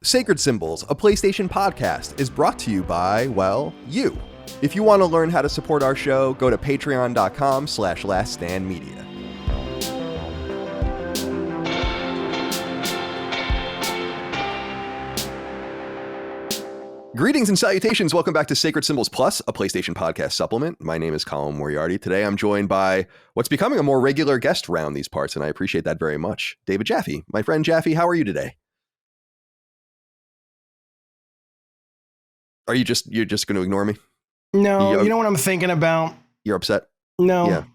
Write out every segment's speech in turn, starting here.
Sacred Symbols, a PlayStation podcast, is brought to you by, well, you. If you want to learn how to support our show, go to patreon.com/laststandmedia. Greetings and salutations. Welcome back to Sacred Symbols Plus, a PlayStation podcast supplement. My name is Colin Moriarty. Today I'm joined by what's becoming a more regular guest around these parts, and I appreciate that very much. David Jaffe. My friend Jaffe, how are you today? You're just going to ignore me? No, you know what I'm thinking about? You're upset? No,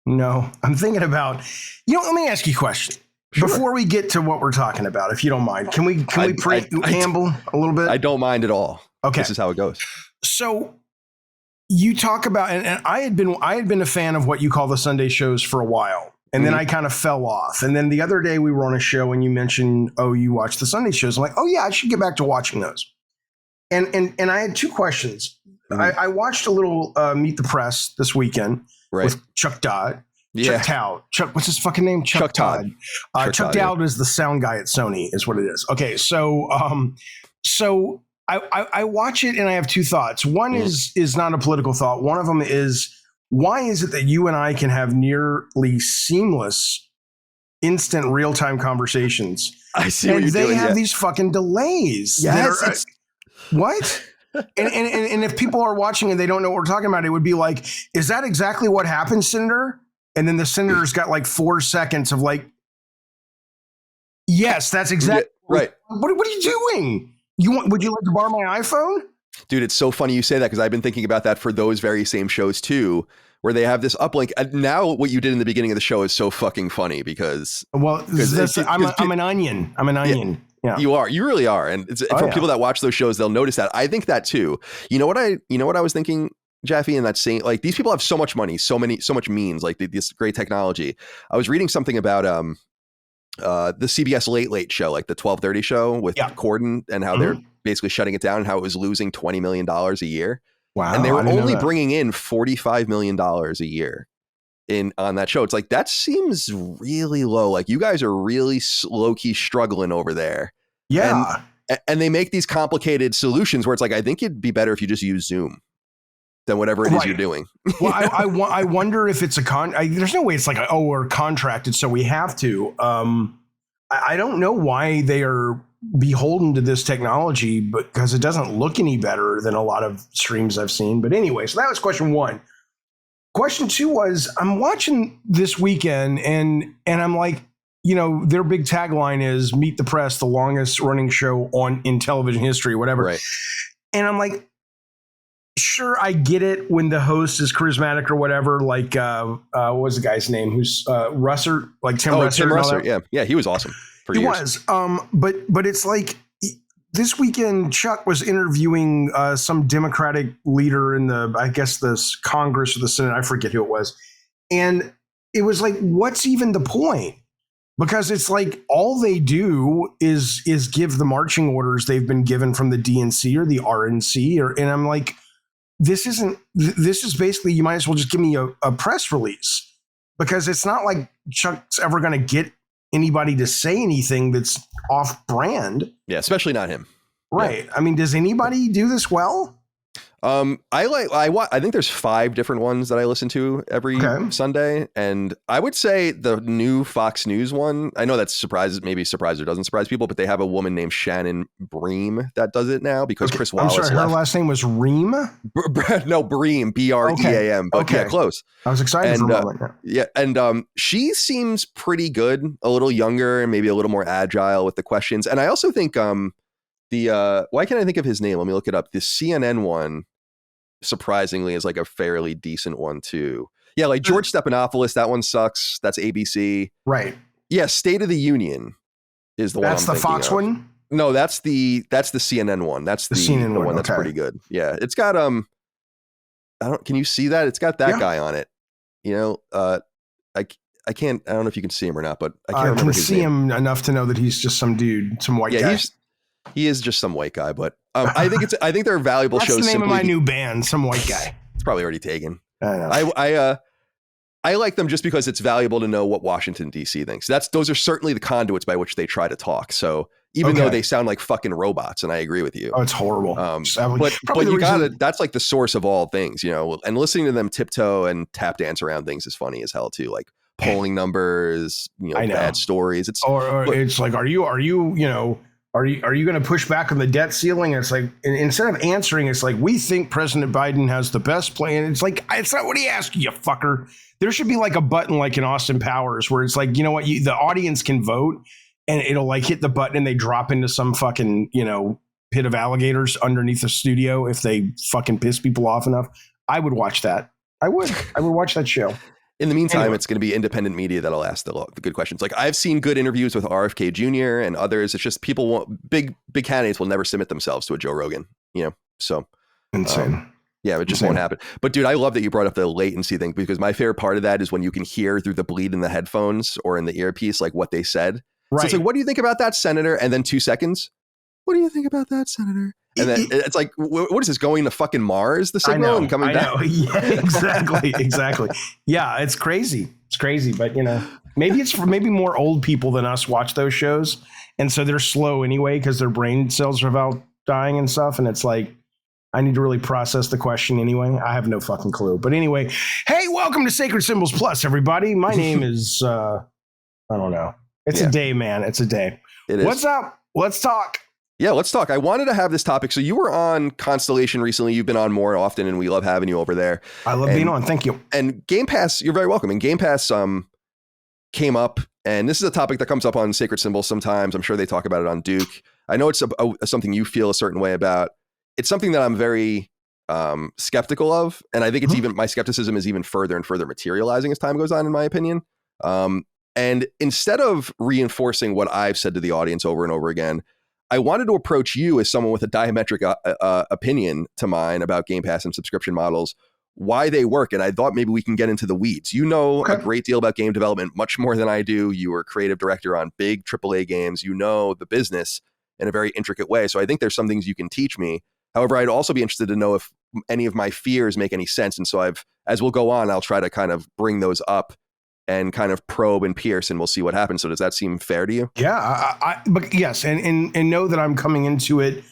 I'm thinking about, let me ask you a question. Sure. Before we get to what we're talking about, if you don't mind, can we preamble a little bit? I don't mind at all. Okay. This is how it goes. So you talk about, and I had been a fan of what you call the Sunday shows for a while. And then I kind of fell off. And then the other day we were on a show and you mentioned, you watch the Sunday shows. I'm like, oh yeah, I should get back to watching those. And I had two questions. I watched a little Meet the Press this weekend with Chuck Todd. Yeah. Chuck Todd. What's his fucking name? Chuck Todd. Chuck Todd is the sound guy at Sony, is what it is. Okay, so I watch it and I have two thoughts. One is not a political thought. One of them is, why is it that you and I can have nearly seamless, instant, real-time conversations? I see what you're doing. And they have these fucking delays. Yes. What? and if people are watching and they don't know what we're talking about, it would be like, is that exactly what happened, Senator? And then the senator's got like 4 seconds of like, yes, that's exactly right. What are you doing? Would you like to borrow my iPhone? Dude, it's so funny you say that because I've been thinking about that for those very same shows too, where they have this uplink. Now what you did in the beginning of the show is so fucking funny because I'm an onion. I'm an onion. Yeah. You are. You really are. And people that watch those shows, they'll notice that. I think that too. You know what I was thinking, Jaffe, and that's saying, like, these people have so much money, so much means, like this great technology. I was reading something about the CBS Late Show, like the 12:30 show with Corden, and how they're basically shutting it down and how it was losing $20 million a year. Wow. And they were only bringing in $45 million a year on that show. It's like, that seems really low. Like, you guys are really low-key struggling over there. Yeah. And they make these complicated solutions where it's like, I think it'd be better if you just use Zoom than whatever it is you're doing. Well, I wonder if it's there's no way it's like, we're contracted, so we have to. I don't know why they are beholden to this technology, because it doesn't look any better than a lot of streams I've seen. But anyway, so that was question one. Question two was, I'm watching this weekend and I'm like, their big tagline is Meet the Press, the longest running show in television history, whatever. Right. And I'm like, sure, I get it when the host is charismatic or whatever. Like, what was the guy's name? Who's Russer? Like Tim Russer. Tim Russer. Yeah, he was awesome for years. He was. But it's like this weekend, Chuck was interviewing some Democratic leader in the Congress or the Senate. I forget who it was, and it was like, what's even the point? Because it's like all they do is give the marching orders they've been given from the DNC or the RNC, and I'm like, this is basically, you might as well just give me a press release, because it's not like Chuck's ever going to get anybody to say anything that's off brand. Yeah, especially not him. Right. Yeah. I mean, does anybody do this well? I think there's 5 different ones that I listen to every Sunday, and I would say the new Fox News one, I know that maybe surprises or doesn't surprise people, but they have a woman named Shannon Bream that does it now because Chris Wallace left. Her last name was Ream? No, Bream, Bream, but yeah, close. I was excited for a moment. Yeah, and she seems pretty good, a little younger and maybe a little more agile with the questions. And I also think why can't I think of his name? Let me look it up. The CNN one, surprisingly, is like a fairly decent one too. Yeah, like George Stephanopoulos, that one sucks. That's ABC. Right. Yeah, State of the Union is the one. That's the Fox one? No, that's the CNN one. That's the CNN one that's pretty good. Yeah. It's got can you see that? It's got that guy on it. I don't know if you can see him or not, but I can't remember his name. I can see him enough to know that he's just some dude, some white guy. He is just some white guy, but I think they're valuable shows. That's the name of my new band, Some White Guy. It's probably already taken. I know. I like them just because it's valuable to know what Washington D.C. thinks. Those are certainly the conduits by which they try to talk. So even though they sound like fucking robots. And I agree with you. Oh, it's horrible. But you gotta, that's like the source of all things, you know, and listening to them tiptoe and tap dance around things is funny as hell too. Like polling numbers, you know, bad stories. It's it's like, are you going to push back on the debt ceiling? It's like, instead of answering, it's like, we think President Biden has the best plan. It's like, it's not what he asked you, fucker. There should be like a button like in Austin Powers where it's like, you know what, the audience can vote and it'll like hit the button and they drop into some fucking, you know, pit of alligators underneath the studio if they fucking piss people off enough. I would watch that. I would watch that show. In the meantime, it's going to be independent media that'll ask the good questions. Like I've seen good interviews with RFK Jr. and others. It's just people want big candidates will never submit themselves to a Joe Rogan, you know? So insane. Yeah, it just won't happen. But dude, I love that you brought up the latency thing because my favorite part of that is when you can hear through the bleed in the headphones or in the earpiece, like what they said. Right. So it's like, what do you think about that, Senator? And then 2 seconds. What do you think about that, Senator? And then it's like, what is this, going to fucking Mars, the signal, and coming back? Yeah, exactly. Yeah, it's crazy. It's crazy. But, you know, maybe more old people than us watch those shows. And so they're slow anyway because their brain cells are about dying and stuff. And it's like, I need to really process the question anyway. I have no fucking clue. But anyway, hey, welcome to Sacred Symbols Plus, everybody. My name is, I don't know. It's a day, man. It's a day. It is. What's up? Let's talk. Yeah, let's talk. I wanted to have this topic. So you were on Constellation recently. You've been on more often, and we love having you over there. I love being on. Thank you. And Game Pass, you're very welcome. And Game Pass came up, and this is a topic that comes up on Sacred Symbols sometimes. I'm sure they talk about it on Duke. I know it's something you feel a certain way about. It's something that I'm very skeptical of, and I think it's even my skepticism is even further and further materializing as time goes on, in my opinion. And instead of reinforcing what I've said to the audience over and over again, I wanted to approach you as someone with a diametric opinion to mine about Game Pass and subscription models, why they work. And I thought maybe we can get into the weeds. You know a great deal about game development, much more than I do. You were creative director on big AAA games. You know the business in a very intricate way. So I think there's some things you can teach me. However, I'd also be interested to know if any of my fears make any sense. And so as we'll go on, I'll try to kind of bring those up and kind of probe and pierce, and we'll see what happens. So does that seem fair to you? Yeah, but yes, and know that I'm coming into it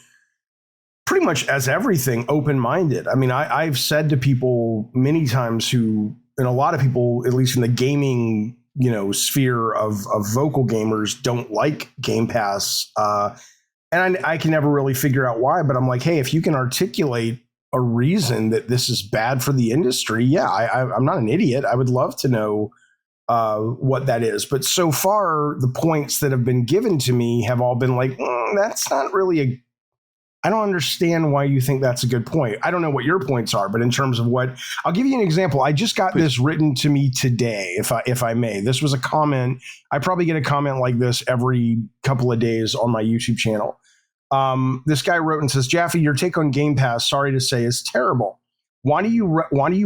pretty much as everything open-minded. I mean, I've said to people many times and a lot of people, at least in the gaming, you know, sphere of vocal gamers, don't like Game Pass, and I can never really figure out why. But I'm like, hey, if you can articulate a reason that this is bad for the industry, yeah, I'm not an idiot. I would love to know what that is. But so far, the points that have been given to me have all been like, that's not really I don't understand why you think that's a good point. I don't know what your points are, but in terms of I'll give you an example. I just got this written to me today, if I may. This was a comment. I probably get a comment like this every couple of days on my YouTube channel. This guy wrote and says, Jaffe, your take on Game Pass, sorry to say, is terrible. Why do you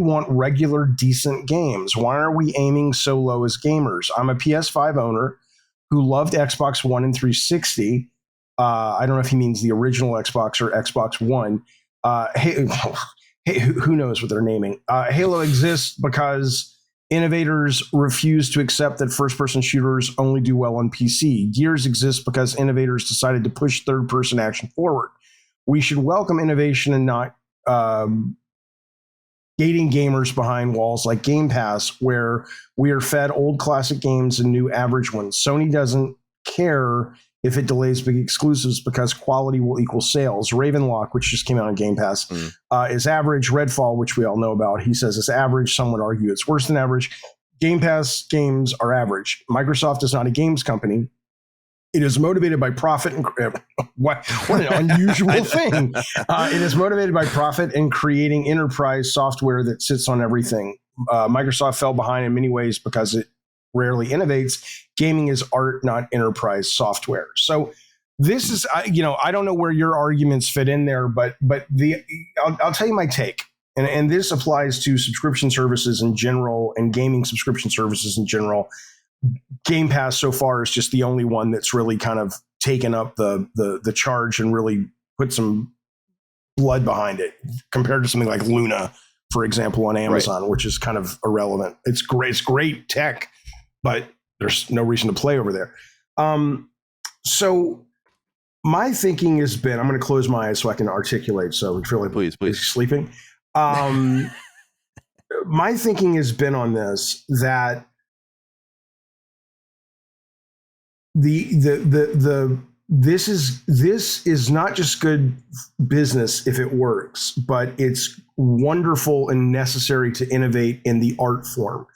want regular decent games? Why are we aiming so low as gamers? I'm a PS5 owner who loved Xbox One and 360. I don't know if he means the original Xbox or Xbox One. Hey, who knows what they're naming? Halo exists because innovators refuse to accept that first-person shooters only do well on PC. Gears exists because innovators decided to push third-person action forward. We should welcome innovation and not gating gamers behind walls like Game Pass, where we are fed old classic games and new average ones. Sony doesn't care if it delays big exclusives because quality will equal sales. Ravenlock, which just came out on Game Pass, is average. Redfall, which we all know about, he says it's average. Some would argue it's worse than average. Game Pass games are average. Microsoft is not a games company. It is motivated by profit. What an unusual thing. It is motivated by profit and creating enterprise software that sits on everything. Microsoft fell behind in many ways because it rarely innovates. Gaming is art, not enterprise software. So this is, I don't know where your arguments fit in there, but I'll tell you my take. And this applies to subscription services in general and gaming subscription services in general. Game Pass so far is just the only one that's really kind of taken up the charge and really put some blood behind it compared to something like Luna, for example, on Amazon, right, which is kind of irrelevant. It's great tech, but there's no reason to play over there. So my thinking has been, I'm going to close my eyes so I can articulate. So it's really please sleeping. My thinking has been on this, that this is not just good business if it works, but it's wonderful and necessary to innovate in the art form.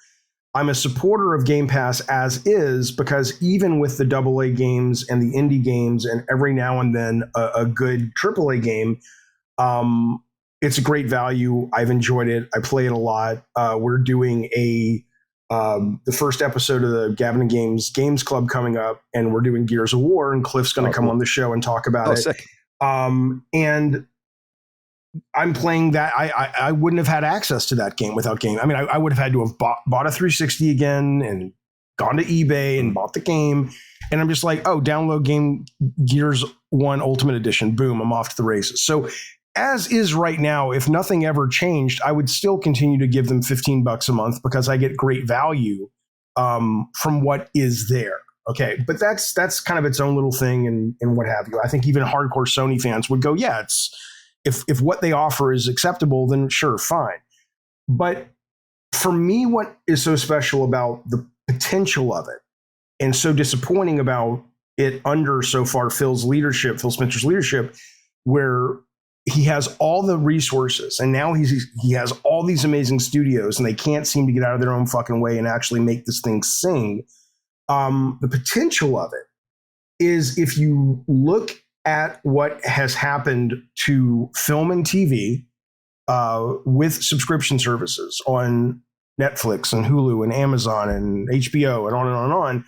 I'm a supporter of Game Pass as is, because even with the AA games and the indie games and every now and then a good AAA game, it's a great value. I've enjoyed it. I play it a lot. We're doing the first episode of the Gavin and Games Club coming up, and we're doing Gears of War, and Cliff's going to come on the show and talk about it. Sick. And I'm playing that. I wouldn't have had access to that game without game. I mean, I would have had to have bought a 360 again and gone to eBay and bought the game. And I'm just like, oh, download Gears 1 Ultimate Edition. Boom, I'm off to the races. So as is right now, if nothing ever changed, I would still continue to give them $15 a month, because I get great value from what is there. Okay, but that's kind of its own little thing and what have you. I think even hardcore Sony fans would go, yeah, it's if what they offer is acceptable, then sure, fine. But for me, what is so special about the potential of it, and so disappointing about it under so far Phil Spencer's leadership, where he has all the resources, and now he has all these amazing studios, and they can't seem to get out of their own fucking way and actually make this thing sing. The potential of it is, if you look at what has happened to film and TV with subscription services on Netflix and Hulu and Amazon and HBO and on and on and on,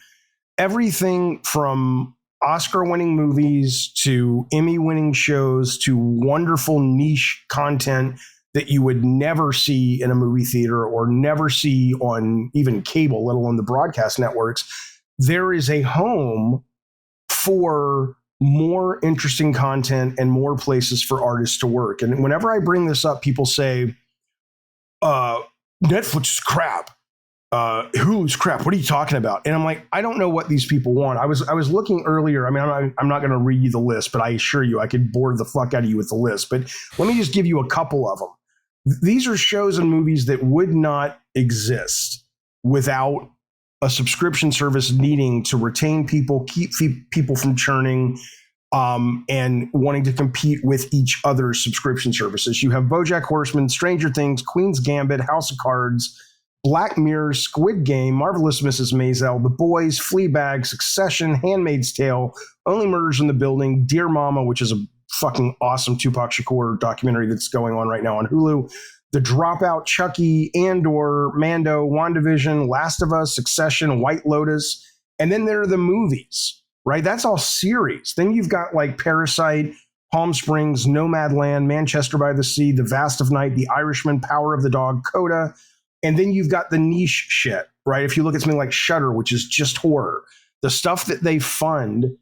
everything from Oscar-winning movies to Emmy-winning shows to wonderful niche content that you would never see in a movie theater or never see on even cable, let alone the broadcast networks. There is a home for more interesting content and more places for artists to work. And whenever I bring this up, people say, Netflix is crap. Hulu's crap. What are you talking about? And I'm like, I don't know what these people want. I was looking earlier. I mean, I'm not going to read you the list, but I assure you I could bore the fuck out of you with the list. But let me just give you a couple of them. These are shows and movies that would not exist without a subscription service needing to retain people, keep people from churning, and wanting to compete with each other's subscription services. You have BoJack Horseman, Stranger Things, Queen's Gambit, House of Cards, Black Mirror, Squid Game, Marvelous Mrs. Maisel, The Boys, Fleabag, Succession, Handmaid's Tale, Only Murders in the Building, Dear Mama, which is a fucking awesome Tupac Shakur documentary that's going on right now on Hulu, The Dropout, Chucky, Andor, Mando, WandaVision, Last of Us, Succession, White Lotus, and then there are the movies, right? That's all series. Then you've got like Parasite, Palm Springs, Nomadland, Manchester by the Sea, The Vast of Night, The Irishman, Power of the Dog, Coda. And then you've got the niche shit, right? If you look at something like Shudder, which is just horror, the stuff that they fund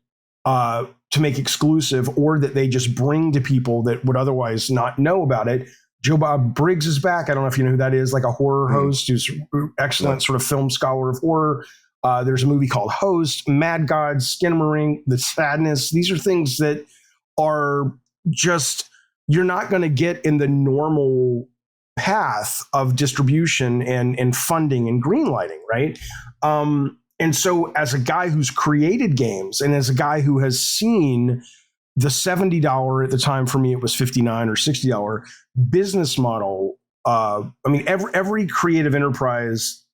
to make exclusive, or that they just bring to people that would otherwise not know about it. Joe Bob Briggs is back. I don't know if you know who that is, like a horror host who's excellent sort of film scholar of horror. There's a movie called Host, Mad Gods, Skinamarink, The Sadness. These are things that are just, you're not going to get in the normal path of distribution and funding and greenlighting, right? And so as a guy who's created games, and as a guy who has seen the $70, at the time for me it was $59 or $60 business model, I mean, every creative enterprise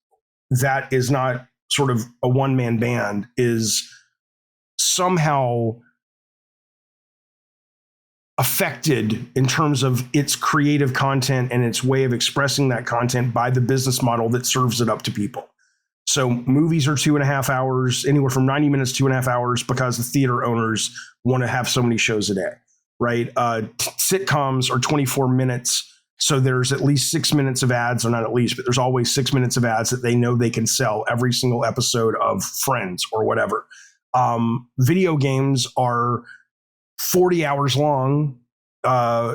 that is not sort of a one-man band is somehow affected in terms of its creative content and its way of expressing that content by the business model that serves it up to people. So movies are 2.5 hours, anywhere from 90 minutes to 2.5 hours, because the theater owners want to have so many shows a day, right? Sitcoms are 24 minutes. So there's at least 6 minutes of ads, or not at least, but there's always 6 minutes of ads that they know they can sell every single episode of Friends or whatever. Video games are 40 hours long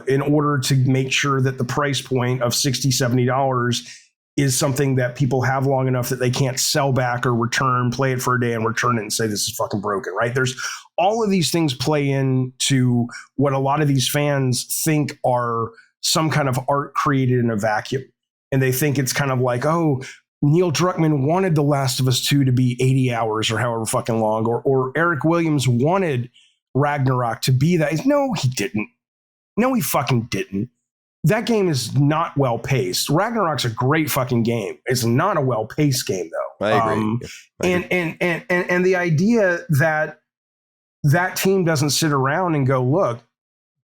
in order to make sure that the price point of $60, $70 is something that people have long enough that they can't sell back or return, play it for a day and return it and say this is fucking broken, right? There's all of these things play into what a lot of these fans think are some kind of art created in a vacuum. And they think it's kind of like, oh, Neil Druckmann wanted The Last of Us 2 to be 80 hours or however fucking long, or Eric Williams wanted Ragnarok to be that. No, he didn't. No, he fucking didn't. That game is not well paced. Ragnarok's a great fucking game. It's not a well paced game though. I agree. And the idea that that team doesn't sit around and go, look,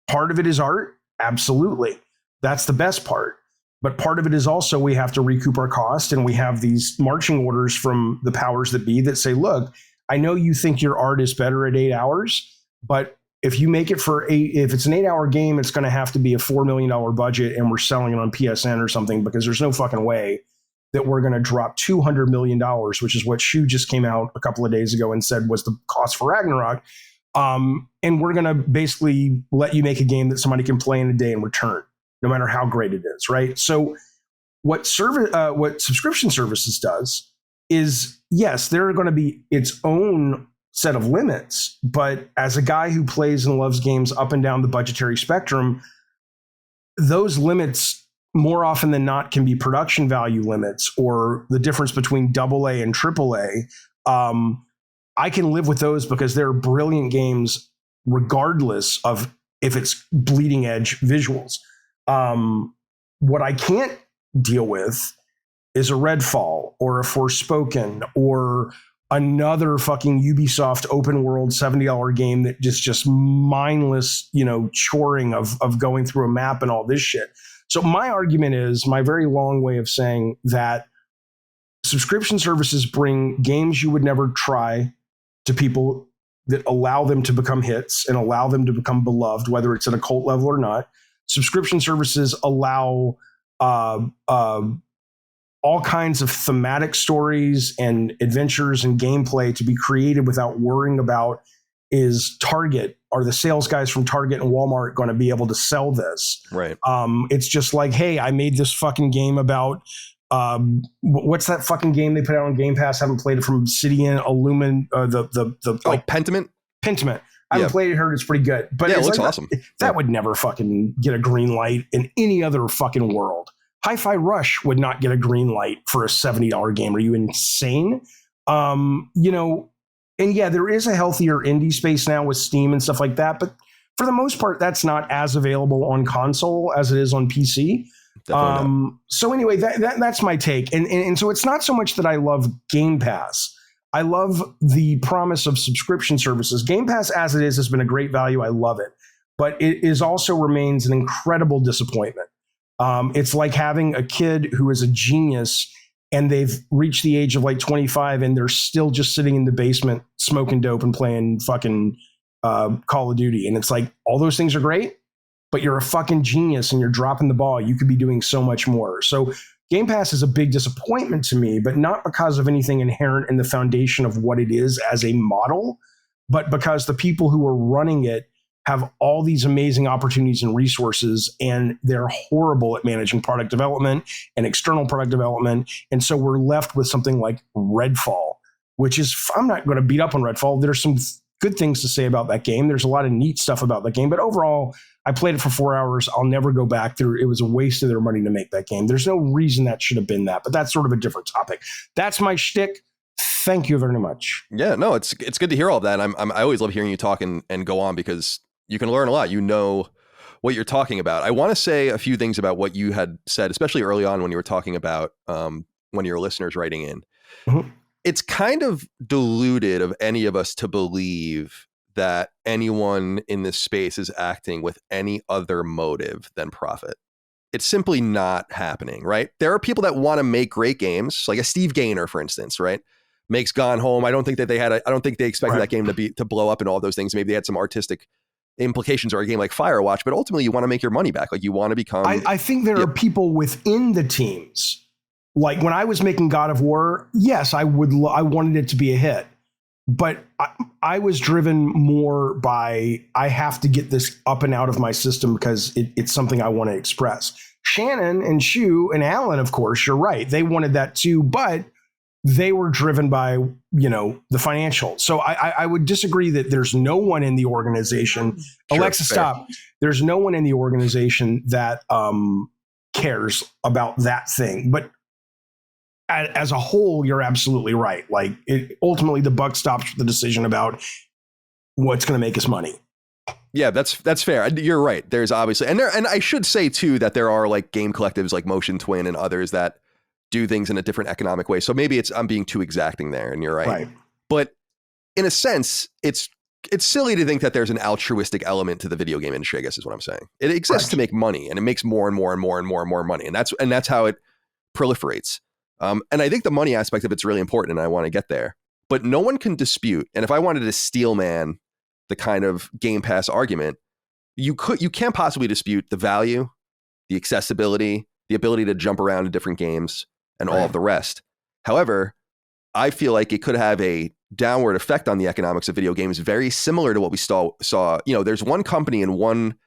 part of it is art. Absolutely. That's the best part. But part of it is also we have to recoup our cost, and we have these marching orders from the powers that be that say, look, I know you think your art is better at 8 hours, but if you make it if it's an 8-hour game, it's going to have to be a $4 million budget, and we're selling it on PSN or something, because there's no fucking way that we're going to drop $200 million, which is what Shu just came out a couple of days ago and said was the cost for Ragnarok. And we're going to basically let you make a game that somebody can play in a day and return, no matter how great it is, right? So what subscription services does is, yes, there are going to be its own set of limits, but as a guy who plays and loves games up and down the budgetary spectrum, those limits more often than not can be production value limits, or the difference between AA and AAA. I can live with those because they're brilliant games regardless of if it's bleeding edge visuals. What I can't deal with is a Redfall or a Forspoken or another fucking Ubisoft open world $70 game that just mindless, choring of going through a map and all this shit. So my argument is, my very long way of saying that subscription services bring games you would never try to people, that allow them to become hits and allow them to become beloved, whether it's at a cult level or not. Subscription services allow all kinds of thematic stories and adventures and gameplay to be created without worrying about, is the sales guys from Target and Walmart going to be able to sell this? Right. It's just like, hey, I made this fucking game about, what's that fucking game they put out on Game Pass? I haven't played it, from Obsidian, Pentiment. Pentiment. I haven't played it, heard it's pretty good. But it looks awesome. That would never fucking get a green light in any other fucking world. Hi-Fi Rush would not get a green light for a $70 game. Are you insane? And yeah, there is a healthier indie space now with Steam and stuff like that, but for the most part, that's not as available on console as it is on PC. So anyway, that's my take. And so it's not so much that I love Game Pass. I love the promise of subscription services. Game Pass as it is has been a great value. I love it, but it is also remains an incredible disappointment. It's like having a kid who is a genius and they've reached the age of like 25 and they're still just sitting in the basement smoking dope and playing fucking Call of Duty. And it's like, all those things are great, but you're a fucking genius and you're dropping the ball. You could be doing so much more. So Game Pass is a big disappointment to me, but not because of anything inherent in the foundation of what it is as a model, but because the people who are running it have all these amazing opportunities and resources, and they're horrible at managing product development and external product development. And so we're left with something like Redfall, which is, I'm not going to beat up on Redfall. There's some good things to say about that game. There's a lot of neat stuff about that game, but overall, I played it for 4 hours. I'll never go back there. It was a waste of their money to make that game. There's no reason that should have been that, but that's sort of a different topic. That's my shtick. Thank you very much. Yeah, no, it's good to hear all of that. I always love hearing you talk and go on, because you can learn a lot. You know what you're talking about. I want to say a few things about what you had said, especially early on when you were talking about one of your listeners writing in. Mm-hmm. It's kind of deluded of any of us to believe that anyone in this space is acting with any other motive than profit. It's simply not happening, right? There are people that want to make great games, like a Steve Gaynor, for instance, right? Makes Gone Home. I don't think they expected that game to blow up and all those things. Maybe they had some artistic implications, or a game like Firewatch, but ultimately you want to make your money back. Like, you want to become. I think there are people within the teams. Like when I was making God of War, yes, I wanted it to be a hit, but I was driven more by, I have to get this up and out of my system because it's something I want to express. Shannon and Shu and Alan, of course, you're right. They wanted that too, but they were driven by, the financial. So I would disagree that there's no one in the organization. Sure, Alexa, fair. stop. There's no one in the organization that cares about that thing. But as a whole, you're absolutely right. Like, ultimately, the buck stops with the decision about what's going to make us money. Yeah, that's fair. You're right. There's obviously, and I should say too that there are like game collectives like Motion Twin and others that do things in a different economic way. So maybe I'm being too exacting there, and you're right. But in a sense, it's silly to think that there's an altruistic element to the video game industry, I guess is what I'm saying. It exists to make money, and it makes more and more and more and more and more money. And that's how it proliferates. And I think the money aspect of it's really important, and I want to get there. But no one can dispute, and if I wanted to steel man the kind of Game Pass argument, you can't possibly dispute the value, the accessibility, the ability to jump around to different games, and all of the rest. However, I feel like it could have a downward effect on the economics of video games, very similar to what we saw. There's one company and one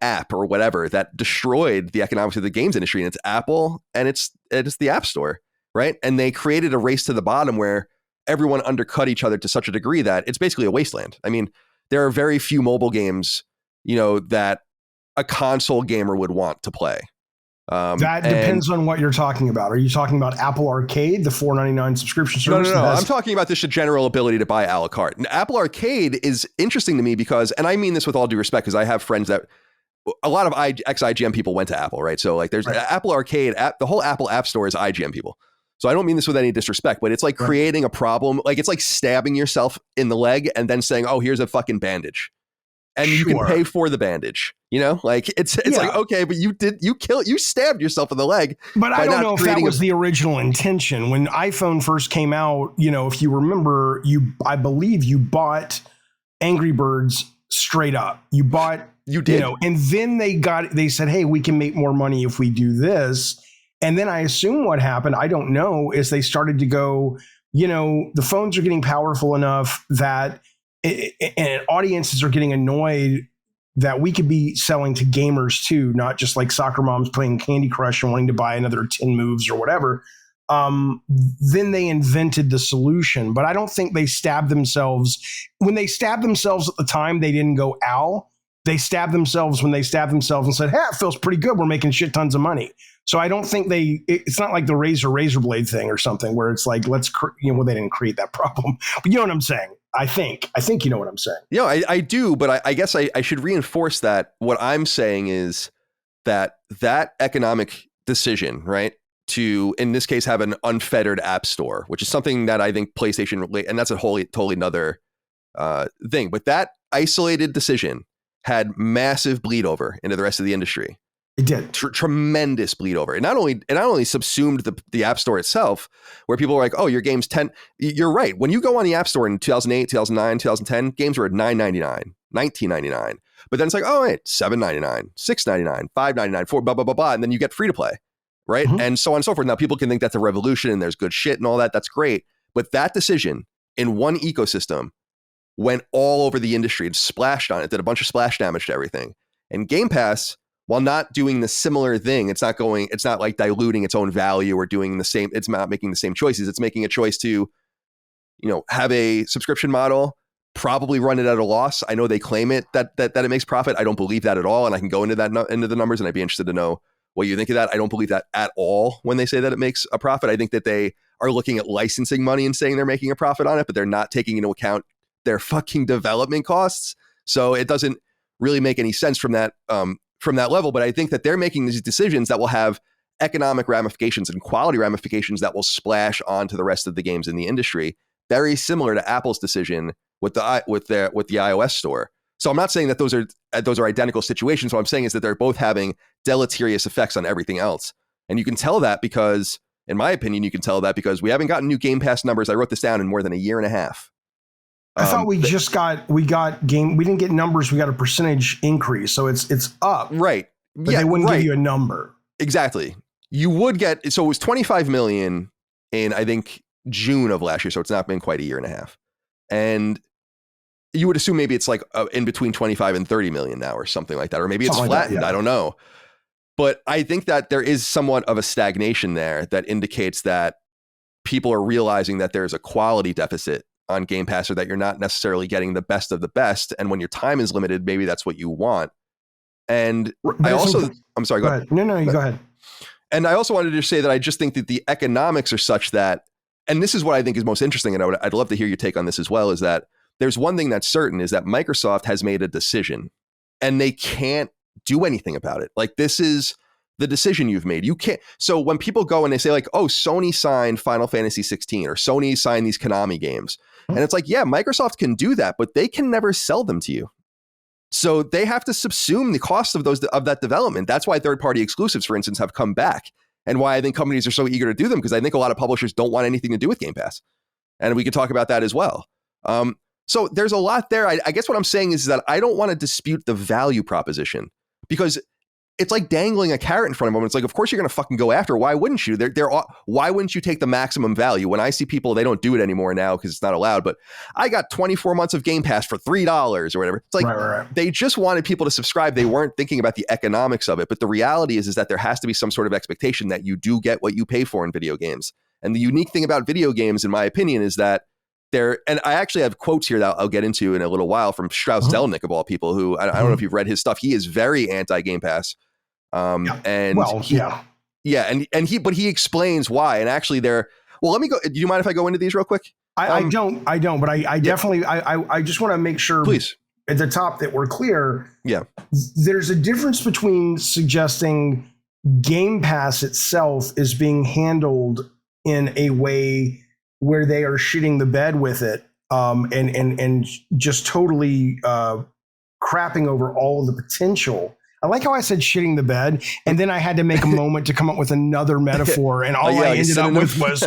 app or whatever that destroyed the economics of the games industry, and it's Apple, and it's the App Store, right? And they created a race to the bottom where everyone undercut each other to such a degree that it's basically a wasteland. I mean, there are very few mobile games, that a console gamer would want to play. That depends on what you're talking about. Are you talking about Apple Arcade, the $4.99 subscription service? No. I'm talking about just a general ability to buy a la carte. And Apple Arcade is interesting to me because, and I mean this with all due respect, because I have friends that a lot of ex-IGM people went to Apple, right? So like there's Apple Arcade, the whole Apple App Store is IGM people. So I don't mean this with any disrespect, but it's like creating a problem. Like it's like stabbing yourself in the leg and then saying, oh, here's a fucking bandage. And you can pay for the bandage, like it's like, okay, but you stabbed yourself in the leg. But I don't know if that was the original intention. When iPhone first came out, if you remember, I believe you bought Angry Birds straight up. You did. And then they said, hey, we can make more money if we do this. And then I assume what happened, I don't know, is they started to go, the phones are getting powerful enough that and audiences are getting annoyed that we could be selling to gamers too, not just like soccer moms playing Candy Crush and wanting to buy another 10 moves or whatever. Then they invented the solution, but I don't think they stabbed themselves. When they stabbed themselves at the time, they didn't go, ow. They stabbed themselves when they stabbed themselves and said, hey, it feels pretty good. We're making shit tons of money. So I don't think it's not like the razor blade thing or something where it's like, they didn't create that problem. But you know what I'm saying? I think you know what I'm saying. I do, but I guess I should reinforce that what I'm saying is that economic decision, right, to, in this case, have an unfettered app store, which is something that I think PlayStation, and that's a totally another thing, but that isolated decision had massive bleed over into the rest of the industry. It did. Tremendous bleed over. It not only subsumed the App Store itself, where people were like, oh, your game's 10. You're right. When you go on the App Store in 2008, 2009, 2010, games were at $9.99, $19.99. But then it's like, oh, wait, $7.99, $6.99, $5.99, $4, blah, blah, blah, blah. And then you get free to play, right? Mm-hmm. And so on and so forth. Now, people can think that's a revolution and there's good shit and all that. That's great. But that decision in one ecosystem went all over the industry and splashed on it, did a bunch of splash damage to everything. And Game Pass, while not doing the similar thing, it's not like diluting its own value or doing the same, it's not making the same choices. It's making a choice to, have a subscription model, probably run it at a loss. I know they claim it that it makes profit. I don't believe that at all. And I can go into the numbers, and I'd be interested to know what you think of that. I don't believe that at all when they say that it makes a profit. I think that they are looking at licensing money and saying they're making a profit on it, but they're not taking into account their fucking development costs. So it doesn't really make any sense from that level. But I think that they're making these decisions that will have economic ramifications and quality ramifications that will splash onto the rest of the games in the industry. Very similar to Apple's decision with the iOS store. So I'm not saying that those are identical situations. What I'm saying is that they're both having deleterious effects on everything else. And you can tell that because, in my opinion, we haven't gotten new Game Pass numbers. I wrote this down in more than a year and a half. I thought we didn't get numbers. We got a percentage increase. So it's up. Right. But they wouldn't give you a number. Exactly. You would get, so it was 25 million in, I think, June of last year. So it's not been quite a year and a half. And you would assume maybe it's like in between 25 and 30 million now or something like that. Or maybe it's flattened. I don't know. But I think that there is somewhat of a stagnation there that indicates that people are realizing that there's a quality deficit on Game Pass, or that you're not necessarily getting the best of the best. And when your time is limited, maybe that's what you want. And I'm sorry, go ahead. No, you go ahead. And I also wanted to say that I just think that the economics are such that, and this is what I think is most interesting, and I'd love to hear your take on this as well, is that there's one thing that's certain, is that Microsoft has made a decision and they can't do anything about it. Like, this is the decision you've made. You can't. So when people go and they say like, oh, Sony signed Final Fantasy 16 or Sony signed these Konami games. And it's like, yeah, Microsoft can do that, but they can never sell them to you. So they have to subsume the cost of that development. That's why third-party exclusives, for instance, have come back, and why I think companies are so eager to do them, because I think a lot of publishers don't want anything to do with Game Pass. And we could talk about that as well. So there's a lot there. I guess what I'm saying is that I don't want to dispute the value proposition, because it's like dangling a carrot in front of them. It's like, of course you're going to fucking go after. Why wouldn't you? Why wouldn't you take the maximum value? When I see people, they don't do it anymore now because it's not allowed, but I got 24 months of Game Pass for $3 or whatever. It's like, right. They just wanted people to subscribe. They weren't thinking about the economics of it. But the reality is that there has to be some sort of expectation that you do get what you pay for in video games. And the unique thing about video games, in my opinion, is that and I actually have quotes here that I'll get into in a little while from Strauss Zelnick, of all people, who I don't know if you've read his stuff. He is very anti-Game Pass. But he explains why. And actually let me go. Do you mind if I go into these real quick? I don't, but I definitely, I just want to make sure, please, at the top, that we're clear. Yeah. There's a difference between suggesting Game Pass itself is being handled in a way where they are shitting the bed with it, and just totally crapping over all of the potential. I like how I said shitting the bed, and then I had to make a moment to come up with another metaphor, and all I ended up with was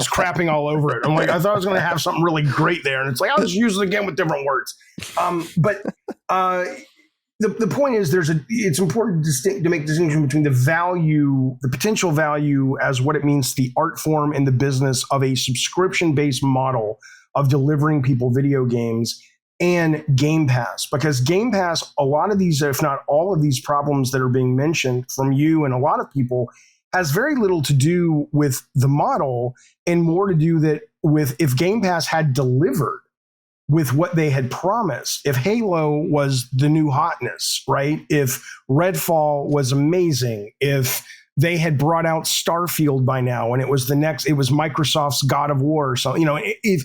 crapping all over it. I'm like, I thought I was going to have something really great there, and it's like, I'll just use it again with different words. But the point is, it's important to make a distinction between the potential value as what it means to the art form and the business of a subscription-based model of delivering people video games, and Game Pass. Because Game Pass, a lot of these, if not all of these problems that are being mentioned from you and a lot of people, has very little to do with the model and more to do with if Game Pass had delivered with what they had promised. If Halo was the new hotness, right? If Redfall was amazing, if they had brought out Starfield by now and it was Microsoft's God of War. So, if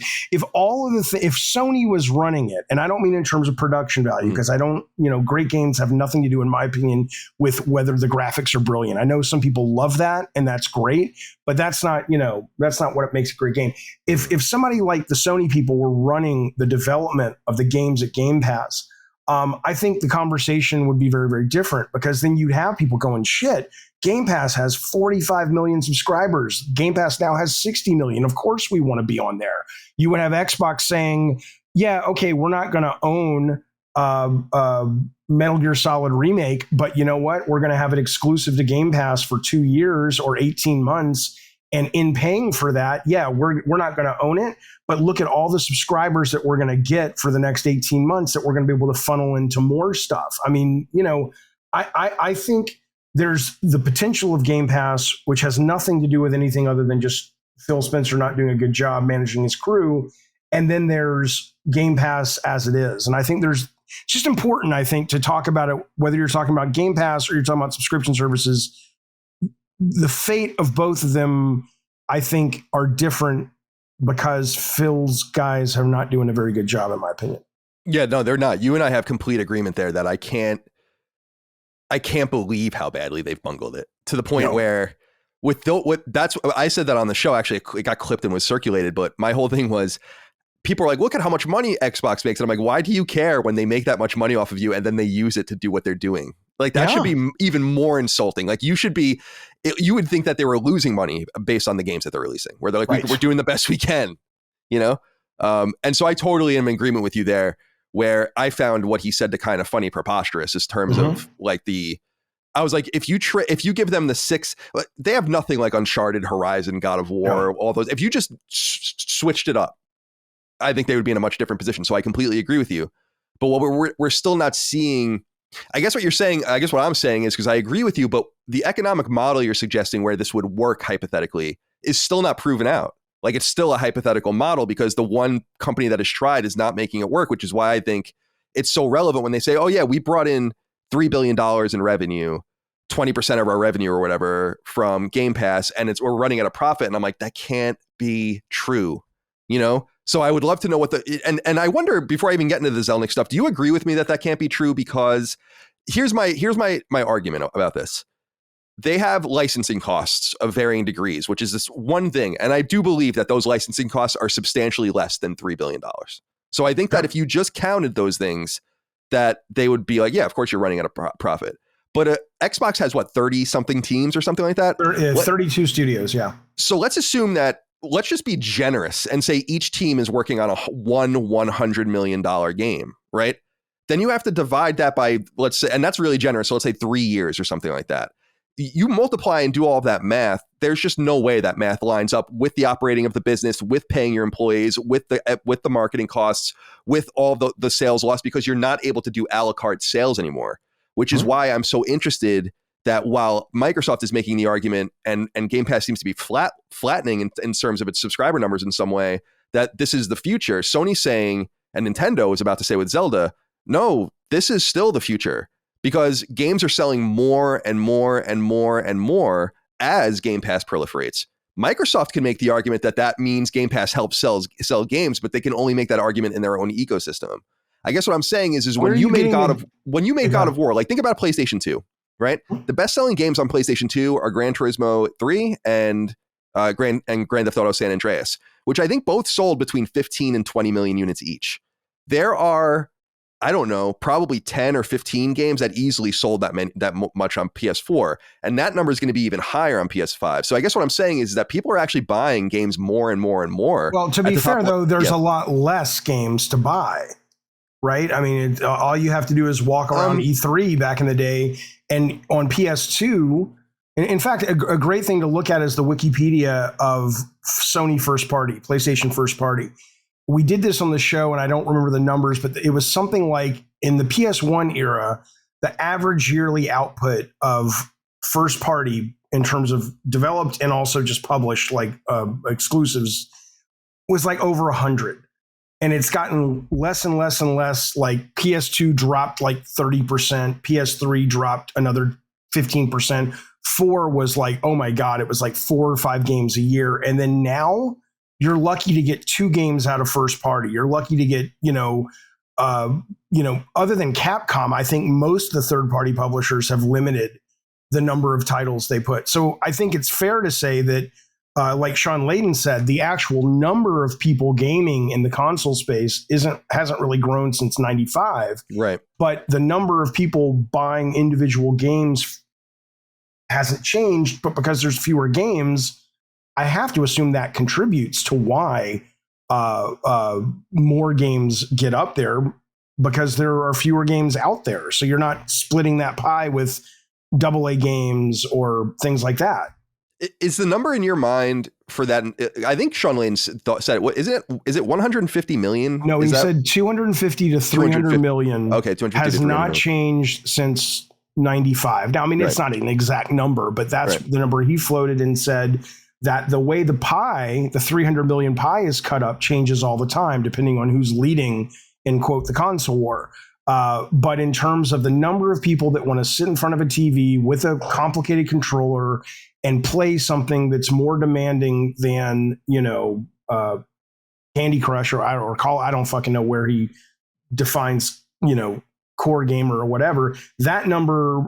Sony was running it, and I don't mean in terms of production value, because I don't, great games have nothing to do, in my opinion, with whether the graphics are brilliant. I know some people love that, and that's great, but that's not what makes a great game. If somebody like the Sony people were running the development of the games at Game Pass, I think the conversation would be very, very different, because then you'd have people going, shit, Game Pass has 45 million subscribers. Game Pass now has 60 million. Of course we want to be on there. You would have Xbox saying, yeah, okay, we're not going to own Metal Gear Solid Remake, but you know what? We're going to have it exclusive to Game Pass for 2 years or 18 months. And in paying for that, yeah, we're not going to own it, but look at all the subscribers that we're going to get for the next 18 months that we're going to be able to funnel into more stuff. I mean, I think there's the potential of Game Pass, which has nothing to do with anything other than just Phil Spencer not doing a good job managing his crew. And then there's Game Pass as it is. And I think it's just important, I think, to talk about it, whether you're talking about Game Pass or you're talking about subscription services. The fate of both of them, I think, are different, because Phil's guys are not doing a very good job, in my opinion. Yeah, no, they're not. You and I have complete agreement there that I can't believe how badly they've bungled it, to the point where I said that on the show. Actually, it got clipped and was circulated, but my whole thing was, people are like, look at how much money Xbox makes. And I'm like, why do you care when they make that much money off of you and then they use it to do what they're doing? Like, that should be even more insulting. Like, you would think that they were losing money based on the games that they're releasing, where they're like, we're doing the best we can, And so I totally am in agreement with you there, where I found what he said to kind of funny, preposterous, in terms of like I was like, if you give them the 6, they have nothing like Uncharted, Horizon, God of War, all those. If you just switched it up, I think they would be in a much different position. So I completely agree with you. But what we're still not seeing, I guess what I'm saying is, because I agree with you, but the economic model you're suggesting where this would work hypothetically is still not proven out. Like, it's still a hypothetical model because the one company that has tried is not making it work, which is why I think it's so relevant when they say, oh yeah, we brought in $3 billion in revenue, 20% of our revenue or whatever from Game Pass, and we're running at a profit. And I'm like, that can't be true, you know? So I would love to know what and I wonder, before I even get into the Zelnick stuff, do you agree with me that that can't be true? Because here's my argument about this. They have licensing costs of varying degrees, which is this one thing. And I do believe that those licensing costs are substantially less than $3 billion. So I think that if you just counted those things, that they would be like, yeah, of course you're running at a profit. But Xbox has 30 something teams or something like that? 32 studios, yeah. So let's assume that, let's just be generous and say each team is working on $100 million game, right? Then you have to divide that by, let's say, and that's really generous. So let's say 3 years or something like that. You multiply and do all of that math. There's just no way that math lines up with the operating of the business, with paying your employees, with the marketing costs, with all the sales loss, because you're not able to do a la carte sales anymore, which is why I'm so interested that while Microsoft is making the argument and Game Pass seems to be flattening in terms of its subscriber numbers in some way, that this is the future, Sony's saying, and Nintendo is about to say with Zelda, no, this is still the future. Because games are selling more and more and more and more as Game Pass proliferates. Microsoft can make the argument that means Game Pass helps sell games, but they can only make that argument in their own ecosystem. I guess what I'm saying is when you made God of War, like think about PlayStation 2, right? The best-selling games on PlayStation 2 are Gran Turismo 3 and Grand Theft Auto San Andreas, which I think both sold between 15 and 20 million units each. There are, I don't know, probably 10 or 15 games that easily sold that much on PS4. And that number is going to be even higher on PS5. So I guess what I'm saying is that people are actually buying games more and more and more. Well, to be fair, though, there's a lot less games to buy, right? I mean, all you have to do is walk around E3 back in the day. And on PS2, in fact, a great thing to look at is the Wikipedia of Sony first party, PlayStation first party. We did this on the show, and I don't remember the numbers, but it was something like in the PS1 era, the average yearly output of first party in terms of developed and also just published like exclusives was like over 100. And it's gotten less and less and less. Like PS2 dropped like 30%, PS3 dropped another 15%. 4 was like, oh my God, it was like 4 or 5 games a year. And then now you're lucky to get 2 games out of first party. You're lucky to get, other than Capcom, I think most of the third party publishers have limited the number of titles they put. So I think it's fair to say that, like Sean Layden said, the actual number of people gaming in the console space hasn't really grown since 95. Right. But the number of people buying individual games hasn't changed, but because there's fewer games, I have to assume that contributes to why more games get up there, because there are fewer games out there. So you're not splitting that pie with AA games or things like that. Is the number in your mind for that? I think Sean Lane said, "What is it? Is it 150 million?" No, he said 250 to 300 million. Okay, 250 has to 300 not million. Changed since 95. Now, I mean, it's not an exact number, but that's the number he floated and said that the way the pie, the 300 million pie is cut up, changes all the time, depending on who's leading in, quote, the console war. But in terms of the number of people that want to sit in front of a TV with a complicated controller and play something that's more demanding than, Candy Crush I don't fucking know where he defines, core gamer or whatever, that number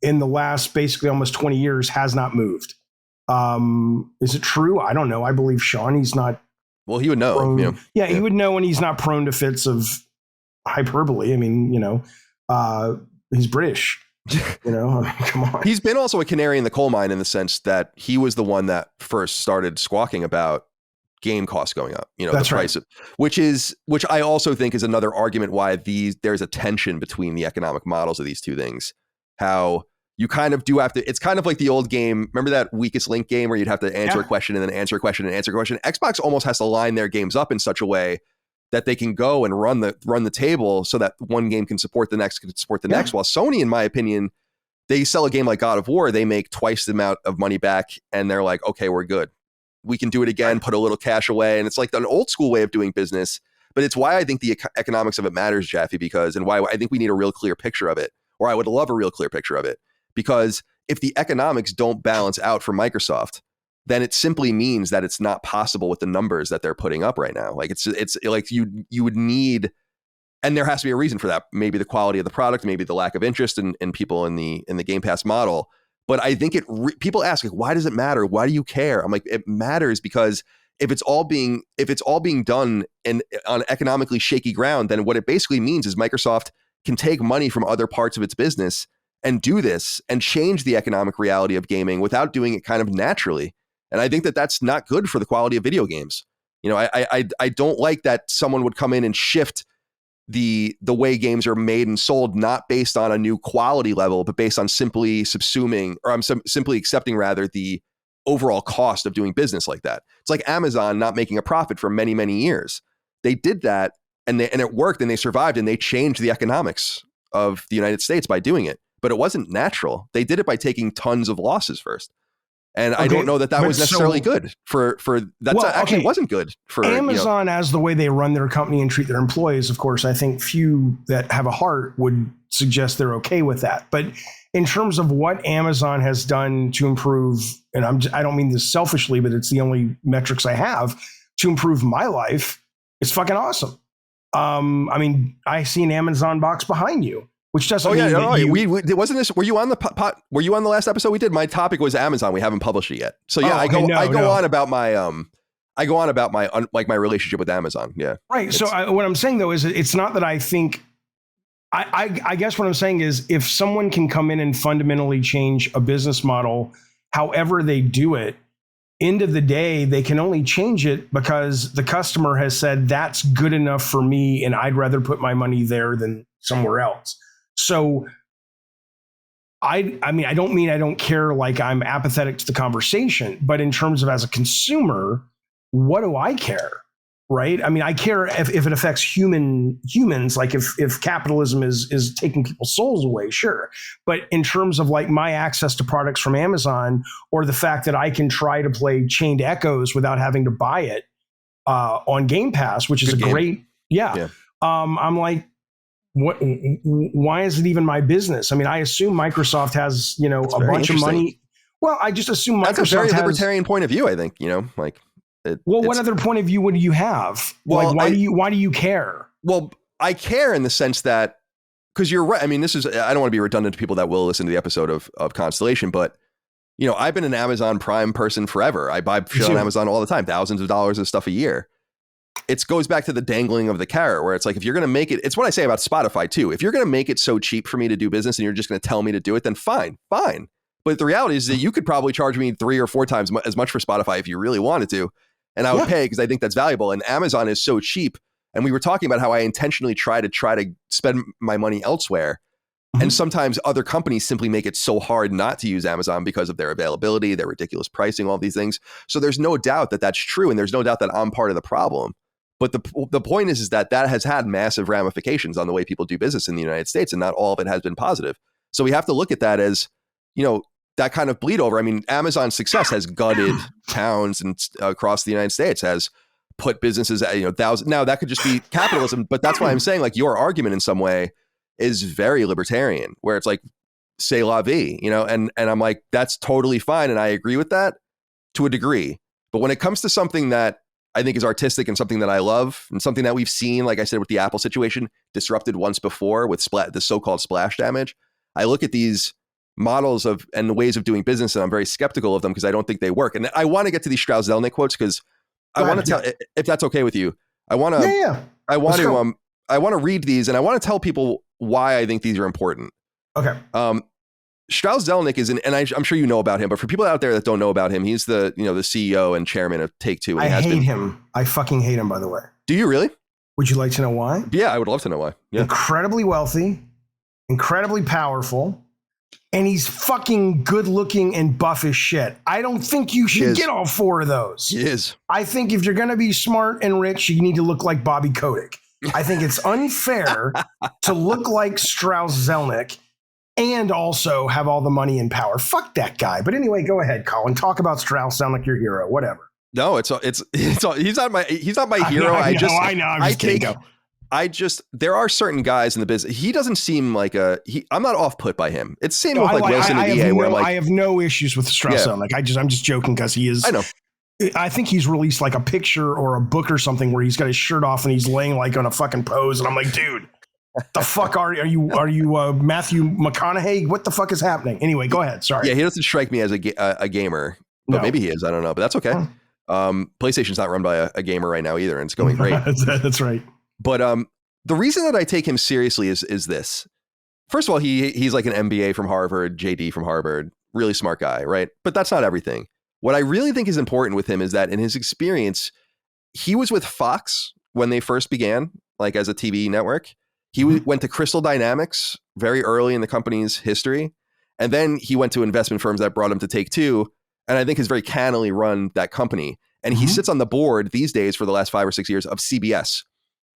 in the last basically almost 20 years has not moved. Is it true? I don't know. I believe Sean, he's not. Well, he would know. He would know, and he's not prone to fits of hyperbole. I mean, he's British. Come on. He's been also a canary in the coal mine in the sense that he was the one that first started squawking about game costs going up, That's the price of, which I also think is another argument why there's a tension between the economic models of these two things. How you kind of do have to, it's kind of like the old game. Remember that weakest link game where you'd have to answer a question and then answer a question and answer a question? Xbox almost has to line their games up in such a way that they can go and run the table so that one game can support the next, While Sony, in my opinion, they sell a game like God of War, they make twice the amount of money back and they're like, okay, we're good. we can do it again, put a little cash away. And it's like an old school way of doing business. But it's why I think the economics of it matters, Jaffe, and why I think we need a real clear picture of it, or I would love a real clear picture of it. Because if the economics don't balance out for Microsoft, then it simply means that it's not possible with the numbers that they're putting up right now. Like it's like you would need, and there has to be a reason for that. Maybe the quality of the product, maybe the lack of interest in people in the Game Pass model. But I think people ask, like, why does it matter? Why do you care? I'm like, it matters because if it's all being done on economically shaky ground, then what it basically means is Microsoft can take money from other parts of its business and do this and change the economic reality of gaming without doing it kind of naturally. And I think that that's not good for the quality of video games. You know, I don't like that someone would come in and shift the way games are made and sold, not based on a new quality level, but based on simply subsuming, or I'm simply accepting rather the overall cost of doing business like that. It's like Amazon not making a profit for many, many years. They did that and it worked and they survived and they changed the economics of the United States by doing it. But it wasn't natural. They did it by taking tons of losses first. And I don't know that was necessarily good for that. Well, actually wasn't good for Amazon as the way they run their company and treat their employees. Of course, I think few that have a heart would suggest they're okay with that. But in terms of what Amazon has done to improve, and I don't mean this selfishly, but it's the only metrics I have to improve my life, it's fucking awesome. I mean, I see an Amazon box behind you. Which doesn't mean wasn't this? Were you on the pot? Were you on the last episode we did? My topic was Amazon. We haven't published it yet. So yeah, I go on about my my relationship with Amazon. Yeah, right. So what I'm saying though is it's not that I think. I guess what I'm saying is if someone can come in and fundamentally change a business model, however they do it, end of the day they can only change it because the customer has said that's good enough for me, and I'd rather put my money there than somewhere else. So I mean, I don't care like I'm apathetic to the conversation, but in terms of as a consumer, what do I care? Right? I mean, I care if it affects humans, like if capitalism is taking people's souls away, sure. But in terms of like my access to products from Amazon or the fact that I can try to play Chained Echoes without having to buy it on Game Pass, which is great. Yeah. I'm like, why is it even my business? I mean, I assume Microsoft has, a bunch of money. Well, I just assume Microsoft has... That's a very libertarian point of view, I think, like... what other point of view would you have? Well, like, why do you care? Well, I care in the sense that, because you're right. I mean, I don't want to be redundant to people that will listen to the episode of Constellation, but, I've been an Amazon Prime person forever. I buy shit on Amazon all the time, thousands of dollars of stuff a year. It goes back to the dangling of the carrot where it's like, if you're going to make it, it's what I say about Spotify too. If you're going to make it so cheap for me to do business and you're just going to tell me to do it, then fine. But the reality is that you could probably charge me 3 or 4 times as much for Spotify if you really wanted to. And I would pay because I think that's valuable. And Amazon is so cheap. And we were talking about how I intentionally try to spend my money elsewhere. Mm-hmm. And sometimes other companies simply make it so hard not to use Amazon because of their availability, their ridiculous pricing, all these things. So there's no doubt that that's true. And there's no doubt that I'm part of the problem. But the point is that has had massive ramifications on the way people do business in the United States, and not all of it has been positive. So we have to look at that as, that kind of bleed over. I mean, Amazon's success has gutted towns and across the United States, has put businesses at, thousands. Now that could just be capitalism, but that's why I'm saying like your argument in some way is very libertarian, where it's like, c'est la vie, and I'm like, that's totally fine. And I agree with that to a degree. But when it comes to something that I think is artistic and something that I love and something that we've seen, like I said, with the Apple situation, disrupted once before with the so-called splash damage, I look at these models and the ways of doing business, and I'm very skeptical of them because I don't think they work. And I want to get to these Strauss Zelnick quotes because I want to tell, if that's okay with you, I want to read these and I want to tell people why I think these are important. Okay. Strauss Zelnick is I'm sure you know about him, but for people out there that don't know about him, he's the CEO and chairman of Take-Two. I hate him. I fucking hate him, by the way. Do you really? Would you like to know why? Yeah, I would love to know why. Yeah. Incredibly wealthy, incredibly powerful, and he's fucking good looking and buff as shit. I don't think you should get all 4 of those. He is. I think if you're going to be smart and rich, you need to look like Bobby Kotick. I think it's unfair to look like Strauss Zelnick and also have all the money and power. Fuck that guy. But anyway, go ahead, Colin. Talk about Strauss. Sound like your hero. Whatever. No, he's not my hero. I know. I'm just there are certain guys in the business. He doesn't seem like I'm not off put by him. It's the same with like Wilson and EA where I have no issues with Strauss Zelnick. I'm just joking because he is. I know. I think he's released like a picture or a book or something where he's got his shirt off and he's laying like on a fucking pose. And I'm like, dude, the fuck are you Matthew McConaughey? What the fuck is happening? Anyway, go ahead. Sorry. Yeah, he doesn't strike me as a gamer, but maybe he is. I don't know, but that's okay. PlayStation's not run by a gamer right now either, and it's going great. That's right. But the reason that I take him seriously is this. First of all, he's like an MBA from Harvard, JD from Harvard, really smart guy, right? But that's not everything. What I really think is important with him is that in his experience, he was with Fox when they first began, like as a TV network. He went to Crystal Dynamics very early in the company's history. And then he went to investment firms that brought him to Take-Two. And I think has very cannily run that company. And he sits on the board these days for the last 5 or 6 years of CBS.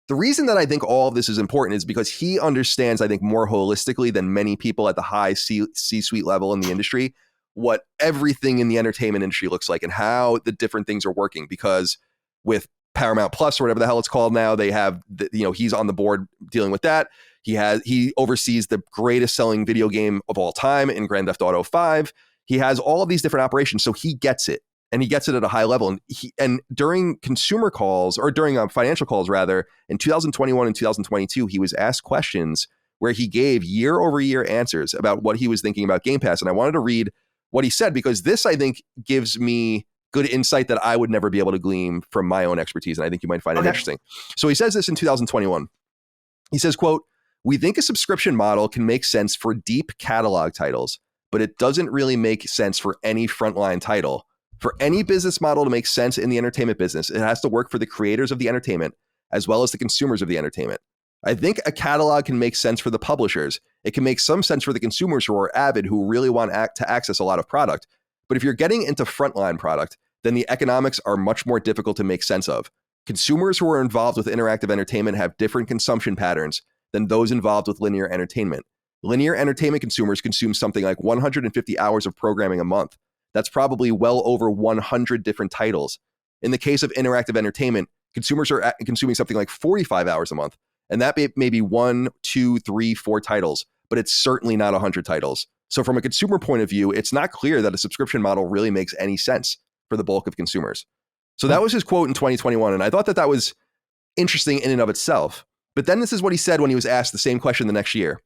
The reason that I think all of this is important is because he understands, I think, more holistically than many people at the high C-suite level in the industry, what everything in the entertainment industry looks like and how the different things are working. Because with Paramount Plus or whatever the hell it's called now, they have, he's on the board dealing with that. He oversees the greatest selling video game of all time in Grand Theft Auto 5. He has all of these different operations, so he gets it, and he gets it at a high level. And during consumer calls, or during financial calls rather, in 2021 and 2022, he was asked questions where he gave year over year answers about what he was thinking about Game Pass. And I wanted to read what he said, because this, I think, gives me good insight that I would never be able to glean from my own expertise. And I think you might find it interesting. So he says this in 2021. He says, quote, "We think a subscription model can make sense for deep catalog titles, but it doesn't really make sense for any frontline title. For any business model to make sense in the entertainment business, it has to work for the creators of the entertainment as well as the consumers of the entertainment. I think a catalog can make sense for the publishers. It can make some sense for the consumers who are avid, who really want to access a lot of product. But if you're getting into frontline product, then the economics are much more difficult to make sense of. Consumers who are involved with interactive entertainment have different consumption patterns than those involved with linear entertainment. Linear entertainment consumers consume something like 150 hours of programming a month. That's probably well over 100 different titles. In the case of interactive entertainment, consumers are consuming something like 45 hours a month. And that may be 1, 2, 3, 4 titles, but it's certainly not 100 titles. So from a consumer point of view, it's not clear that a subscription model really makes any sense for the bulk of consumers." So that was his quote in 2021. And I thought that was interesting in and of itself. But then this is what he said when he was asked the same question the next year.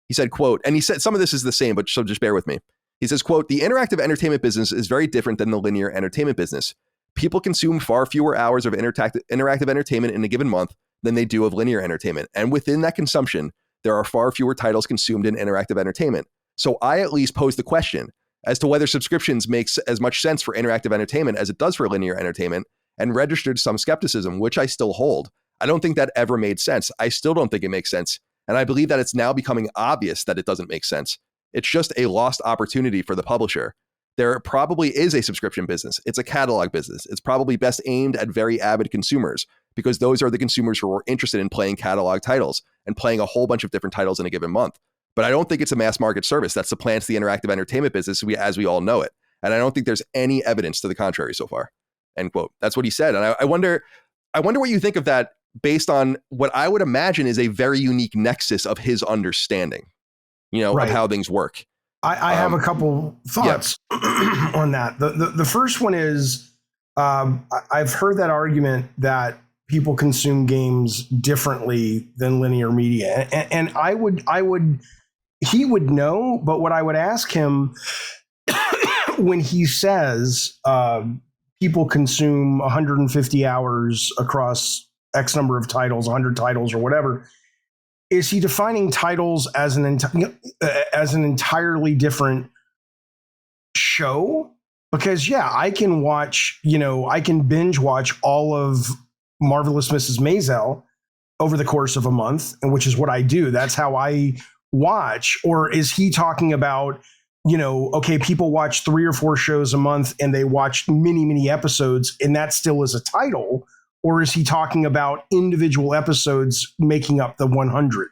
He said, quote, and he said some of this is the same, but so just bear with me. He says, quote, "The interactive entertainment business is very different than the linear entertainment business. People consume far fewer hours of interactive entertainment in a given month than they do of linear entertainment. And within that consumption, there are far fewer titles consumed in interactive entertainment. So I at least pose the question as to whether subscriptions makes as much sense for interactive entertainment as it does for linear entertainment, and registered some skepticism, which I still hold. I don't think that ever made sense. I still don't think it makes sense. And I believe that it's now becoming obvious that it doesn't make sense. It's just a lost opportunity for the publisher. There probably is a subscription business. It's a catalog business. It's probably best aimed at very avid consumers, because those are the consumers who are interested in playing catalog titles and playing a whole bunch of different titles in a given month. But I don't think it's a mass market service that supplants the interactive entertainment business as we all know it. And I don't think there's any evidence to the contrary so far." End quote. That's what he said. And I wonder what you think of that, based on what I would imagine is a very unique nexus of his understanding, of how things work. I have a couple thoughts on that. The first one is, I've heard that argument that people consume games differently than linear media. And he would know, but what I would ask him when he says people consume 150 hours across X number of titles, 100 titles or whatever, is he defining titles as an entirely different show? Because I can watch, I can binge watch all of Marvelous Mrs. Maisel over the course of a month, and which is what I do. That's how I watch. Or is he talking about, okay, people watch 3 or 4 shows a month and they watch many episodes, and that still is a title? Or is he talking about individual episodes making up the 100?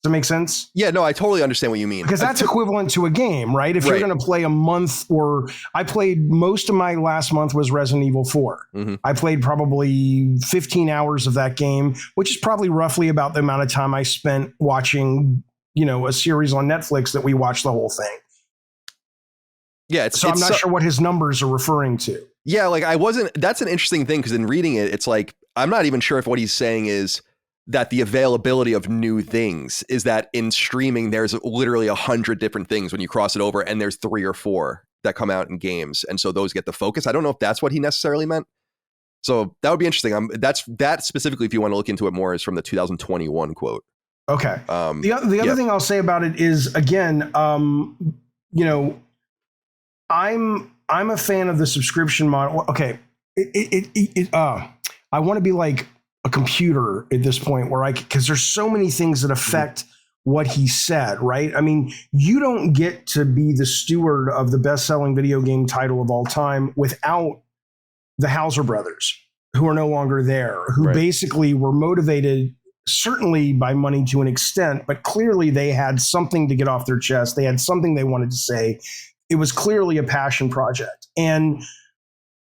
Does that make sense? Yeah, no, I totally understand what you mean. Because that's equivalent to a game, right? If you're going to play a month, or I played most of my last month was Resident Evil 4. Mm-hmm. I played probably 15 hours of that game, which is probably roughly about the amount of time I spent watching, a series on Netflix that we watched the whole thing. Yeah. So I'm not sure what his numbers are referring to. Yeah, like that's an interesting thing, because in reading it, it's like, I'm not even sure if what he's saying is that the availability of new things is that in streaming, there's literally 100 different things when you cross it over, and there's 3 or 4 that come out in games. And so those get the focus. I don't know if that's what he necessarily meant. So that would be interesting. That specifically, if you want to look into it more, is from the 2021 quote. Okay. The other thing I'll say about it is, again, I'm a fan of the subscription model. Okay. I want to be like a computer at this point, because there's so many things that affect what he said, right? I mean, you don't get to be the steward of the best-selling video game title of all time without the Hauser brothers, who are no longer there, who basically were motivated certainly by money to an extent, but clearly they had something to get off their chest. They had something they wanted to say. It was clearly a passion project. And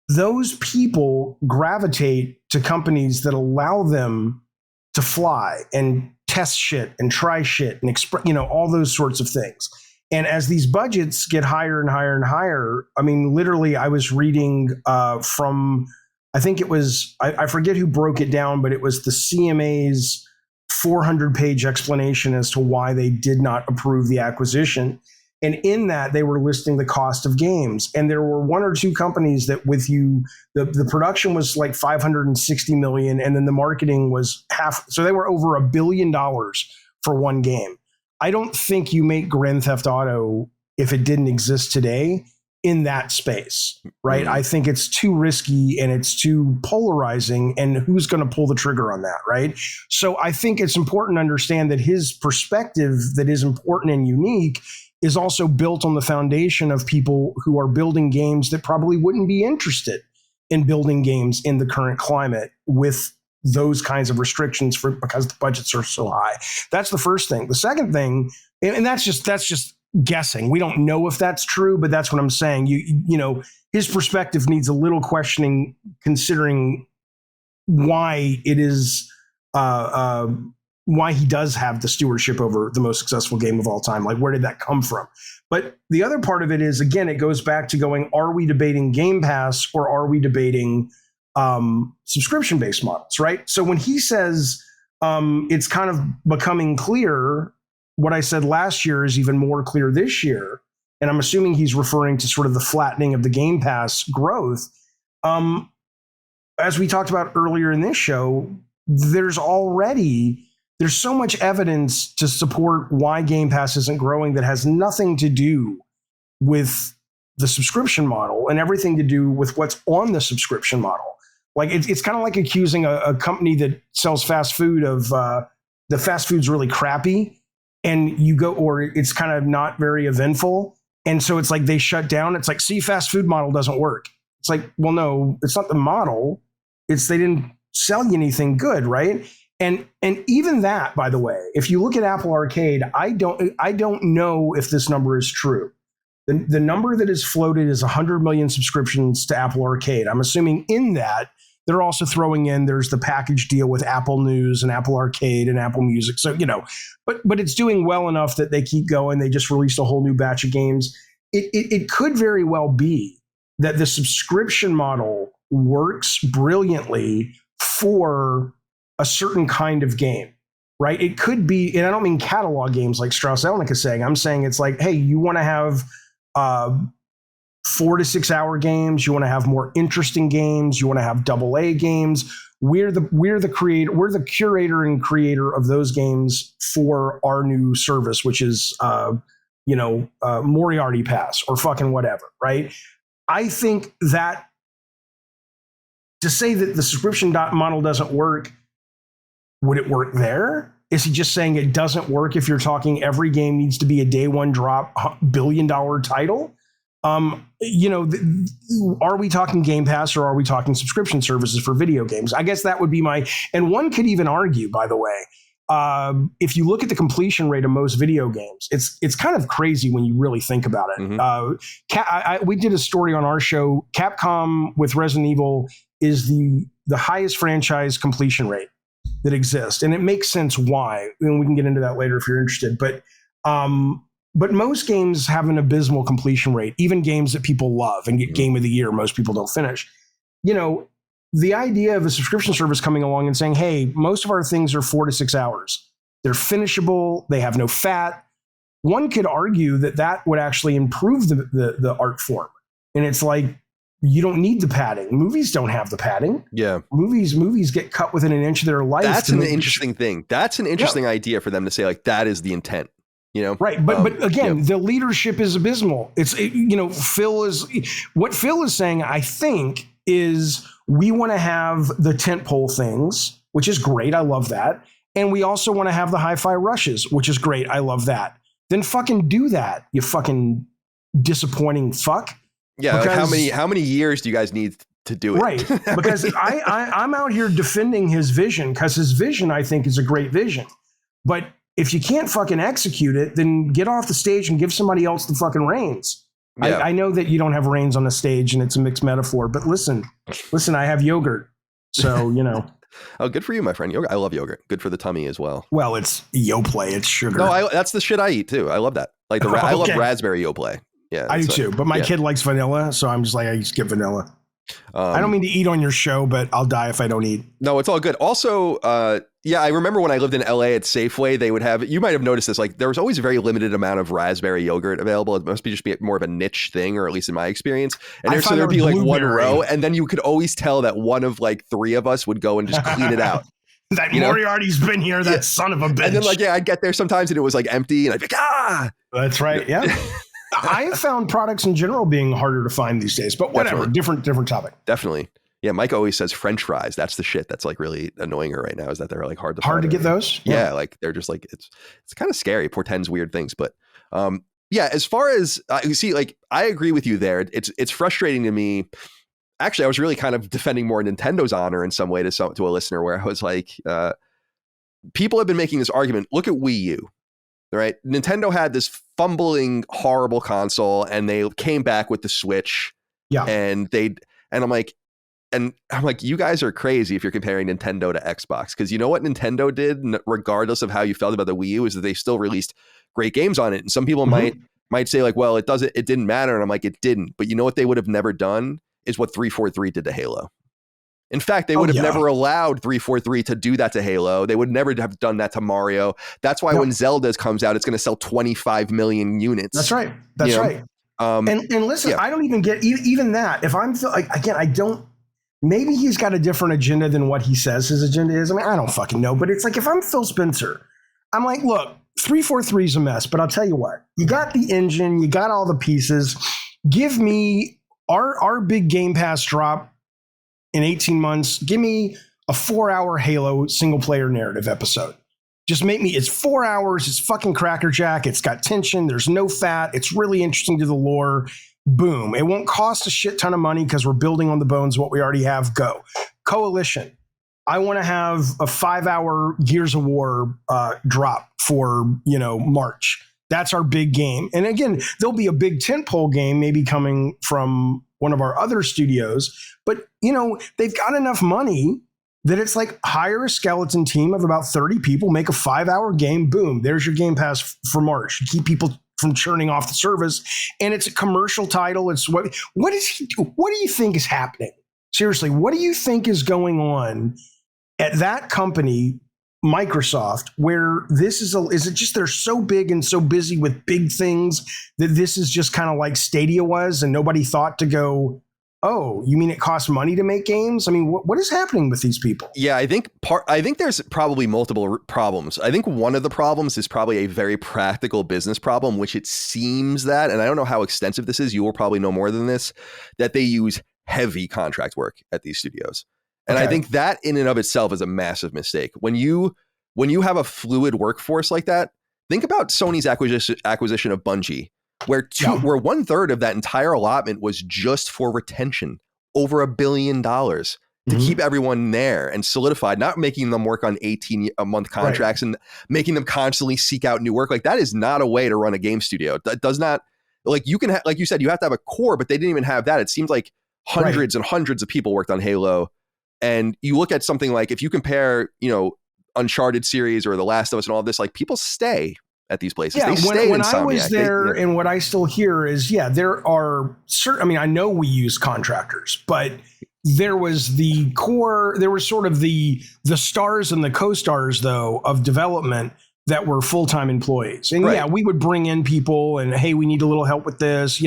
those people gravitate to companies that allow them to fly and test shit and try shit and all those sorts of things. And as these budgets get higher and higher and higher, I mean, literally, I was reading from, I think it was, I forget who broke it down, but it was the CMA's 400-page explanation as to why they did not approve the acquisition. And in that, they were listing the cost of games. And there were 1 or 2 companies that the production was like $560 million, and then the marketing was half. So they were over $1 billion for one game. I don't think you make Grand Theft Auto, if it didn't exist today, in that space, right? Mm-hmm. I think it's too risky and it's too polarizing, and who's going to pull the trigger on that, right? So I think it's important to understand that his perspective that is important and unique is also built on the foundation of people who are building games that probably wouldn't be interested in building games in the current climate with those kinds of restrictions because the budgets are so high. That's the first thing. The second thing, and that's just guessing. We don't know if that's true, but that's what I'm saying. His perspective needs a little questioning, considering why it is, why he does have the stewardship over the most successful game of all time. Like, where did that come from? But the other part of it is, again, it goes back to going, are we debating Game Pass or are we debating subscription-based models, right? So when he says it's kind of becoming clear, what I said last year is even more clear this year, and I'm assuming he's referring to sort of the flattening of the Game Pass growth. As we talked about earlier in this show, there's so much evidence to support why Game Pass isn't growing that has nothing to do with the subscription model and everything to do with what's on the subscription model. Like, it's kind of like accusing a company that sells fast food of the fast food's really crappy, and you go, or it's kind of not very eventful. And so it's like they shut down. It's like, see, fast food model doesn't work. It's like, well, no, it's not the model. It's they didn't sell you anything good, right? And even that, by the way, if you look at Apple Arcade, I don't know if this number is true. The number that is floated is 100 million subscriptions to Apple Arcade. I'm assuming in that they're also throwing in, there's the package deal with Apple News and Apple Arcade and Apple Music. So, but it's doing well enough that they keep going. They just released a whole new batch of games. It could very well be that the subscription model works brilliantly for a certain kind of game, right? It could be, and I don't mean catalog games like Strauss Zelnick is saying. I'm saying it's like, hey, you want to have 4 to 6 hour games. You want to have more interesting games. You want to have AA games. We're the curator and creator of those games for our new service, which is Moriarty Pass or fucking whatever, right? I think that to say that the subscription model doesn't work, would it work there? Is he just saying it doesn't work if you're talking every game needs to be a day one drop $1 billion title? Are we talking Game Pass or are we talking subscription services for video games? I guess that would be and one could even argue, by the way, if you look at the completion rate of most video games, it's kind of crazy when you really think about it. Mm-hmm. We did a story on our show. Capcom with Resident Evil is the highest franchise completion rate that exists, and it makes sense why. And we can get into that later if you're interested. But most games have an abysmal completion rate. Even games that people love and get Game of the Year, most people don't finish. You know, the idea of a subscription service coming along and saying, hey, most of our things are 4 to 6 hours. They're finishable. They have no fat. One could argue that would actually improve the art form. And it's like, you don't need the padding. Movies don't have the padding. Yeah. Movies get cut within an inch of their life. That's an interesting thing. That's an interesting idea for them to say, like, that is the intent. You know? Right. But again, the leadership is abysmal. Phil is saying, I think, is we want to have the tentpole things, which is great. I love that. And we also want to have the hi-fi rushes, which is great. I love that. Then fucking do that, you fucking disappointing fuck. Yeah. Because, like how many years do you guys need to do it? Right. Because I'm out here defending his vision, because his vision, I think, is a great vision. But if you can't fucking execute it, then get off the stage and give somebody else the fucking reins. Yeah. I know that you don't have reins on the stage and it's a mixed metaphor, but listen, I have yogurt. So, you know. Oh, good for you, my friend. Yogurt. I love yogurt. Good for the tummy as well. Well, it's Yoplait. It's sugar. No, that's the shit I eat too. I love that. Like I love raspberry Yoplait. Yeah, I do too. But my kid likes vanilla, so I'm just like, I just get vanilla. I don't mean to eat on your show, but I'll die if I don't eat. No, it's all good. Also, I remember when I lived in LA at Safeway, they would have, you might have noticed this, like there was always a very limited amount of raspberry yogurt available. It must be more of a niche thing, or at least in my experience. And there'd be like one row, and then you could always tell that one of like 3 of us would go and just clean it out. That Moriarty's been here, that son of a bitch. And then I'd get there sometimes and it was like empty, and I'd be like, ah! That's right, yeah. I have found products in general being harder to find these days, but whatever. Definitely. Different topic. Definitely. Yeah, Mike always says French fries. That's the shit that's like really annoying her right now, is that they're like hard to get those. Yeah, like they're just like it's kind of scary. Portends weird things, but as far as you see, like I agree with you there. It's frustrating to me. Actually, I was really kind of defending more Nintendo's honor in some way to a listener, where I was like, people have been making this argument. Look at Wii U. Right. Nintendo had this fumbling, horrible console, and they came back with the Switch. Yeah. And I'm like, you guys are crazy if you're comparing Nintendo to Xbox, because you know what Nintendo did, regardless of how you felt about the Wii U, is that they still released great games on it. And some people might say like, well, it didn't matter. And I'm like, it didn't. But you know what they would have never done is what 343 did to Halo. In fact, they would have never allowed 343 to do that to Halo. They would never have done that to Mario. That's why when Zelda comes out, it's going to sell 25 million units. That's right. That's right. And listen, I don't even get even that. If I'm again, I don't. Maybe he's got a different agenda than what he says his agenda is. I mean, I don't fucking know. But it's like, if I'm Phil Spencer, I'm like, look, 343 is a mess. But I'll tell you what, you got the engine, you got all the pieces. Give me our big Game Pass drop in 18 months, give me a 4-hour Halo single player narrative episode. Just make me, it's 4 hours, it's fucking crackerjack, it's got tension, there's no fat, it's really interesting to the lore. Boom. It won't cost a shit ton of money because we're building on the bones of what we already have. Go. Coalition. I want to have a 5-hour Gears of War drop for, March. That's our big game. And again, there'll be a big tentpole game maybe coming from one of our other studios, but they've got enough money that it's like, hire a skeleton team of about 30 people, make a 5-hour game. Boom. There's your Game Pass for March. You keep people from churning off the service, and it's a commercial title. It's what do you think is happening? Seriously, what do you think is going on at that company, Microsoft, where this is it just they're so big and so busy with big things that this is just kind of like Stadia was, and nobody thought to go, oh, you mean it costs money to make games? I mean, what is happening with these people? Yeah, I think there's probably multiple problems. I think one of the problems is probably a very practical business problem, which it seems that, and I don't know how extensive this is, you will probably know more than this, that they use heavy contract work at these studios. And I think that in and of itself is a massive mistake. When you have a fluid workforce like that, think about Sony's acquisition of Bungie, where 1/3 of that entire allotment was just for retention, over $1 billion. to keep everyone there and solidified, not making them work on 18-month contracts and making them constantly seek out new work. Like that is not a way to run a game studio. That does not, like you can, like you said, you have to have a core, but they didn't even have that. It seems like hundreds and hundreds of people worked on Halo. And you look at something like, if you compare, Uncharted series or The Last of Us and all this, like people stay at these places. Yeah, they stay when in I was Insomniac. there, and what I still hear is, there are certain, I mean, I know we use contractors, but there was the core, there was sort of the stars and the co-stars, though, of development that were full-time employees. And we would bring in people and, hey, we need a little help with this,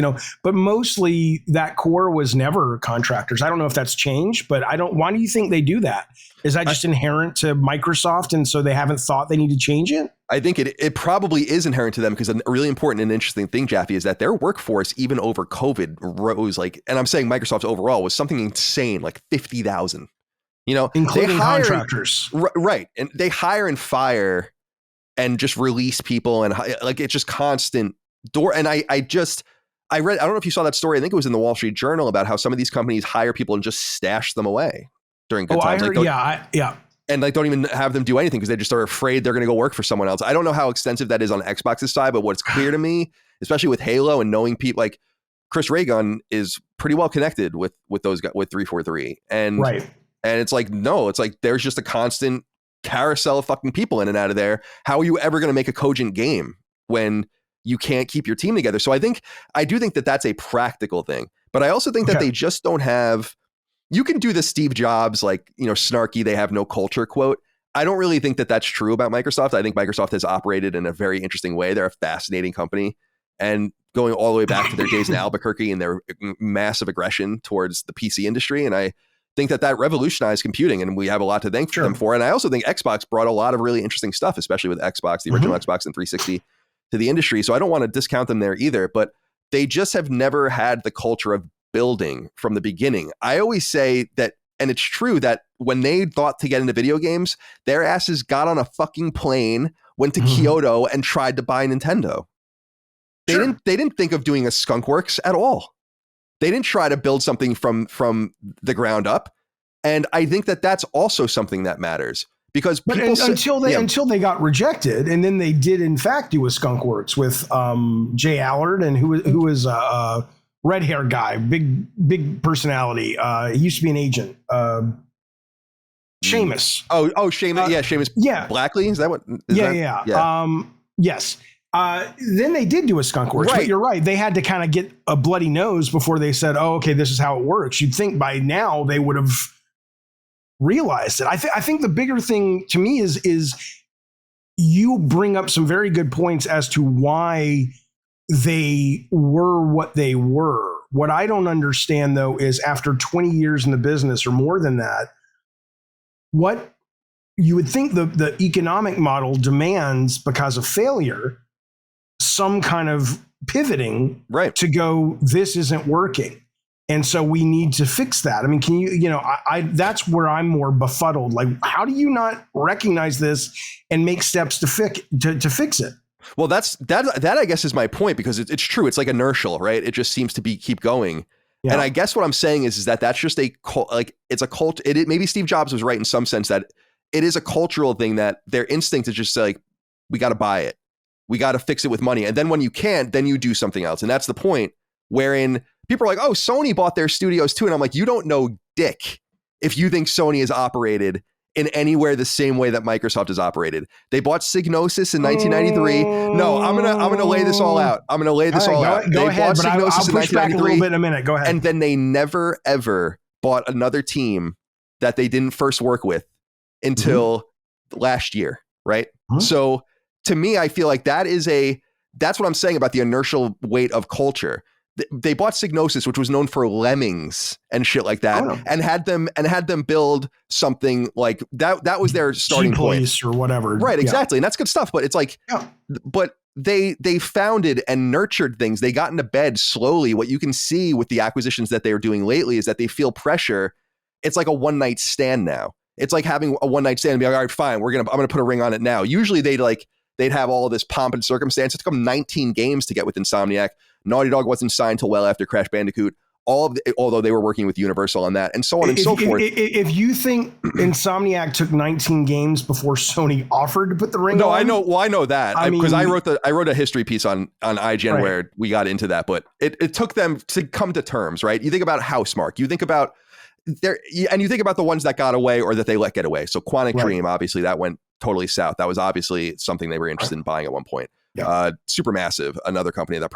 but mostly that core was never contractors. I don't know if that's changed, but why do you think they do that? Is that just inherent to Microsoft, and so they haven't thought they need to change it? I think it probably is inherent to them, because a really important and interesting thing, Jaffe, is that their workforce, even over COVID, rose and I'm saying Microsoft's overall was something insane, like 50,000, including contractors. Right. And they hire and fire and just release people, and like it's just constant door. And I read, I don't know if you saw that story. I think it was in the Wall Street Journal about how some of these companies hire people and just stash them away during good times. I heard, And like don't even have them do anything because they just are afraid they're going to go work for someone else. I don't know how extensive that is on Xbox's side, but what's clear to me, especially with Halo and knowing people like Chris Raygun is pretty well connected with those guys, with 343. And it's like, no, it's like there's just a constant carousel of fucking people in and out of there. How are you ever going to make a cogent game when you can't keep your team together? So I do think that that's a practical thing, but I also think that they just don't have, you can do the Steve Jobs, like, snarky, they have no culture quote. I don't really think that that's true about Microsoft. I think Microsoft has operated in a very interesting way. They're a fascinating company, and going all the way back to their days in Albuquerque and their massive aggression towards the PC industry. And I think that revolutionized computing, and we have a lot to thank them for. And I also think Xbox brought a lot of really interesting stuff, especially with Xbox, the original Xbox and 360 to the industry. So I don't want to discount them there either, but they just have never had the culture of building from the beginning. I always say that, and it's true, that when they thought to get into video games, their asses got on a fucking plane, went to Kyoto, and tried to buy Nintendo. They didn't think of doing a Skunkworks at all. They didn't try to build something from the ground up. And I think that that's also something that matters, because until they got rejected, and then they did in fact do a Skunkworks with Jay Allard, and who was red hair guy, big personality. He used to be an agent. Seamus. Seamus. Seamus. Yeah. Blackley. Is that what? Yes. Then they did do a Skunkworks, but you're right. They had to kind of get a bloody nose before they said, "Oh, okay, this is how it works." You'd think by now they would have realized it. I think the bigger thing to me is you bring up some very good points as to why they were what they were. What I don't understand, though, is after 20 years in the business or more than that, what you would think the economic model demands, because of failure, some kind of pivoting to go, this isn't working. And so we need to fix that. I mean, can that's where I'm more befuddled. Like, how do you not recognize this and make steps to fix it? Well, that I guess is my point, because it's true. It's like inertial, right? It just seems to keep going. Yeah. And I guess what I'm saying is that that's just it's a cult. Maybe Steve Jobs was right in some sense that it is a cultural thing, that their instinct is just like, we got to buy it. We got to fix it with money. And then when you can't, then you do something else. And that's the point wherein people are like, oh, Sony bought their studios too. And I'm like, you don't know dick if you think Sony is operated in anywhere the same way that Microsoft is operated. They bought Psygnosis in 1993. No, I'm gonna lay this all out. I'm gonna lay this all out. Go ahead, but I'll push back a little bit in a minute. Go ahead. And then they never ever bought another team that they didn't first work with until last year, right? So to me, I feel like that's what I'm saying about the inertial weight of culture. They bought Psygnosis, which was known for lemmings and shit like that, and had them build something like that. That was their starting point, or whatever. Right, exactly, and that's good stuff. But it's like, but they founded and nurtured things. They got into bed slowly. What you can see with the acquisitions that they are doing lately is that they feel pressure. It's like a one night stand now. It's like having a one night stand and be like, all right, fine, I'm gonna put a ring on it now. Usually they'd have all this pomp and circumstance. It took them 19 games to get with Insomniac. Naughty Dog wasn't signed till well after Crash Bandicoot. although they were working with Universal on that and so on and so forth. If you think Insomniac took 19 games before Sony offered to put the ring on. I know. Well, I know that because I wrote a history piece on IGN where we got into that, but it took them to come to terms, right? You think about Housemarque, you think about and you think about the ones that got away or that they let get away. So Quantic Dream, obviously that went totally south. That was obviously something they were interested in buying at one point. Yeah. Supermassive, another company that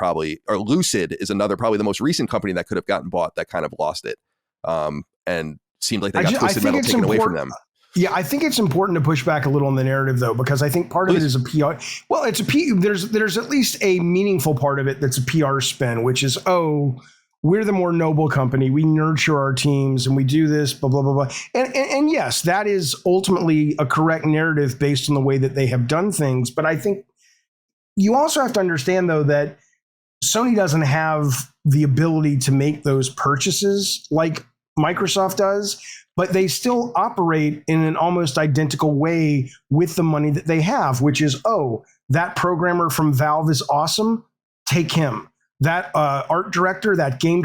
or Lucid is another, probably the most recent company that could have gotten bought that kind of lost it. And seemed like they got Twisted Metal taken away from them. Yeah, I think it's important to push back a little on the narrative though, because I think part of it is a PR. Well, it's a there's at least a meaningful part of it that's a PR spin, which is, we're the more noble company. We nurture our teams and we do this, blah, blah, blah, blah. And yes, that is ultimately a correct narrative based on the way that they have done things. But I think you also have to understand, though, that Sony doesn't have the ability to make those purchases like Microsoft does, but they still operate in an almost identical way with the money that they have, which is, that programmer from Valve is awesome. Take him. That art director, that game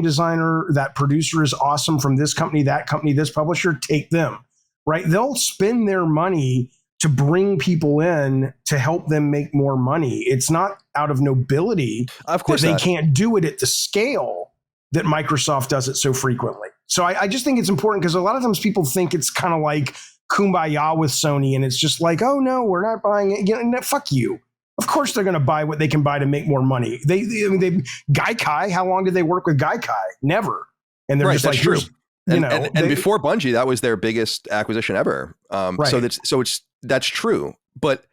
designer, that producer is awesome from this company, that company, this publisher, take them, right? They'll spend their money to bring people in to help them make more money. It's not out of nobility. Of course they can't do it at the scale that Microsoft does it so frequently. So I just think it's important because a lot of times people think it's kind of like kumbaya with Sony and it's just like, oh no, we're not buying it. No, fuck you. Of course they're going to buy what they can buy to make more money. Gaikai, how long did they work with Gaikai? Never. And they're just like, true. And before Bungie, that was their biggest acquisition ever. So that's true. But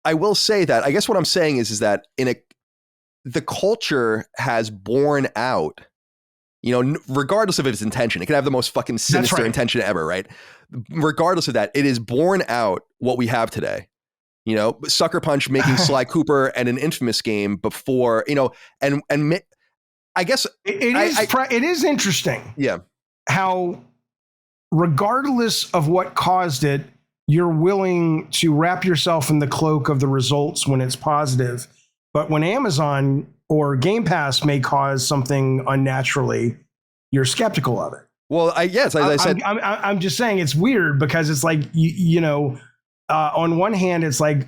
I will say that I guess what I'm saying is that the culture has borne out, regardless of its intention. It can have the most fucking sinister intention ever, right? Regardless of that, it is borne out what we have today. Sucker Punch making Sly Cooper and an Infamous game before, and I guess it is interesting. Yeah. How regardless of what caused it, you're willing to wrap yourself in the cloak of the results when it's positive. But when Amazon or Game Pass may cause something unnaturally, you're skeptical of it. Well, as I said, I'm just saying it's weird because it's like, on one hand, it's like,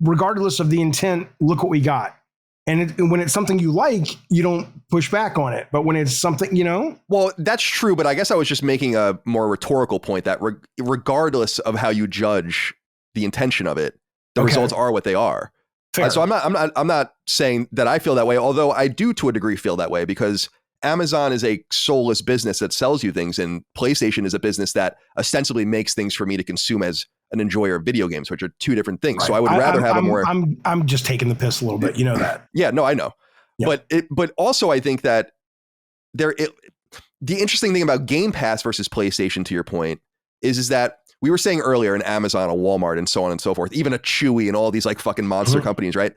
regardless of the intent, look what we got. And when it's something you like, you don't push back on it. But when it's something, Well, that's true. But I guess I was just making a more rhetorical point that regardless of how you judge the intention of it, the results are what they are. So I'm not saying that I feel that way, although I do to a degree feel that way because Amazon is a soulless business that sells you things, and PlayStation is a business that ostensibly makes things for me to consume as an enjoyer of video games, which are two different things. Right. So I would rather have a more. I'm just taking the piss a little bit, that. Yeah, no, I know, yeah. But also I think that the interesting thing about Game Pass versus PlayStation, to your point, is that we were saying earlier in Amazon, a Walmart, and so on and so forth, even a Chewy and all these like fucking monster companies, right?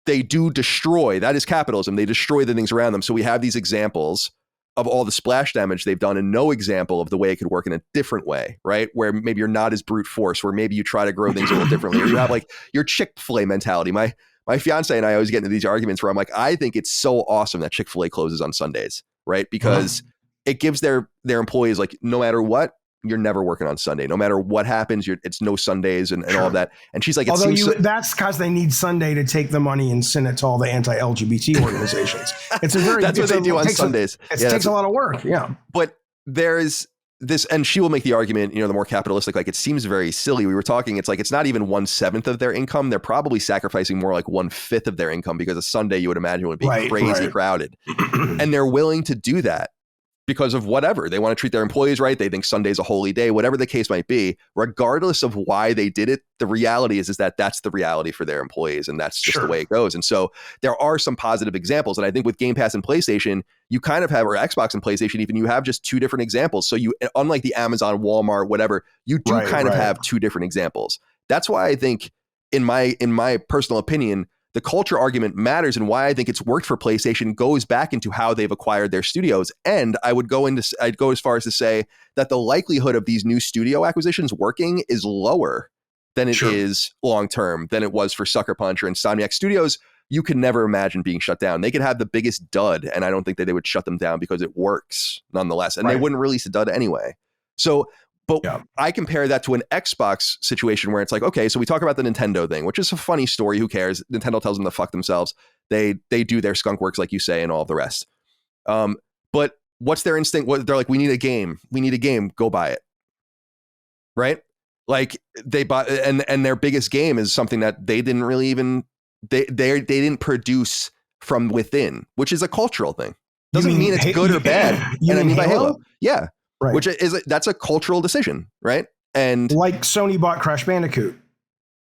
They do destroy. That is capitalism. They destroy the things around them. So we have these examples of all the splash damage they've done and no example of the way it could work in a different way, right? Where maybe you're not as brute force, where maybe you try to grow things a little differently, or you have like your Chick-fil-A mentality. My fiance and I always get into these arguments where I'm like, I think it's so awesome that Chick-fil-A closes on Sundays, right? Because it gives their employees, like, no matter what, you're never working on Sunday. No matter what happens, it's no Sundays and all of that. And she's like, that's because they need Sunday to take the money and send it to all the anti-LGBT organizations. It's a very that's what they do on Sundays. It takes a lot of work. Yeah. But there's this, and she will make the argument, the more capitalistic, like it seems very silly. We were talking, it's like, it's not even 1/7 of their income. They're probably sacrificing more like 1/5 of their income because a Sunday you would imagine would be crazy crowded. And they're willing to do that because of whatever. They want to treat their employees right. They think Sunday's a holy day, whatever the case might be. Regardless of why they did it, the reality is that that's the reality for their employees, and that's just the way it goes. And so there are some positive examples. And I think with Game Pass and PlayStation, you kind of have, or Xbox and PlayStation even, you have just two different examples. So you, unlike the Amazon, Walmart, whatever, you do kind of have two different examples. That's why I think, in my personal opinion, the culture argument matters, and why I think it's worked for PlayStation goes back into how they've acquired their studios. And I'd go as far as to say that the likelihood of these new studio acquisitions working is lower than it is long-term than it was for Sucker Punch or Insomniac Studios. you could never imagine being shut down. They could have the biggest dud, and I don't think that they would shut them down because it works nonetheless. And they wouldn't release a dud anyway. So, but I compare that to an Xbox situation where it's like, okay, so we talk about the Nintendo thing, which is a funny story. Who cares? Nintendo tells them to fuck themselves. They do their skunk works, like you say, and all of the rest. But what's their instinct? They're like, we need a game. Go buy it. Right? Like they bought, and their biggest game is something that they didn't really even, they didn't produce from within, which is a cultural thing. Doesn't mean it's good or bad. You mean by Halo? Yeah. Right. Which that's a cultural decision. Right. And like Sony bought Crash Bandicoot.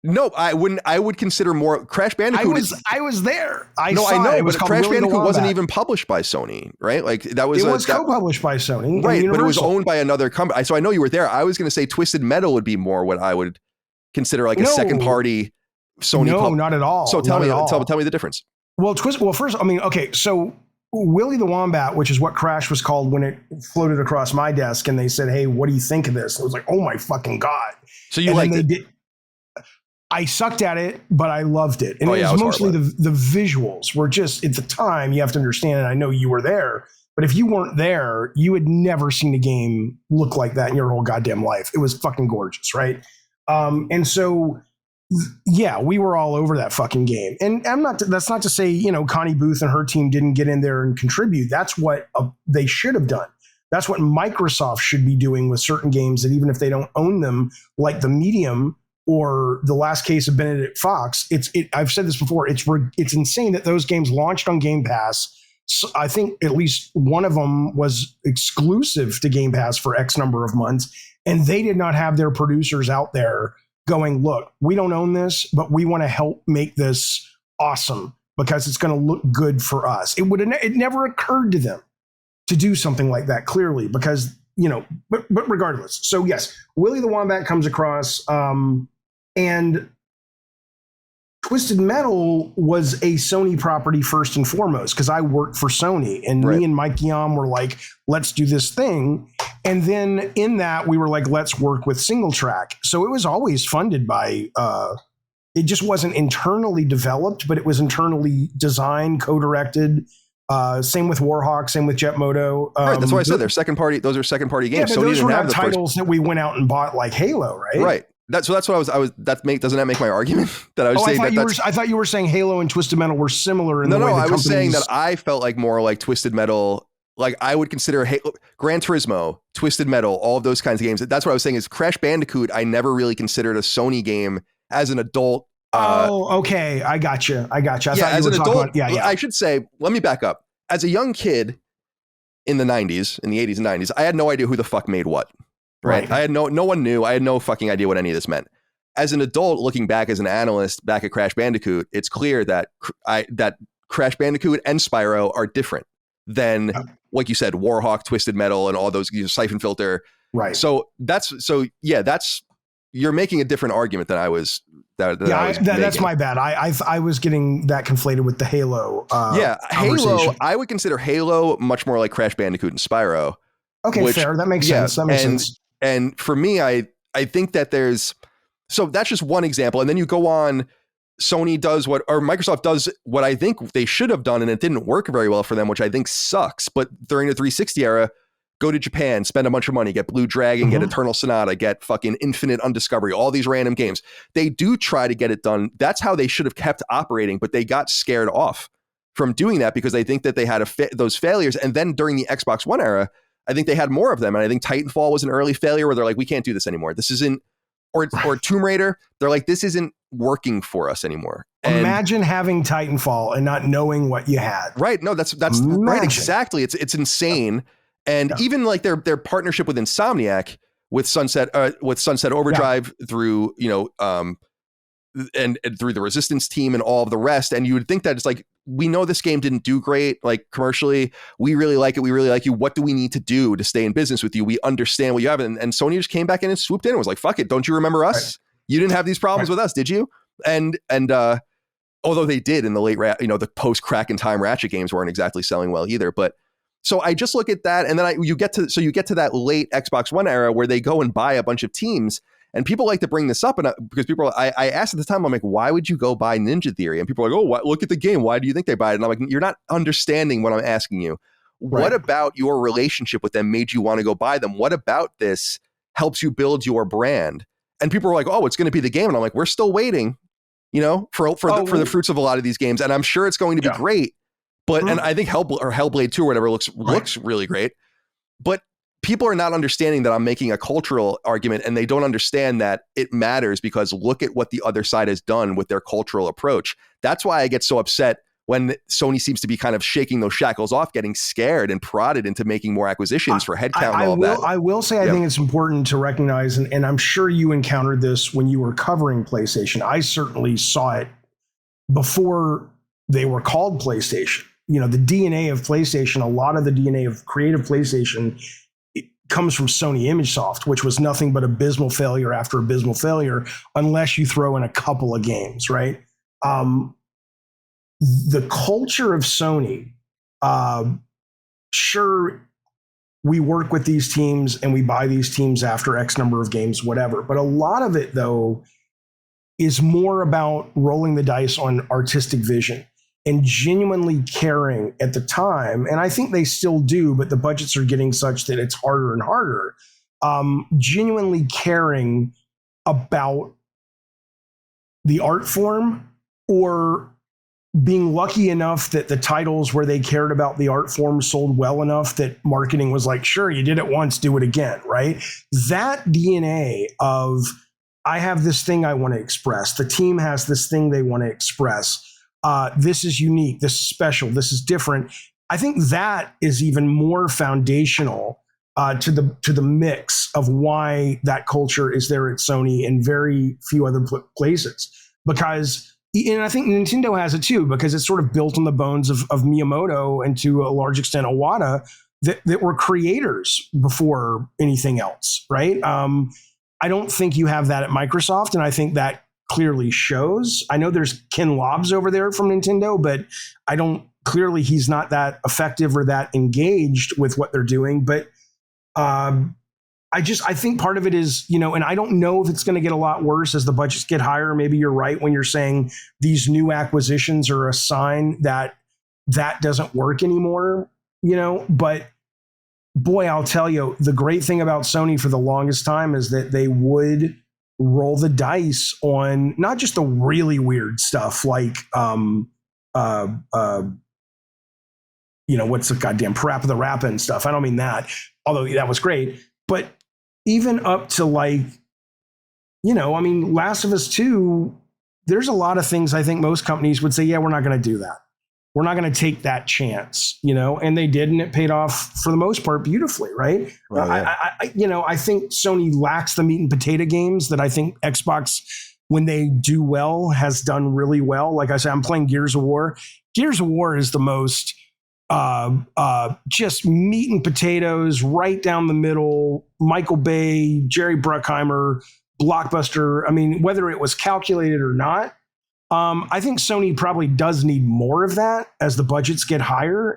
No, I wouldn't. I would consider more Crash Bandicoot. I was there. I know, but Crash Bandicoot wasn't even published by Sony, right? Like that was. It was co-published by Sony, right? But it was owned by another company. So I know you were there. I was going to say Twisted Metal would be more what I would consider like a second party Sony. No, not at all. So tell me the difference. Well, first, I mean, okay, so Willy the Wombat, which is what Crash was called when it floated across my desk, and they said, "Hey, what do you think of this?" And I was like, "Oh my fucking god!" So you liked it? I sucked at it, but I loved it. And it was mostly the visuals were just, at the time, you have to understand, and I know you were there, but if you weren't there, you had never seen a game look like that in your whole goddamn life. It was fucking gorgeous, right? And so, yeah, we were all over that fucking game. And that's not to say, you know, Connie Booth and her team didn't get in there and contribute. That's what they should have done. That's what Microsoft should be doing with certain games that even if they don't own them, like The Medium, or the last case of Benedict Fox, I've said this before. It's insane that those games launched on Game Pass. So I think at least one of them was exclusive to Game Pass for X number of months, and they did not have their producers out there going, "Look, we don't own this, but we want to help make this awesome because it's going to look good for us." It never occurred to them to do something like that, clearly, because you know. But regardless, so yes, Willy the Wombat comes across. And Twisted Metal was a Sony property first and foremost, because I worked for Sony, and me and Mike Yam were like, let's do this thing. And then in that, we were like, let's work with Single Track. So it was always funded by, it just wasn't internally developed, but it was internally designed, co-directed. Same with Warhawk, same with Jetmoto. Right, that's why I said they're second party. Those are second party games. Yeah, but those were not titles that we went out and bought like Halo, right? Right. That's what I was. Doesn't that make my argument that I was saying I thought you were saying Halo and Twisted Metal were similar in the way. No, I was saying that I felt like more like Twisted Metal. Like I would consider Gran Turismo, Twisted Metal, all of those kinds of games. That's what I was saying is Crash Bandicoot. I never really considered a Sony game as an adult. Okay, I got you. I thought as an adult. I should say. Let me back up. As a young kid in the 90s, in the 80s and 90s, I had no idea who the fuck made what. Right. I had no one knew. I had no fucking idea what any of this meant. As an adult, looking back as an analyst back at Crash Bandicoot, it's clear that that Crash Bandicoot and Spyro are different than, like you said, Warhawk, Twisted Metal, and all those, Siphon Filter. Right. So that's you're making a different argument than I was. That's my bad. I was getting that conflated with the Halo. Halo. I would consider Halo much more like Crash Bandicoot and Spyro. Okay, fair. That makes sense. That makes sense. And for me, I think that so that's just one example. And then you go on, Sony does Microsoft does what I think they should have done, and it didn't work very well for them, which I think sucks. But during the 360 era, go to Japan, spend a bunch of money, get Blue Dragon, get Eternal Sonata, get fucking Infinite Undiscovery, all these random games. They do try to get it done. That's how they should have kept operating, but they got scared off from doing that because they think that they had those failures. And then during the Xbox One era, I think they had more of them. And I think Titanfall was an early failure where they're like, we can't do this anymore. This isn't, or Tomb Raider, they're like, this isn't working for us anymore. And imagine having Titanfall and not knowing what you had. Right. No, that's right. Exactly. It's insane. And even like their partnership with Insomniac with Sunset Overdrive through, and through the Resistance team and all of the rest. And you would think that it's like, we know this game didn't do great, like commercially. We really like it. We really like you. What do we need to do to stay in business with you? We understand what you have. And Sony just came back in and swooped in and was like, fuck it. Don't you remember us? Right. You didn't have these problems with us, did you? And although they did in the late, the post Crack in Time Ratchet games weren't exactly selling well either. But so I just look at that. And then you get to that late Xbox One era where they go and buy a bunch of teams. And people like to bring this up, and because people, I asked at the time, I'm like, why would you go buy Ninja Theory? And people are like, oh, look at the game. Why do you think they buy it? And I'm like, you're not understanding what I'm asking you. Right. What about your relationship with them made you want to go buy them? What about this helps you build your brand? And people are like, oh, it's going to be the game. And I'm like, we're still waiting, for the fruits of a lot of these games. And I'm sure it's going to be great. But, and I think Hellblade 2 or whatever looks really great. But people are not understanding that I'm making a cultural argument, and they don't understand that it matters because look at what the other side has done with their cultural approach. That's why I get so upset when Sony seems to be kind of shaking those shackles off, getting scared and prodded into making more acquisitions for headcount and all that. I will say I think it's important to recognize, and I'm sure you encountered this when you were covering PlayStation. I certainly saw it before they were called PlayStation. The DNA of PlayStation, a lot of the DNA of creative PlayStation comes from Sony ImageSoft, which was nothing but abysmal failure after abysmal failure, unless you throw in a couple of games, right? The culture of Sony, sure, we work with these teams and we buy these teams after X number of games, whatever. But a lot of it, though, is more about rolling the dice on artistic vision and genuinely caring at the time. And I think they still do, but the budgets are getting such that it's harder and harder. Genuinely caring about the art form, or being lucky enough that the titles where they cared about the art form sold well enough that marketing was like, sure, you did it once, do it again, right? That DNA of, I have this thing I want to express. The team has this thing they want to express. This is unique. This is special. This is different. I think that is even more foundational to the mix of why that culture is there at Sony and very few other places. Because, and I think Nintendo has it too, because it's sort of built on the bones of Miyamoto and to a large extent Iwata that were creators before anything else, right? I don't think you have that at Microsoft, and I think that clearly shows. I know there's Ken Lobbs over there from Nintendo, but clearly he's not that effective or that engaged with what they're doing. But I think part of it is, and I don't know if it's going to get a lot worse as the budgets get higher. Maybe you're right when you're saying these new acquisitions are a sign that doesn't work anymore, but boy, I'll tell you, the great thing about Sony for the longest time is that they would roll the dice on not just the really weird stuff like what's the goddamn Parappa the Rappa and stuff. I don't mean that, although that was great, but even up to Last of Us 2, there's a lot of things I think most companies would say, yeah, we're not going to do that. We're not going to take that chance, and they did, and it paid off for the most part beautifully, right? Well, yeah. I think Sony lacks the meat and potato games that I think Xbox, when they do well, has done really well. Like I said, I'm playing Gears of War. Gears of War is the most just meat and potatoes, right down the middle. Michael Bay, Jerry Bruckheimer, blockbuster. I mean, whether it was calculated or not, I think Sony probably does need more of that as the budgets get higher.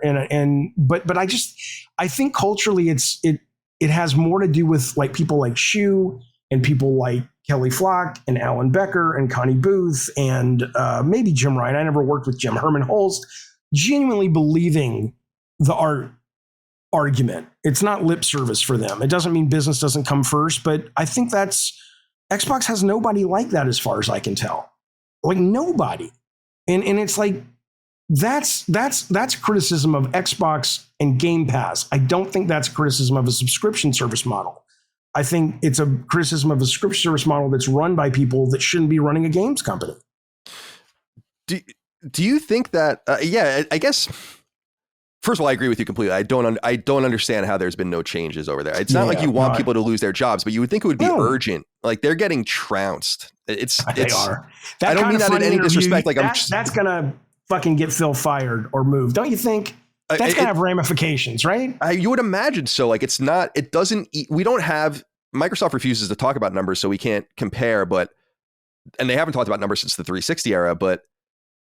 But I think culturally it has more to do with like people like Shu and people like Kelly Flock and Alan Becker and Connie Booth and maybe Jim Ryan. I never worked with Jim. Herman Holst, genuinely believing the art argument. It's not lip service for them. It doesn't mean business doesn't come first, but I think Xbox has nobody like that as far as I can tell. Like nobody. And it's like, that's criticism of Xbox and Game Pass. I don't think that's criticism of a subscription service model. I think it's a criticism of a subscription service model that's run by people that shouldn't be running a games company. Do you think that, I guess, first of all, I agree with you completely. I don't understand how there's been no changes over there. It's not like you want people to lose their jobs, but you would think it would be urgent. Like they're getting trounced. They are. I don't mean that in any disrespect. Like that's gonna fucking get Phil fired or moved. Don't you think? That's gonna have ramifications, right? You would imagine so. Like we don't have, Microsoft refuses to talk about numbers, so we can't compare, and they haven't talked about numbers since the 360 era, but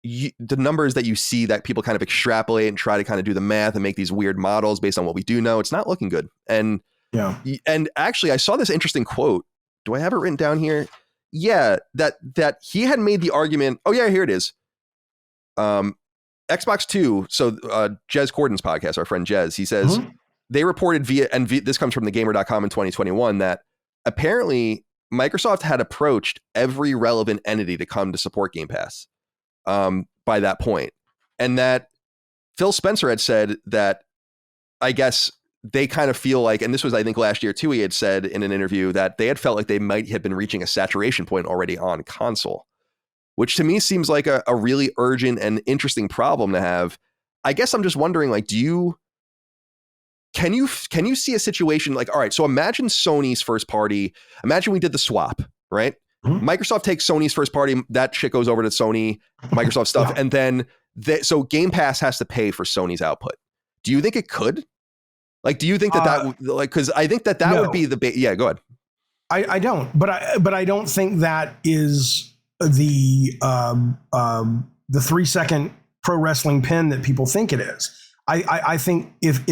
the numbers that you see that people kind of extrapolate and try to kind of do the math and make these weird models based on what we do know, it's not looking good. And actually I saw this interesting quote do I have it written down here? Yeah, that he had made the argument. Oh yeah, here it is. Xbox Two. So Jez Corden's podcast, our friend Jez, he says they reported this comes from thegamer.com in 2021, that apparently Microsoft had approached every relevant entity to come to support Game Pass by that point. And that Phil Spencer had said that, I guess, they kind of feel like, and this was, I think, last year too, he had said in an interview that they had felt like they might have been reaching a saturation point already on console, which to me seems like a really urgent and interesting problem to have. I guess I'm just wondering, like, can you see a situation like, all right, so imagine Sony's first party, imagine we did the swap, right? Microsoft takes Sony's first party, that shit goes over to Sony, Microsoft stuff, and then so Game Pass has to pay for Sony's output. Do you think it could? Like, do you think that like, because I think that no. would be yeah, go ahead. I don't, but I don't think that is the 3-second pro wrestling pin that people think it is. I think if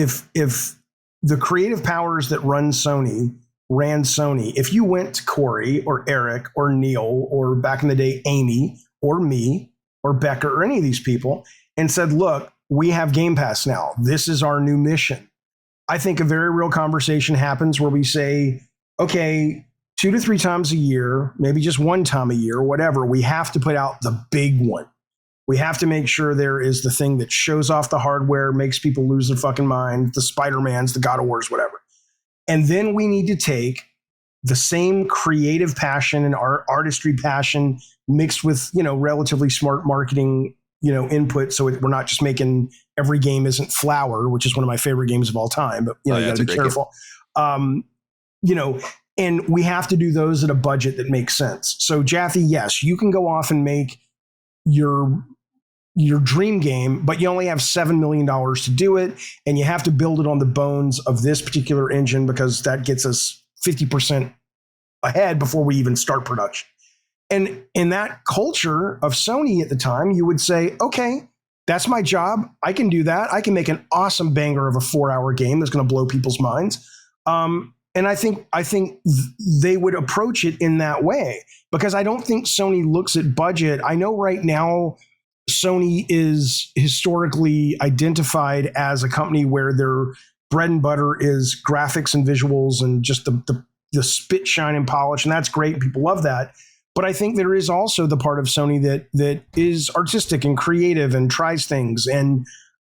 the creative powers that ran Sony, if you went to Corey or Eric or Neil or back in the day Amy or me or Becker or any of these people and said, look, we have Game Pass now, this is our new mission, I think a very real conversation happens where we say, okay, 2 to 3 times a year, maybe just 1 time a year, whatever, we have to put out the big one. We have to make sure there is the thing that shows off the hardware, makes people lose their fucking mind, the Spider-Mans, the God of Wars, whatever. And then we need to take the same creative passion and artistry passion mixed with, relatively smart marketing, input. So we're not just making every game isn't Flower, which is one of my favorite games of all time, but you got to be careful. And we have to do those at a budget that makes sense. So Jaffe, yes, you can go off and make your dream game, but you only have $7 million to do it. And you have to build it on the bones of this particular engine because that gets us 50% ahead before we even start production. And in that culture of Sony at the time, you would say, okay, that's my job. I can do that. I can make an awesome banger of a 4-hour game that's going to blow people's minds. And I think they would approach it in that way because I don't think Sony looks at budget. I know right now Sony is historically identified as a company where their bread and butter is graphics and visuals and just the spit, shine, and polish, and that's great. People love that. But I think there is also the part of Sony that is artistic and creative and tries things. And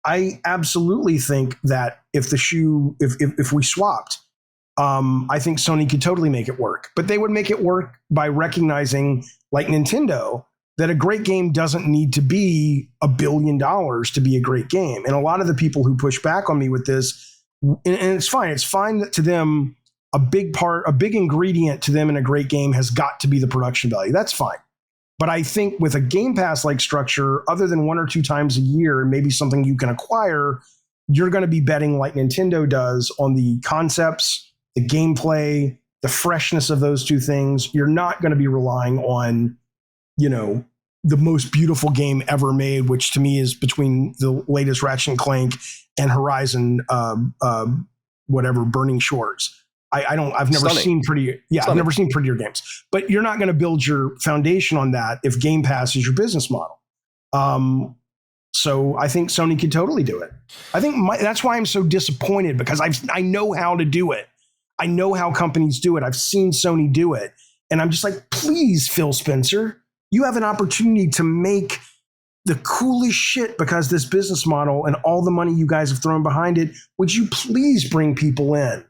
I absolutely think that if we swapped, I think Sony could totally make it work. But they would make it work by recognizing, like Nintendo, that a great game doesn't need to be $1 billion to be a great game. And a lot of the people who push back on me with this, and it's fine. It's fine that to them, a big ingredient to them in a great game has got to be the production value. That's fine. But I think with a Game Pass-like structure, other than 1 or 2 times a year, maybe something you can acquire, you're going to be betting like Nintendo does on the concepts, the gameplay, the freshness of those 2 things. You're not going to be relying on, the most beautiful game ever made, which to me is between the latest Ratchet and Clank and Horizon, Burning Shores. I've never seen prettier. Yeah, I've never seen prettier games. But you're not going to build your foundation on that if Game Pass is your business model. So I think Sony could totally do it. I think that's why I'm so disappointed because I know how to do it. I know how companies do it. I've seen Sony do it, and I'm just like, please, Phil Spencer, you have an opportunity to make the coolest shit because this business model and all the money you guys have thrown behind it. Would you please bring people in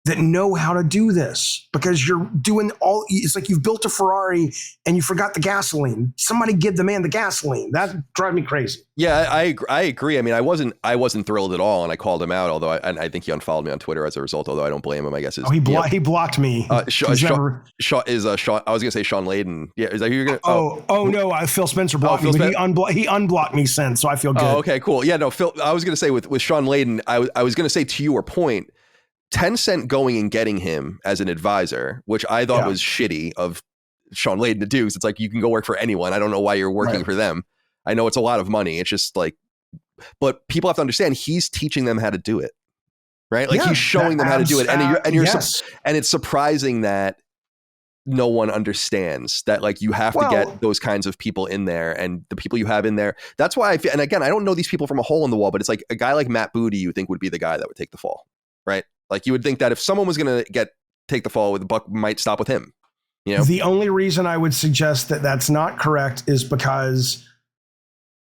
that know how to do this? Because you're doing it's like you've built a Ferrari and you forgot the gasoline. Somebody give the man the gasoline. That drives me crazy. Yeah, I agree. I mean, I wasn't thrilled at all, and I called him out. Although I think he unfollowed me on Twitter as a result. Although I don't blame him. I guess he blocked me. Sean. I was gonna say Sean Layden. Yeah, is that who you're gonna? No, Phil Spencer blocked me. He unblocked me since, so I feel good. Oh, okay, cool. Yeah, no, Phil. I was gonna say with Sean Layden, I was gonna say to your point, Tencent going and getting him as an advisor, which I thought was shitty of Sean Layden to do. Because it's like, you can go work for anyone. I don't know why you're working for them. I know it's a lot of money. It's just like, but people have to understand he's teaching them how to do it, right? Like he's showing them how to do it. And it's surprising that no one understands that like you have to get those kinds of people in there, and the people you have in there. That's why I feel, and again, I don't know these people from a hole in the wall, but it's like a guy like Matt Booty you think would be the guy that would take the fall, right? Like you would think that if someone was going to take the fall, with the buck might stop with him. You know? The only reason I would suggest that that's not correct is because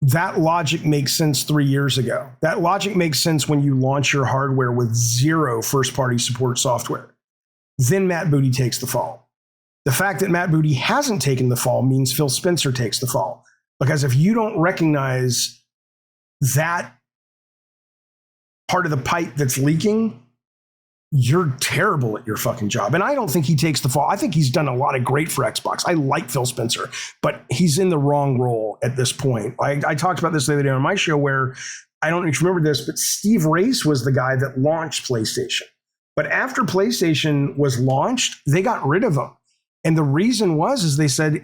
that logic makes sense 3 years ago. That logic makes sense when you launch your hardware with 0 first-party support software. Then Matt Booty takes the fall. The fact that Matt Booty hasn't taken the fall means Phil Spencer takes the fall. Because if you don't recognize that part of the pipe that's leaking, you're terrible at your fucking job. And I don't think he takes the fall. I think he's done a lot of great for Xbox. I like Phil Spencer, but he's in the wrong role at this point. I talked about this the other day on my show where, I don't know if you remember this, but Steve Race was the guy that launched PlayStation. But after PlayStation was launched, they got rid of him. And the reason is they said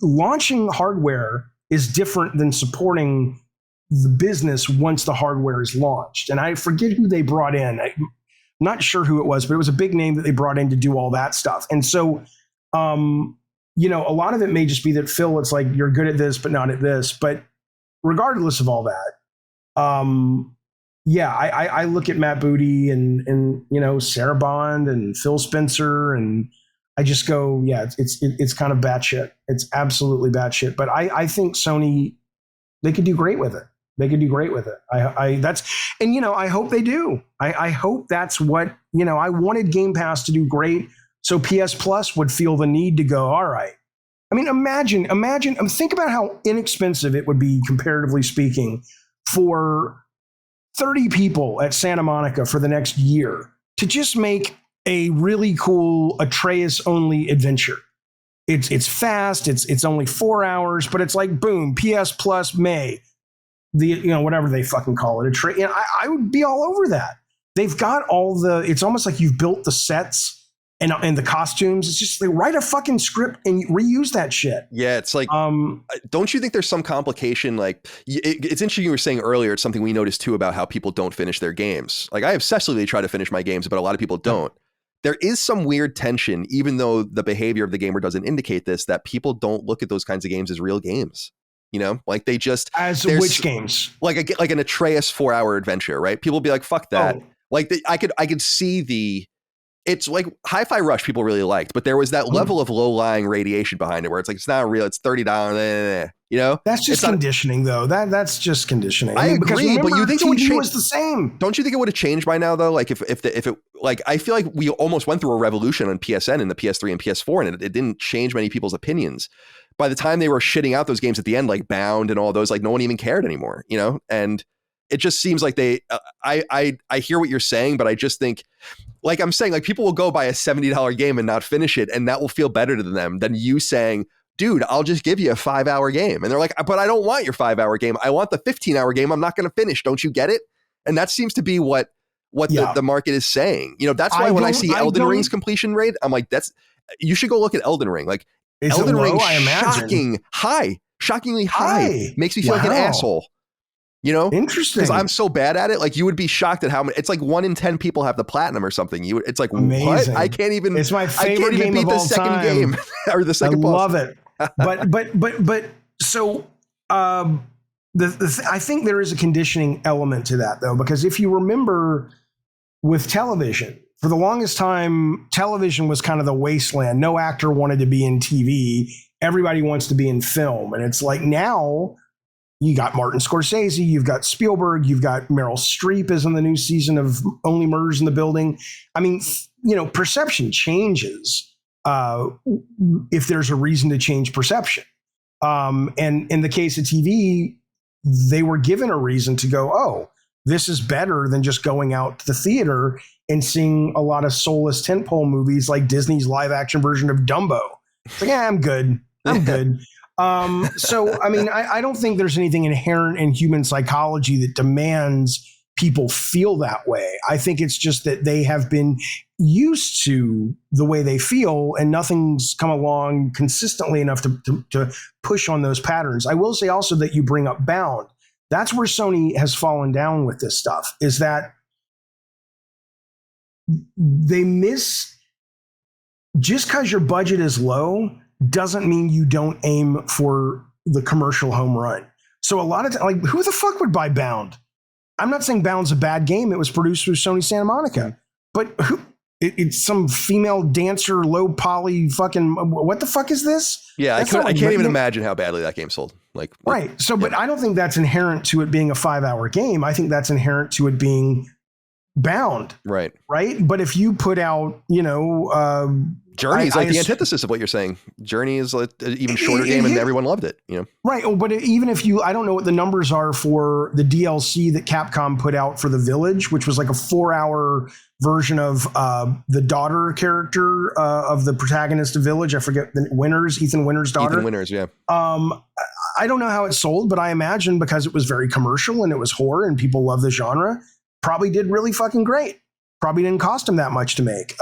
launching hardware is different than supporting the business once the hardware is launched. And I forget who they brought in. I'm not sure who it was, but it was a big name that they brought in to do all that stuff. And so, a lot of it may just be that Phil, it's like, you're good at this, but not at this. But regardless of all that, I look at Matt Booty and Sarah Bond and Phil Spencer, and I just go, it's kind of batshit. It's absolutely batshit. But I think Sony, they could do great with it. They could do great with it. I hope they do. I hope that's what, I wanted Game Pass to do great, so PS Plus would feel the need to go, all right. I mean, imagine, think about how inexpensive it would be, comparatively speaking, for 30 people at Santa Monica for the next year to just make a really cool Atreus-only adventure. It's fast. It's only 4 hours, but it's like, boom, PS Plus May. Whatever they fucking call it. I would be all over that. They've got it's almost like you've built the sets and the costumes. It's just, they write a fucking script and reuse that shit. Yeah, it's like, don't you think there's some complication? Like, it's interesting you were saying earlier, it's something we noticed too about how people don't finish their games. Like, I obsessively try to finish my games, but a lot of people don't. There is some weird tension, even though the behavior of the gamer doesn't indicate this, that people don't look at those kinds of games as real games. Like they just, as which games, like an Atreus 4-hour adventure, right? People be like, fuck that. Like I could see it's like Hi-Fi Rush people really liked, but there was that level of low-lying radiation behind it where it's like, it's not real. It's $30. That's just conditioning though. That's just conditioning. I agree, but you think it would change? Was the same. Don't you think it would have changed by now though? Like if it, like, I feel like we almost went through a revolution on PSN and the PS3 and PS4, and it didn't change many people's opinions. By the time they were shitting out those games at the end, like Bound and all those, like no one even cared anymore, and it just seems like I hear what you're saying, but I just think, like I'm saying, like people will go buy a $70 game and not finish it, and that will feel better to them than you saying, dude, I'll just give you a 5-hour game. And they're like, but I don't want your 5-hour game. I want the 15-hour game. I'm not going to finish. Don't you get it? And that seems to be what the market is saying. That's why when I see Elden Ring's completion rate, I'm like, you should go look at Elden Ring. Like, is Elden Ring, I imagine. shockingly high. Makes me feel like an asshole. Interesting. Because I'm so bad at it. Like, you would be shocked at how many. It's like 1 in 10 people have the platinum or something. It's like, amazing. What? I can't even. It's my favorite game beat of the all second time. game or the second. I love it. But so I think there is a conditioning element to that though, because if you remember with television, for the longest time, television was kind of the wasteland. No actor wanted to be in TV. Everybody wants to be in film. And it's like, now you got Martin Scorsese, you've got Spielberg, you've got Meryl Streep is in the new season of Only Murders in the Building. I mean, perception changes if there's a reason to change perception. And in the case of TV, they were given a reason to go, oh, this is better than just going out to the theater and seeing a lot of soulless tentpole movies like Disney's live action version of Dumbo. It's like, I'm good. So, I mean, I don't think there's anything inherent in human psychology that demands people feel that way. I think it's just that they have been used to the way they feel and nothing's come along consistently enough to push on those patterns. I will say also that you bring up Bound. That's where Sony has fallen down with this stuff, is that they miss just because your budget is low doesn't mean you don't aim for the commercial home run. So a lot of like, who the fuck would buy Bound? I'm not saying Bound's a bad game. It was produced through Sony Santa Monica, but it's some female dancer, low poly fucking, what the fuck is this? Yeah, I can't even imagine how badly that game sold. Right. So, but I don't think that's inherent to it being a 5-hour game. I think that's inherent to it being Bound. Right. But if you put out, Journey is like the antithesis of what you're saying. Journey is an even shorter game, and everyone loved it. Right. Oh, but even if I don't know what the numbers are for the DLC that Capcom put out for The Village, which was like a 4-hour version of the daughter character of the protagonist of Village. I forget Ethan Winter's daughter. Ethan Winters, yeah. I don't know how it sold, but I imagine because it was very commercial and it was horror and people love the genre, probably did really fucking great. Probably didn't cost them that much to make.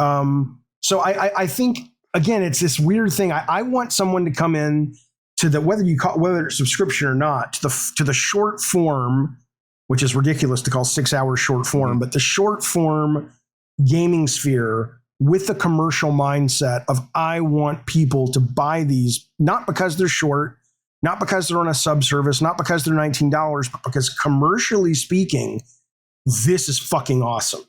So I think, again, it's this weird thing. I want someone to come in to whether it's subscription or not, to the short form, which is ridiculous to call 6 hours short form, but the short form gaming sphere with the commercial mindset of I want people to buy these, not because they're short, not because they're on a subservice, not because they're $19, but because commercially speaking, this is fucking awesome.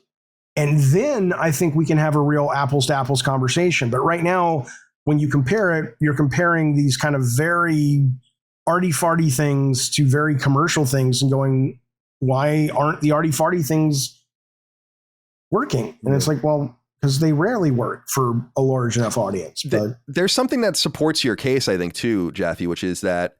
And then I think we can have a real apples to apples conversation. But right now, when you compare it, you're comparing these kind of very arty-farty things to very commercial things and going, why aren't the arty-farty things working? And it's like, well, because they rarely work for a large enough audience. But there's something that supports your case, I think, too, Jaffe, which is that,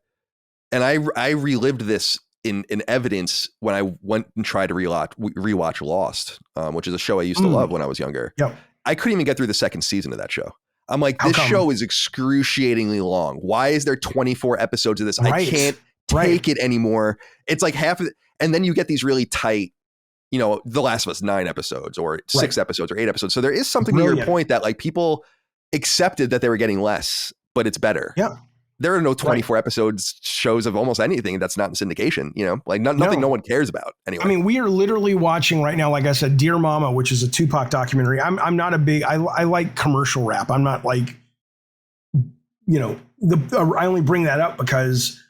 and I relived this in evidence when I went and tried to rewatch Lost, which is a show I used to love when I was younger. Yep. I couldn't even get through the second season of that show. I'm like, this show is excruciatingly long. Why is there 24 episodes of this? Right. I can't take it anymore. It's like half of it. And then you get these really tight, The Last of Us 9 episodes or 6 episodes or 8 episodes. So there is something to your point that like people accepted that they were getting less, but it's better. Yeah. There are no 24 episodes shows of almost anything that's not in syndication, nothing no one cares about anyway. I mean, we are literally watching right now, like I said, Dear Mama, which is a Tupac documentary. I'm not a big, I like commercial rap. I'm not like, I only bring that up because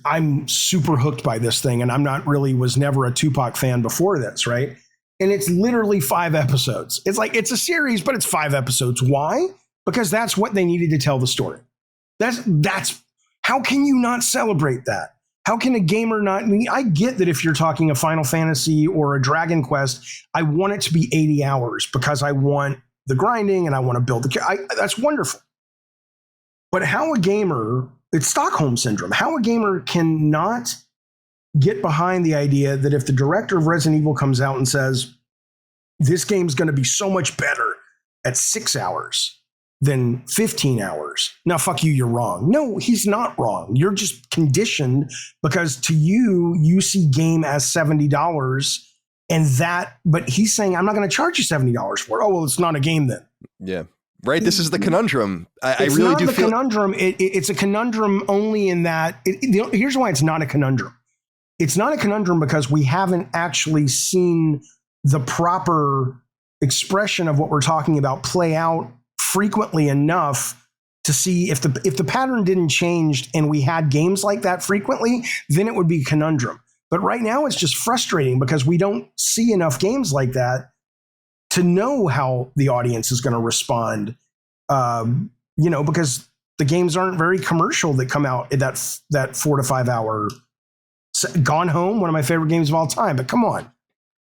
I'm super hooked by this thing and was never a Tupac fan before this, right? And it's literally 5 episodes. It's like, it's a series, but it's 5 episodes. Why? Because that's what they needed to tell the story. That's how can you not celebrate that? How can a gamer not? I mean, I get that if you're talking a Final Fantasy or a Dragon Quest, I want it to be 80 hours because I want the grinding and I want to build that's wonderful. But how a gamer, it's Stockholm Syndrome, how a gamer cannot get behind the idea that if the director of Resident Evil comes out and says, this game's going to be so much better at 6 hours than 15 hours. Now, fuck you, you're wrong. No, he's not wrong. You're just conditioned because to you see game as $70 but he's saying, I'm not going to charge you $70 for it. Oh, well, it's not a game then. Yeah. Right. This is the conundrum. I really not do the feel conundrum. It's a conundrum only in that here's why it's not a conundrum. It's not a conundrum because we haven't actually seen the proper expression of what we're talking about play out frequently enough to see if the pattern didn't change and we had games like that frequently, then it would be a conundrum. But right now it's just frustrating because we don't see enough games like that to know how the audience is going to respond. Because the games aren't very commercial that come out at that 4 to 5 hour. Gone Home, one of my favorite games of all time, but come on.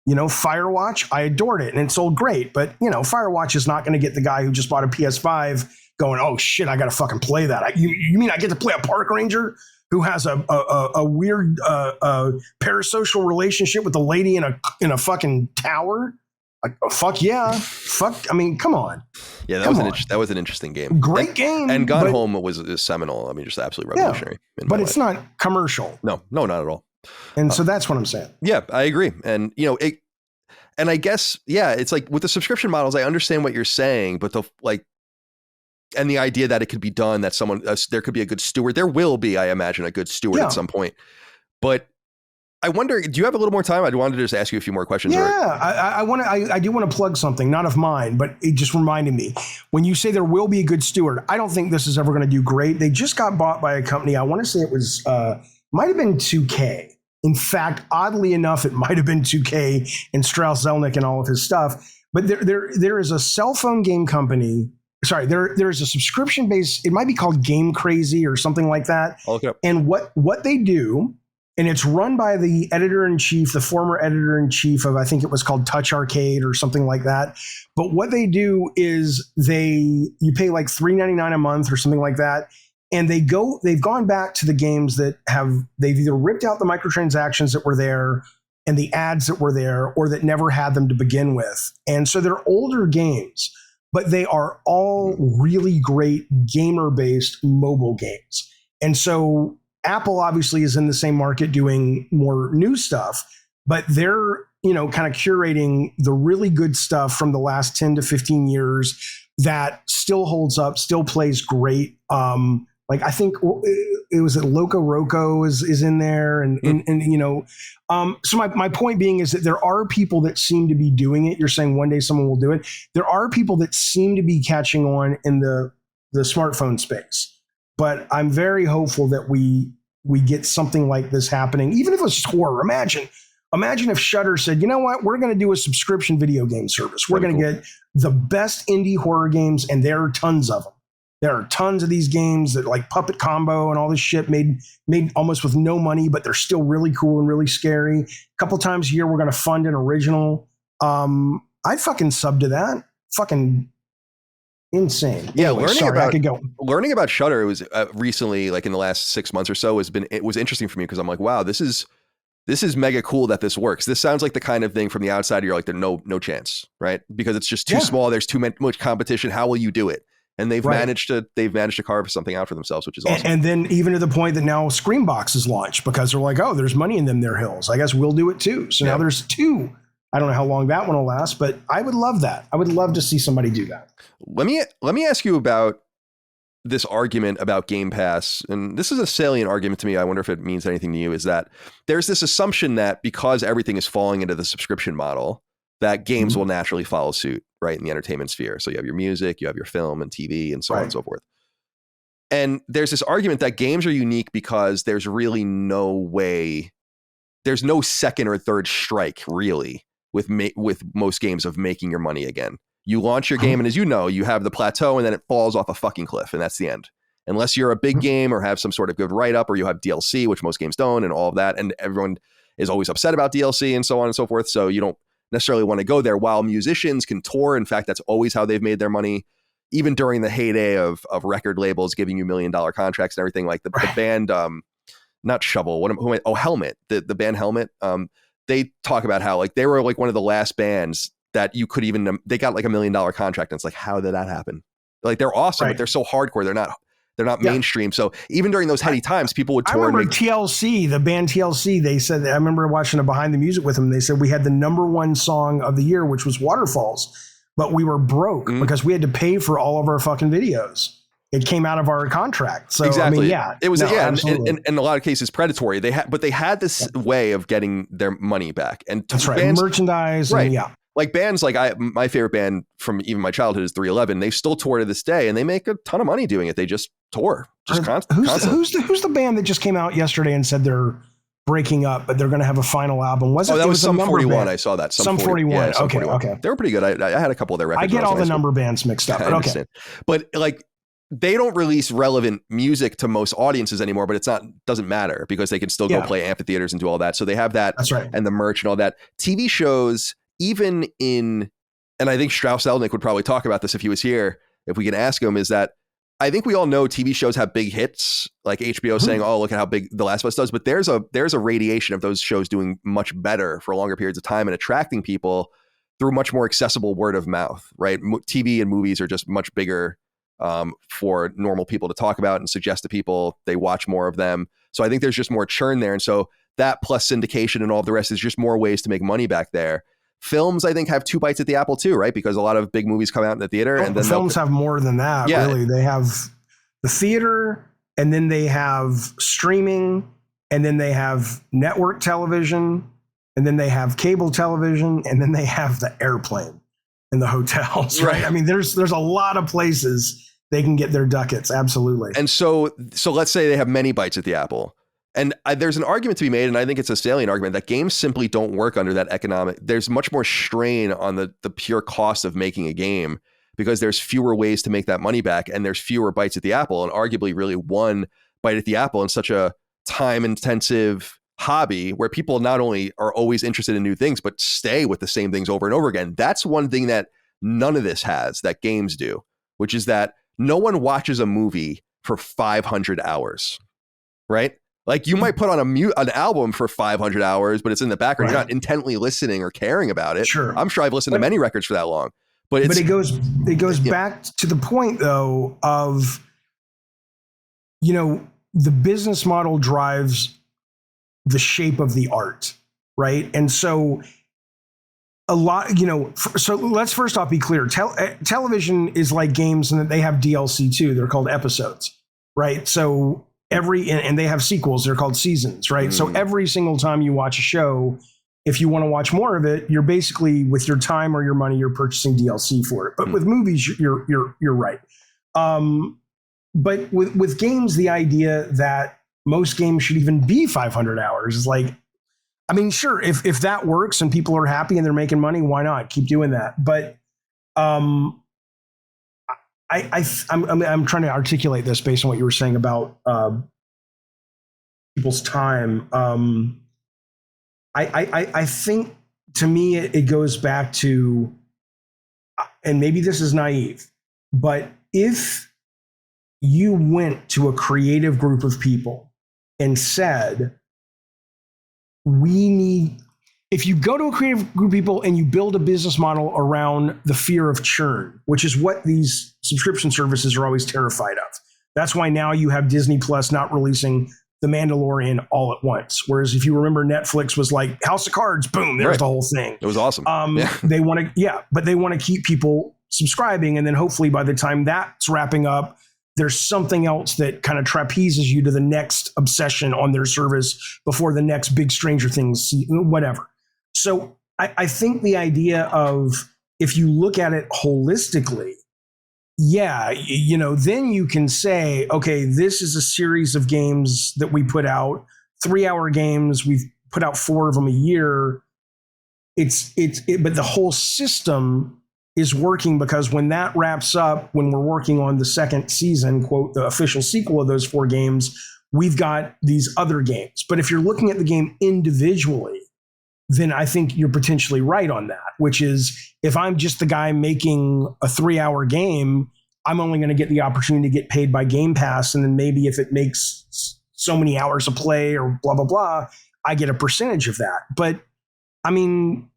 Firewatch, I adored it and it sold great. But, Firewatch is not going to get the guy who just bought a PS5 going, oh, shit, I got to fucking play that. You mean I get to play a park ranger who has a weird parasocial relationship with a lady in a fucking tower? Like, oh, fuck yeah. I mean, come on. Yeah, that was an interesting game. Great game. And Gone Home was seminal. I mean, just absolutely revolutionary. Yeah, but it's not commercial. No, not at all. And so that's what I'm saying. Yeah, I agree. And, and I guess, it's like with the subscription models, I understand what you're saying, but and the idea that it could be done, that there could be a good steward. There will be, I imagine, a good steward at some point. But I wonder, do you have a little more time? I wanted to just ask you a few more questions. Yeah, I do want to plug something, not of mine, but it just reminded me. When you say there will be a good steward, I don't think this is ever going to do great. They just got bought by a company. I want to say it was, might have been 2K. In fact, oddly enough, it might have been 2K and Strauss Zelnick and all of his stuff. But there is a cell phone game company. Sorry, there is a subscription based. It might be called Game Crazy or something like that. I'll look it up. And what they do. And it's run by the editor-in-chief, the former editor-in-chief of, I think it was called Touch Arcade or something like that. But what they do is you pay like $3.99 a month or something like that. And they've gone back to the games they've either ripped out the microtransactions that were there and the ads that were there, or that never had them to begin with. And so they're older games, but they are all really great gamer-based mobile games. And so Apple obviously is in the same market doing more new stuff, but they're, kind of curating the really good stuff from the last 10 to 15 years that still holds up, still plays great. Like I think it was Loco Roco is in there. And so my point being is that there are people that seem to be doing it. You're saying one day someone will do it. There are people that seem to be catching on in the smartphone space. But I'm very hopeful that we get something like this happening, even if it's just horror. Imagine if Shudder said, you know what, we're going to do a subscription video game service. We're going to get the best indie horror games, and there are tons of them. There are tons of these games that like Puppet Combo and all this shit made almost with no money, but they're still really cool and really scary. A couple times a year, we're going to fund an original. I'd fucking sub to that. Fucking insane. Yeah, learning about Shudder was recently, like in the last 6 months or so, it was interesting for me because I'm like, wow, this is mega cool that this works. This sounds like the kind of thing from the outside you're like, there's no chance, right? Because it's just too small. There's too much competition. How will you do it? And they've managed to carve something out for themselves, which is awesome. And then even to the point that now Screambox is launched because they're like, oh, there's money in them there hills. I guess we'll do it too. So now there's two. I don't know how long that one will last, but I would love that. I would love to see somebody do that. Let me ask you about this argument about Game Pass, and this is a salient argument to me. I wonder if it means anything to you. Is that there's this assumption that because everything is falling into the subscription model, that games will naturally follow suit, right, in the entertainment sphere. So you have your music, you have your film and TV, and so on and so forth. And there's this argument that games are unique because there's really no way, there's no second or third strike really with most games of making your money again. You launch your game, and as you know, you have the plateau, and then it falls off a fucking cliff, and that's the end. Unless you're a big game or have some sort of good write-up, or you have DLC, which most games don't, and all of that, and everyone is always upset about DLC and so on and so forth, so you don't necessarily want to go there. While musicians can tour, in fact, that's always how they've made their money, even during the heyday of record labels giving you $1 million contracts and everything. Like the band, not Shovel, Helmet, the band Helmet, they talk about how like they were like one of the last bands that you could even, they got like $1 million contract. And it's like, how did that happen? Like they're awesome, but they're so hardcore. They're not mainstream. So even during those heady times, people would tour. I remember TLC, the band TLC, they said, I remember watching a Behind the Music with them. They said we had the #1 song of the year, which was Waterfalls, but we were broke because we had to pay for all of our fucking videos. It came out of our contract. So exactly. I mean, it was, and in a lot of cases predatory. They had this way of getting their money back. And that's right. Bands, merchandise. Right. And like bands like my favorite band from even my childhood is 311. They still tour to this day, and they make a ton of money doing it. They just tour. Who's the band that just came out yesterday and said they're breaking up, but they're going to have a final album? That was Sum 41. I saw that. Sum 41. Yeah, Sum 41. Okay. They were pretty good. I had a couple of their records. I get all the number bands mixed up. But okay. But like, they don't release relevant music to most audiences anymore, but doesn't matter because they can still go play amphitheaters and do all that. So they have that. That's right. And the merch and all that. TV shows, even in, and I think Strauss Zelnick would probably talk about this if he was here, if we can ask him, is that I think we all know TV shows have big hits, like HBO saying, oh, look at how big The Last of Us does. But there's a radiation of those shows doing much better for longer periods of time and attracting people through much more accessible word of mouth, right? TV and movies are just much bigger for normal people to talk about and suggest to people. They watch more of them. So I think there's just more churn there. And so that plus syndication and all of the rest is just more ways to make money back there. Films, I think, have two bites at the apple too, right? Because a lot of big movies come out in the theater. And then films have more than that, really. They have the theater, and then they have streaming, and then they have network television, and then they have cable television, and then they have the airplane and the hotels, right? I mean, there's a lot of places they can get their ducats. Absolutely. And so let's say they have many bites at the apple. And there's an argument to be made, and I think it's a salient argument, that games simply don't work under that economic. There's much more strain on the pure cost of making a game because there's fewer ways to make that money back, and there's fewer bites at the apple, and arguably really one bite at the apple in such a time-intensive hobby where people not only are always interested in new things, but stay with the same things over and over again. That's one thing that none of this has that games do, which is that no one watches a movie for 500 hours, right? Like you might put on an album for 500 hours, but it's in the background. Right. You're not intently listening or caring about it. Sure. I'm sure I've listened to many records for that long, but it goes back to the point though of, the business model drives the shape of the art, right? And so a lot, so let's first off be clear. Television is like games in that they have DLC too. They're called episodes, right? So and they have sequels, they're called seasons, right? So every single time you watch a show, if you want to watch more of it, you're basically with your time or your money, you're purchasing DLC for it. But with movies, you're right. But with games, the idea that most games should even be 500 hours is like, I mean, sure, if that works and people are happy and they're making money, why not keep doing that? But I'm trying to articulate this based on what you were saying about people's time. I think to me it goes back to, and maybe this is naive, but if you went to a creative group of people and said, if you go to a creative group of people and you build a business model around the fear of churn, which is what these subscription services are always terrified of. That's why now you have Disney Plus not releasing The Mandalorian all at once. Whereas if you remember, Netflix was like House of Cards, boom, there's the whole thing. It was awesome. They want to keep people subscribing. And then hopefully by the time that's wrapping up, there's something else that kind of trapezes you to the next obsession on their service before the next big Stranger Things, whatever. So I think the idea of, if you look at it holistically, then you can say, okay, this is a series of games that we put out, 3-hour games. We've put out 4 of them a year. But the whole system is working because when that wraps up, when we're working on the second season, quote, the official sequel of those 4 games, we've got these other games. But if you're looking at the game individually, then I think you're potentially right on that, which is if I'm just the guy making a 3-hour game, I'm only going to get the opportunity to get paid by Game Pass. And then maybe if it makes so many hours of play or blah, blah, blah, I get a percentage of that. But I mean,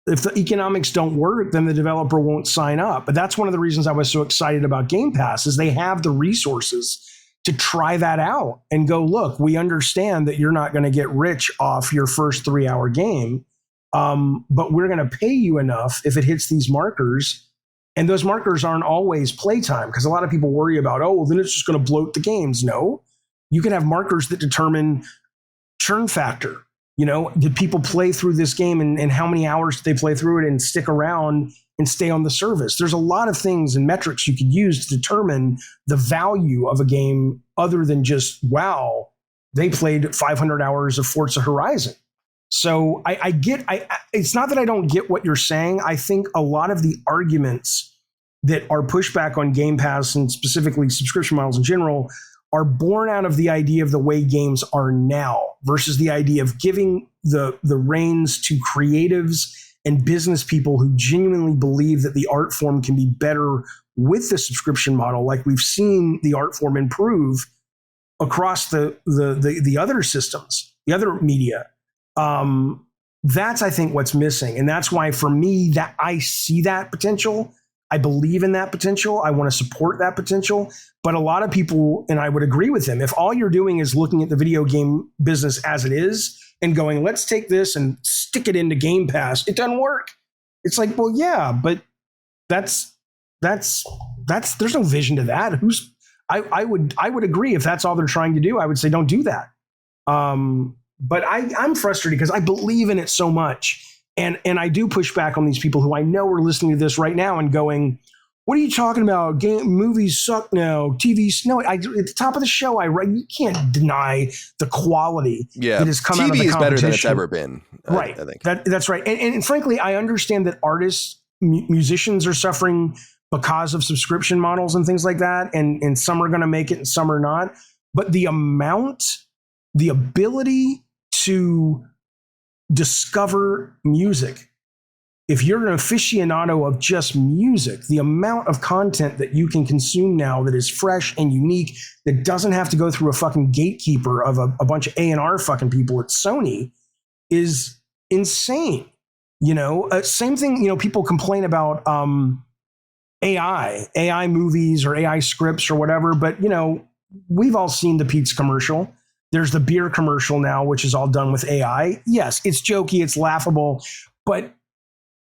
if the economics don't work, then the developer won't sign up. But that's one of the reasons I was so excited about Game Pass is they have the resources to try that out and go, look, we understand that you're not going to get rich off your first 3-hour game, but we're going to pay you enough if it hits these markers. And those markers aren't always playtime, because a lot of people worry about, oh, well, then it's just going to bloat the games. No, you can have markers that determine churn factor. Did people play through this game and how many hours did they play through it and stick around and stay on the service? There's a lot of things and metrics you could use to determine the value of a game other than just, wow, they played 500 hours of Forza Horizon. So it's not that I don't get what you're saying. I think a lot of the arguments that are pushback on Game Pass and specifically subscription models in general are born out of the idea of the way games are now versus the idea of giving the reins to creatives and business people who genuinely believe that the art form can be better with the subscription model. Like we've seen the art form improve across the other systems, the other media. That's, I think, what's missing. And that's why for me that I see that potential. I believe in that potential. I want to support that potential. But a lot of people, and I would agree with them, if all you're doing is looking at the video game business as it is and going, let's take this and stick it into Game Pass, it doesn't work. It's like, well, yeah, but that's there's no vision to that. I would agree if that's all they're trying to do. I would say don't do that. But I'm frustrated because I believe in it so much. And I do push back on these people who I know are listening to this right now and going, what are you talking about? Movies suck now. TV's no. At the top of the show, you can't deny the quality that has come out of the competition. TV is better than it's ever been. Right. I think that's right. And frankly, I understand that artists, musicians are suffering because of subscription models and things like that. And some are going to make it and some are not. But the ability to discover music, if you're an aficionado of just music, the amount of content that you can consume now that is fresh and unique, that doesn't have to go through a fucking gatekeeper of a bunch of A&R fucking people at Sony, is insane. Same thing, people complain about AI movies or AI scripts or whatever, but we've all seen the Pete's commercial. There's the beer commercial now, which is all done with AI. Yes, it's jokey, it's laughable, but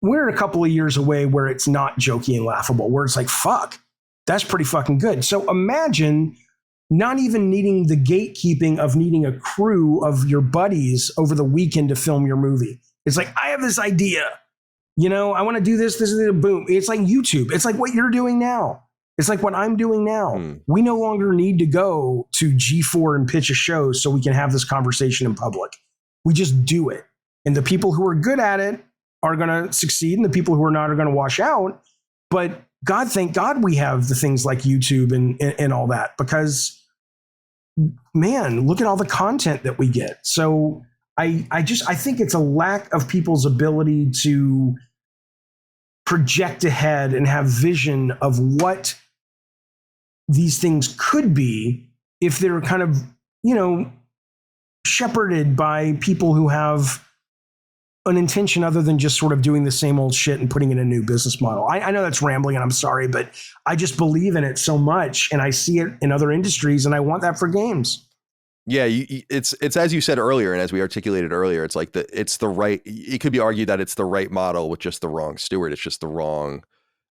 we're a couple of years away where it's not jokey and laughable, where it's like, fuck, that's pretty fucking good. So imagine not even needing the gatekeeping of needing a crew of your buddies over the weekend to film your movie. It's like, I have this idea, I want to do this, boom. It's like YouTube. It's like what you're doing now. It's like what I'm doing now. We no longer need to go to G4 and pitch a show so we can have this conversation in public. We just do it. And the people who are good at it are going to succeed, and the people who are not are going to wash out. But thank God we have the things like YouTube and all that, because, man, look at all the content that we get. So I think it's a lack of people's ability to project ahead and have vision of what these things could be if they're kind of, shepherded by people who have an intention other than just sort of doing the same old shit and putting in a new business model. I know that's rambling and I'm sorry, but I just believe in it so much and I see it in other industries and I want that for games. Yeah, it's as you said earlier, and as we articulated earlier, it's like it could be argued that it's the right model with just the wrong steward. It's just the wrong,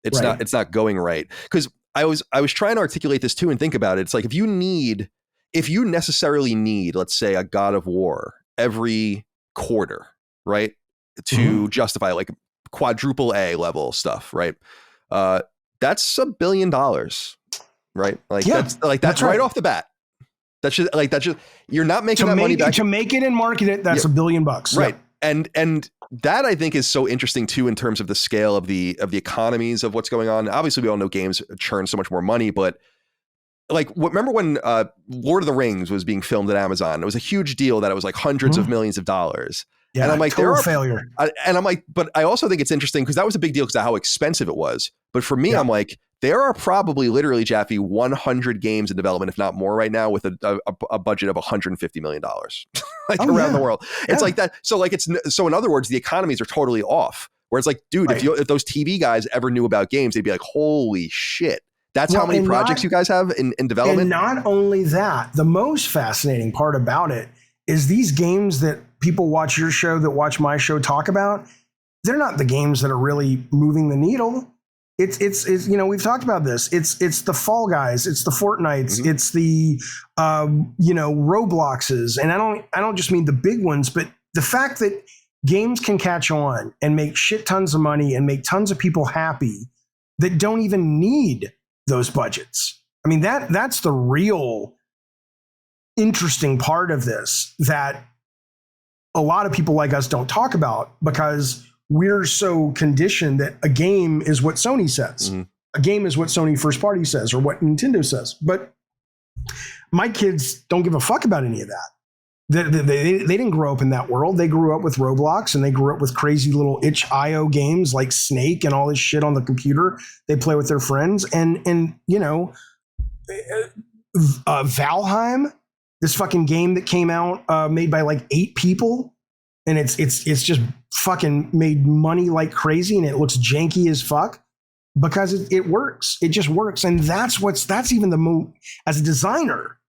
it's not going right. Because I was trying to articulate this too and think about it. It's like if you necessarily need, let's say, a God of War every quarter, right, to justify like quadruple A level stuff, right? That's $1 billion, right? Like that's right off the bat. That's just you're not making that money back to make it and market it. That's $1 billion, right? Yep. And that I think is so interesting too in terms of the scale of the economies of what's going on. Obviously, we all know games churn so much more money, but like, remember when Lord of the Rings was being filmed at Amazon? It was a huge deal that it was like hundreds of millions of dollars. Yeah, and I'm like, failure. And I'm like, but I also think it's interesting because that was a big deal because of how expensive it was. But for me, I'm like, there are probably literally, Jaffe, 100 games in development, if not more right now, with a budget of $150 million around the world. It's like that. So like, so in other words, the economies are totally off. Where it's like, dude, if those TV guys ever knew about games, they'd be like, holy shit. That's how many projects you guys have in development. And not only that, the most fascinating part about it is these games that people watch your show, that watch my show talk about, they're not the games that are really moving the needle. It's we've talked about this. It's the Fall Guys, it's the Fortnites, it's the Robloxes, and I don't just mean the big ones, but the fact that games can catch on and make shit tons of money and make tons of people happy that don't even need those budgets. I mean, that's the real interesting part of this that a lot of people like us don't talk about because we're so conditioned that a game is what Sony says. A game is what Sony first party says or what Nintendo says. But my kids don't give a fuck about any of that. They didn't grow up in that world. They grew up with Roblox and they grew up with crazy little itch.io games like Snake and all this shit on the computer. They play with their friends and Valheim, this fucking game that came out made by like 8 people, and it's just fucking made money like crazy, and it looks janky as fuck because it works. It just works, and that's even the more, as a designer,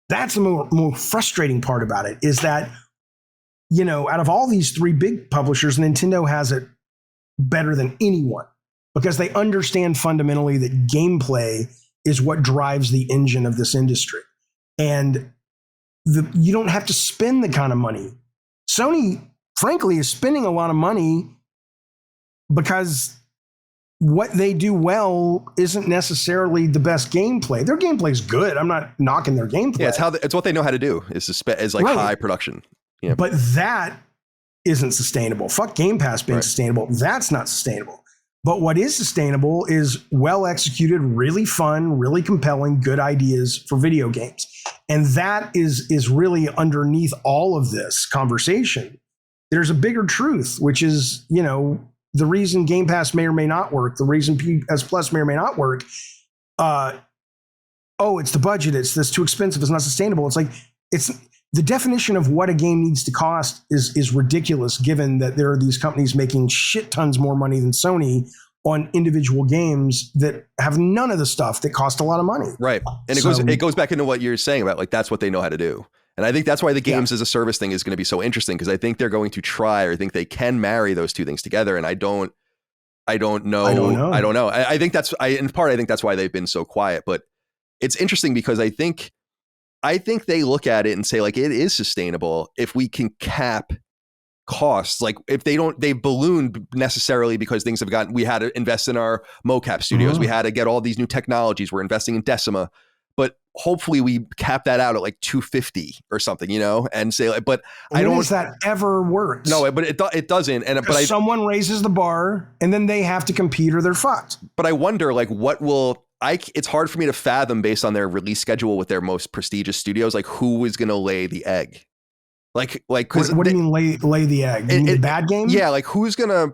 that's the more frustrating part about it is that, out of all these 3 big publishers, Nintendo has it better than anyone because they understand fundamentally that gameplay is what drives the engine of this industry. And you don't have to spend the kind of money. Sony, frankly, is spending a lot of money because what they do well isn't necessarily the best gameplay. Their gameplay is good. I'm not knocking their gameplay. Yeah, it's what they know how to do. Is like high production. Yeah. But that isn't sustainable. Fuck Game Pass being sustainable. That's not sustainable. But what is sustainable is well executed, really fun, really compelling, good ideas for video games. And that is really underneath all of this conversation. There's a bigger truth, which is, the reason Game Pass may or may not work, the reason PS Plus may or may not work. It's the budget. It's this too expensive. It's not sustainable. It's like, it's the definition of what a game needs to cost is ridiculous, given that there are these companies making shit tons more money than Sony on individual games that have none of the stuff that cost a lot of money. Right. And it goes back into what you're saying about like, that's what they know how to do. And I think that's why the games as a service thing is going to be so interesting, because I think they're going to try, or think they can marry those two things together. And I don't know. I think that's why they've been so quiet. But it's interesting because I think they look at it and say, like, it is sustainable if we can cap costs. Like, if they ballooned necessarily because things have we had to invest in our mocap studios. We had to get all these new technologies. We're investing in Decima. But hopefully we cap that out at like 250 or something, and say, like, but I don't. Does that ever works? No, but it doesn't. But someone raises the bar and then they have to compete or they're fucked. But I wonder, like, what will it's hard for me to fathom based on their release schedule with their most prestigious studios, like who is going to lay the egg. Like, what do you mean lay the egg? You mean the bad game? Yeah, like who's gonna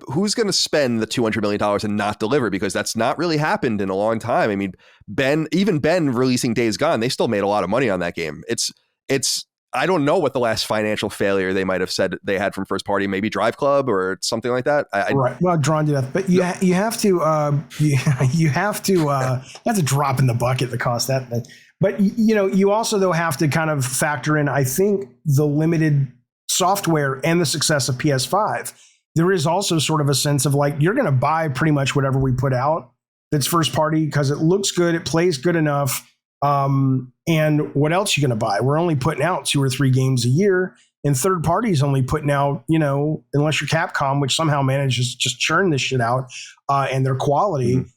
spend the $200 million and not deliver? Because that's not really happened in a long time. I mean, Ben releasing Days Gone, they still made a lot of money on that game. It's I don't know what the last financial failure they might have said they had from first party, maybe Drive Club or something like that. Right. Well, drawn to death, but you have to you have to drop in the bucket that cost that thing. But, you also, though, have to kind of factor in, I think, the limited software and the success of PS5. There is also sort of a sense of like, you're going to buy pretty much whatever we put out that's first party because it looks good, it plays good enough. And what else are you going to buy? We're only putting out 2 or 3 games a year, and third parties only putting out, unless you're Capcom, which somehow manages to just churn this shit out and their quality. Mm-hmm.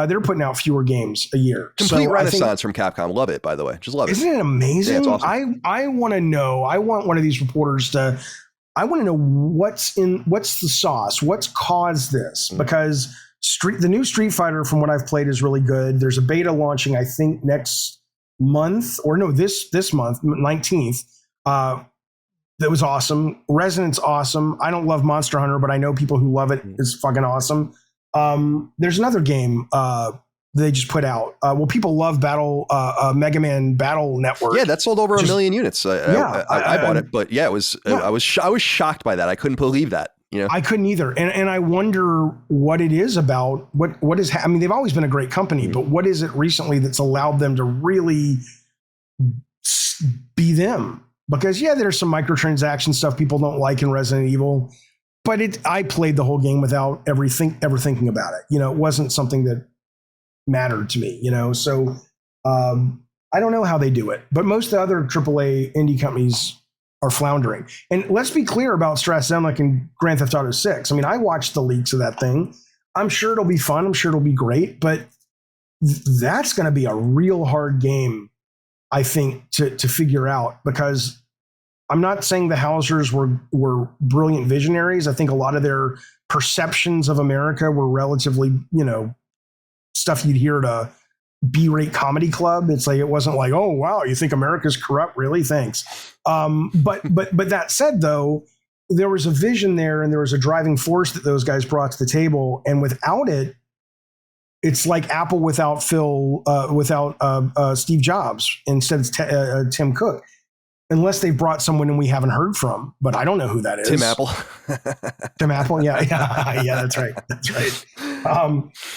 They're putting out fewer games a year. Complete renaissance from Capcom. Love it, by the way. Just love it. Isn't it amazing? Yeah, it's awesome. I want to know. I want one of these reporters I want to know what's the sauce? What's caused this? Because the new Street Fighter, from what I've played, is really good. There's a beta launching, I think, next month, or no, this month, 19th. That was awesome. Resonance, awesome. I don't love Monster Hunter, but I know people who love it. It's fucking awesome. There's another game they just put out. People love Mega Man Battle Network. Yeah, that sold over 1 million units. I bought it, but I was shocked by that. I couldn't believe that. I couldn't either, and I wonder what it is about. What is? I mean, they've always been a great company, but what is it recently that's allowed them to really be them? Because there's some microtransaction stuff people don't like in Resident Evil. But I played the whole game without ever thinking about it. It wasn't something that mattered to me, So I don't know how they do it. But most of the other AAA indie companies are floundering. And let's be clear about Strauss Zelnick and Grand Theft Auto 6. I mean, I watched the leaks of that thing. I'm sure it'll be fun. I'm sure it'll be great. But that's going to be a real hard game, I think, to figure out, because I'm not saying the Housers were brilliant visionaries. I think a lot of their perceptions of America were relatively, stuff you'd hear at a B-rate comedy club. It's like, it wasn't like, oh, wow, you think America's corrupt? Really? Thanks. But that said, though, there was a vision there and there was a driving force that those guys brought to the table. And without it, it's like Apple without Steve Jobs instead of Tim Cook. Unless they've brought someone and we haven't heard from, but I don't know who that is. Tim Apple. Tim Apple. Yeah. That's right.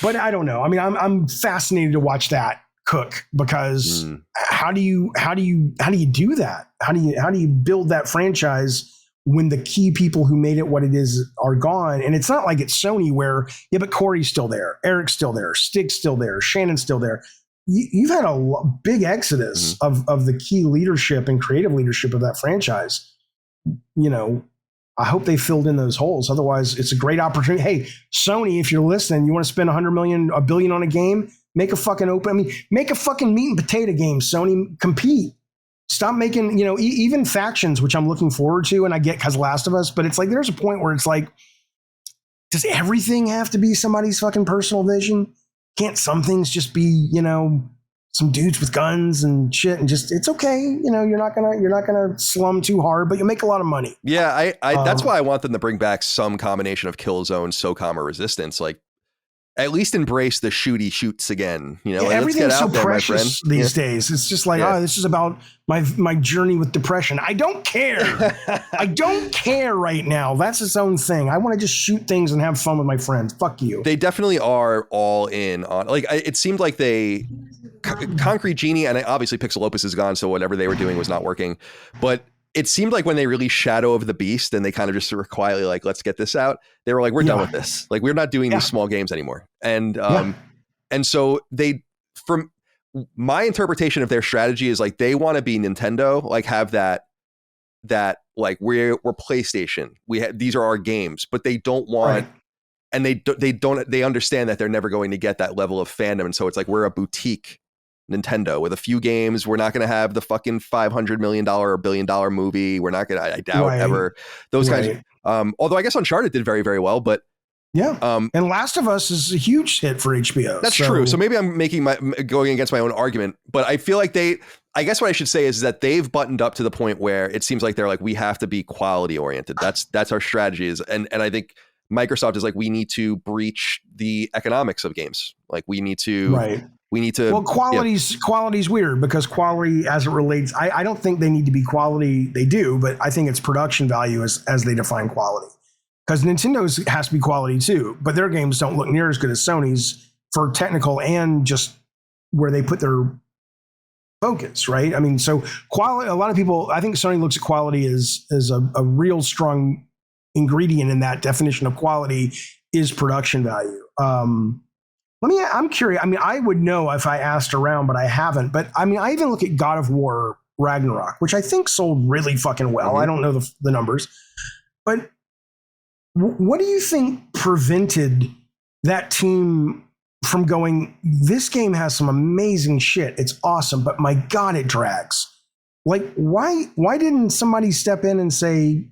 But I don't know. I mean, I'm fascinated to watch that cook, because how do you do that? How do you build that franchise when the key people who made it what it is are gone? And it's not like it's Sony where, but Corey's still there, Eric's still there, Stig's still there, Shannon's still there. you've had a big exodus of the key leadership and creative leadership of that franchise. I hope they filled in those holes. Otherwise, it's a great opportunity. Hey, Sony, if you're listening, you want to spend $100 million, $1 billion on a game? Make a fucking make a fucking meat and potato game. Sony, compete. Stop making, even factions, which I'm looking forward to, and I get because Last of Us. But it's like there's a point where it's like, does everything have to be somebody's fucking personal vision? Can't some things just be, some dudes with guns and shit, and just it's okay. You're not gonna slum too hard, but you make a lot of money. Yeah, I that's why I want them to bring back some combination of Killzone, SOCOM, or Resistance. Like, at least embrace the shoots again. Like, everything's so precious these days. It's just like, this is about my journey with depression. I don't care. I don't care right now. That's its own thing. I want to just shoot things and have fun with my friends. Fuck you. They definitely are all in on. Like, it seemed like they Concrete Genie, and obviously Pixel Opus is gone, so whatever they were doing was not working. But it seemed like when they released Shadow of the Beast and they kind of just sort of quietly like, let's get this out, they were like, we're done with this. Like, we're not doing these small games anymore. And and so from my interpretation of their strategy is like, they want to be Nintendo, like have that like we're PlayStation. These are our games, but they don't want, and they understand that they're never going to get that level of fandom. And so it's like, we're a boutique Nintendo with a few games. We're not going to have the fucking $500 million or $1 billion movie. We're not going to, I doubt ever those kinds of, although I guess Uncharted did very, very well, but and Last of Us is a huge hit for HBO. That's true. So maybe I'm going against my own argument, but I feel like I guess what I should say is that they've buttoned up to the point where it seems like they're like, we have to be quality oriented. That's our strategy is. And I think Microsoft is like, we need to breach the economics of games. Like we need to, well, quality's weird because quality as it relates, I don't think they need to be quality. They do, but I think it's production value as they define quality. Because Nintendo's has to be quality too, but their games don't look near as good as Sony's for technical and just where they put their focus, right? I mean, so quality, a lot of people, I think Sony looks at quality as a real strong ingredient in that definition of quality is production value. I'm curious. I mean, I would know if I asked around, but I haven't. But I mean, I even look at God of War Ragnarok, which I think sold really fucking well. I don't know the numbers, but what do you think prevented that team from going, this game has some amazing shit. It's awesome, but my God, it drags. Like, why didn't somebody step in and say,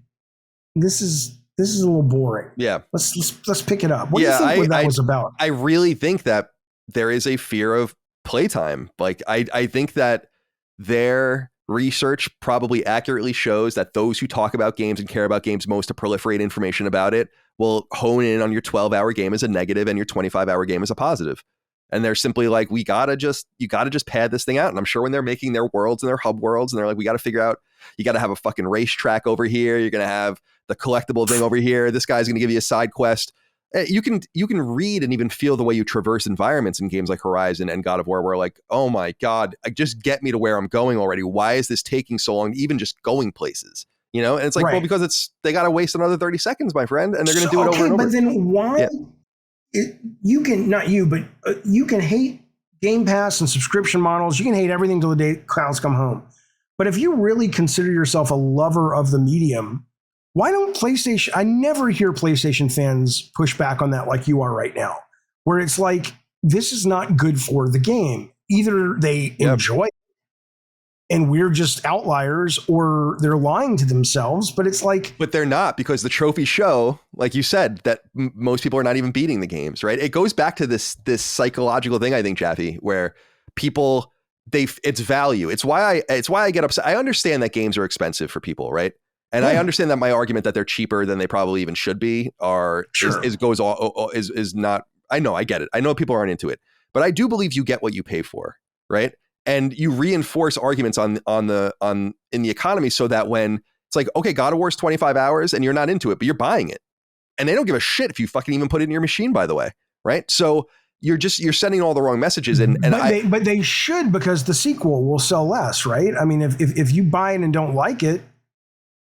this is a little boring. Yeah. Let's pick it up. What do you think what that was about? I really think that there is a fear of playtime. Like, I think that their research probably accurately shows that those who talk about games and care about games most to proliferate information about it will hone in on your 12-hour game as a negative and your 25-hour game as a positive. And they're simply like, you gotta just pad this thing out. And I'm sure when they're making their worlds and their hub worlds, and they're like, we got to figure out, you got to have a fucking racetrack over here. You're going to have the collectible thing over here. This guy's going to give you a side quest. You can read and even feel the way you traverse environments in games like Horizon and God of War, where like, oh my God, just get me to where I'm going already. Why is this taking so long? Even just going places, And it's like, well, because they got to waste another 30 seconds, my friend. And they're going to do it over and over. But then why you can hate Game Pass and subscription models. You can hate everything till the day clouds come home. But if you really consider yourself a lover of the medium, why don't PlayStation? I never hear PlayStation fans push back on that like you are right now, where it's like, this is not good for the game. Either they enjoy it and we're just outliers, or they're lying to themselves. But it's like, but they're not, because the trophies show, like you said, that most people are not even beating the games, right? It goes back to this psychological thing, I think, Jaffe, where people, it's value. It's why I get upset. I understand that games are expensive for people, right? And I understand that my argument that they're cheaper than they probably even should be is not. I know, I get it. I know people aren't into it, but I do believe you get what you pay for, right? And you reinforce arguments in the economy so that when it's like, okay, God of War's 25 hours and you're not into it, but you're buying it, and they don't give a shit if you fucking even put it in your machine, by the way, right? So you're sending all the wrong messages, but they should, because the sequel will sell less, right? I mean, if you buy it and don't like it,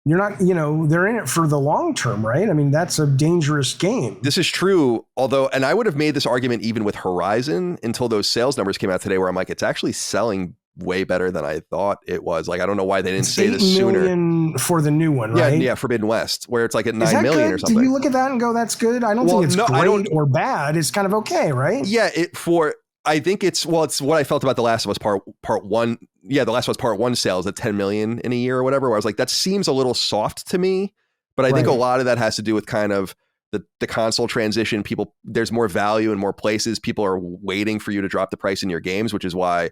You're not, they're in it for the long term, right? I mean, that's a dangerous game. This is true. Although, and I would have made this argument even with Horizon until those sales numbers came out today, where I'm like, it's actually selling way better than I thought it was. Like, I don't know why they didn't say this sooner. 8 million for the new one, right? Yeah, Forbidden West, where it's like at 9 million or something. Do you look at that and go, that's good? I don't think it's great or bad. It's kind of okay, right? Yeah, I think it's what I felt about The Last of Us part one. Yeah, The Last of Us Part 1 sales at 10 million in a year or whatever, where I was like, that seems a little soft to me. But I think a lot of that has to do with kind of the console transition. There's more value in more places. People are waiting for you to drop the price in your games, which is why